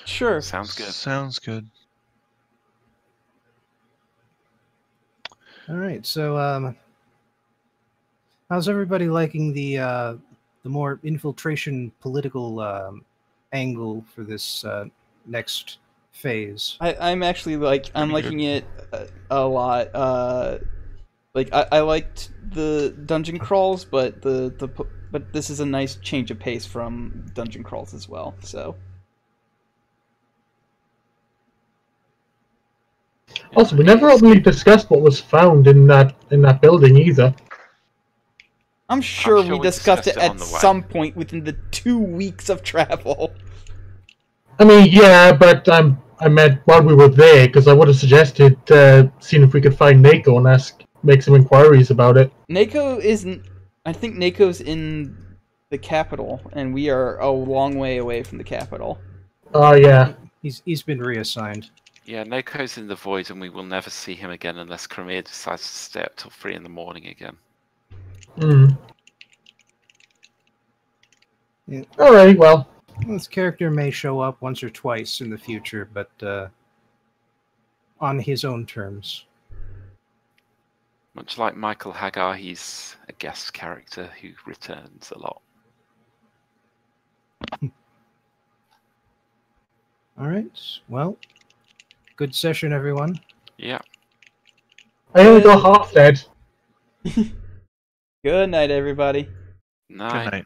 [SPEAKER 1] Sure.
[SPEAKER 2] Sounds good.
[SPEAKER 5] Sounds good.
[SPEAKER 4] All right. So, how's everybody liking the more infiltration political angle for this next phase?
[SPEAKER 1] I'm actually I'm
[SPEAKER 5] Pretty
[SPEAKER 1] liking it a lot. I liked the dungeon crawls, but but this is a nice change of pace from dungeon crawls as well. So
[SPEAKER 3] Also, we never really discussed what was found in that building either.
[SPEAKER 1] I'm sure
[SPEAKER 2] sure
[SPEAKER 1] we
[SPEAKER 2] we
[SPEAKER 1] discussed it
[SPEAKER 2] discussed it
[SPEAKER 1] at
[SPEAKER 2] on the way.
[SPEAKER 1] some point within the 2 weeks of travel.
[SPEAKER 3] I mean, yeah, but I meant while we were there, because I would have suggested seeing if we could find Nako and make some inquiries about it.
[SPEAKER 1] Nako isn't. I think Nako's in the capital, and we are a long way away from the capital.
[SPEAKER 3] Oh, yeah.
[SPEAKER 4] He's been reassigned.
[SPEAKER 2] Yeah, Noko's in the void, and we will never see him again unless Crimea decides to stay up till 3 in the morning again.
[SPEAKER 3] Mm.
[SPEAKER 4] Yeah.
[SPEAKER 3] Alright, well.
[SPEAKER 4] This character may show up once or twice in the future, but on his own terms.
[SPEAKER 2] Much like Michael Hagar, he's a guest character who returns a lot.
[SPEAKER 4] All right. Well, good session, everyone.
[SPEAKER 2] Yeah.
[SPEAKER 3] I only got half dead.
[SPEAKER 1] Good night, everybody.
[SPEAKER 2] Night.
[SPEAKER 5] Good night.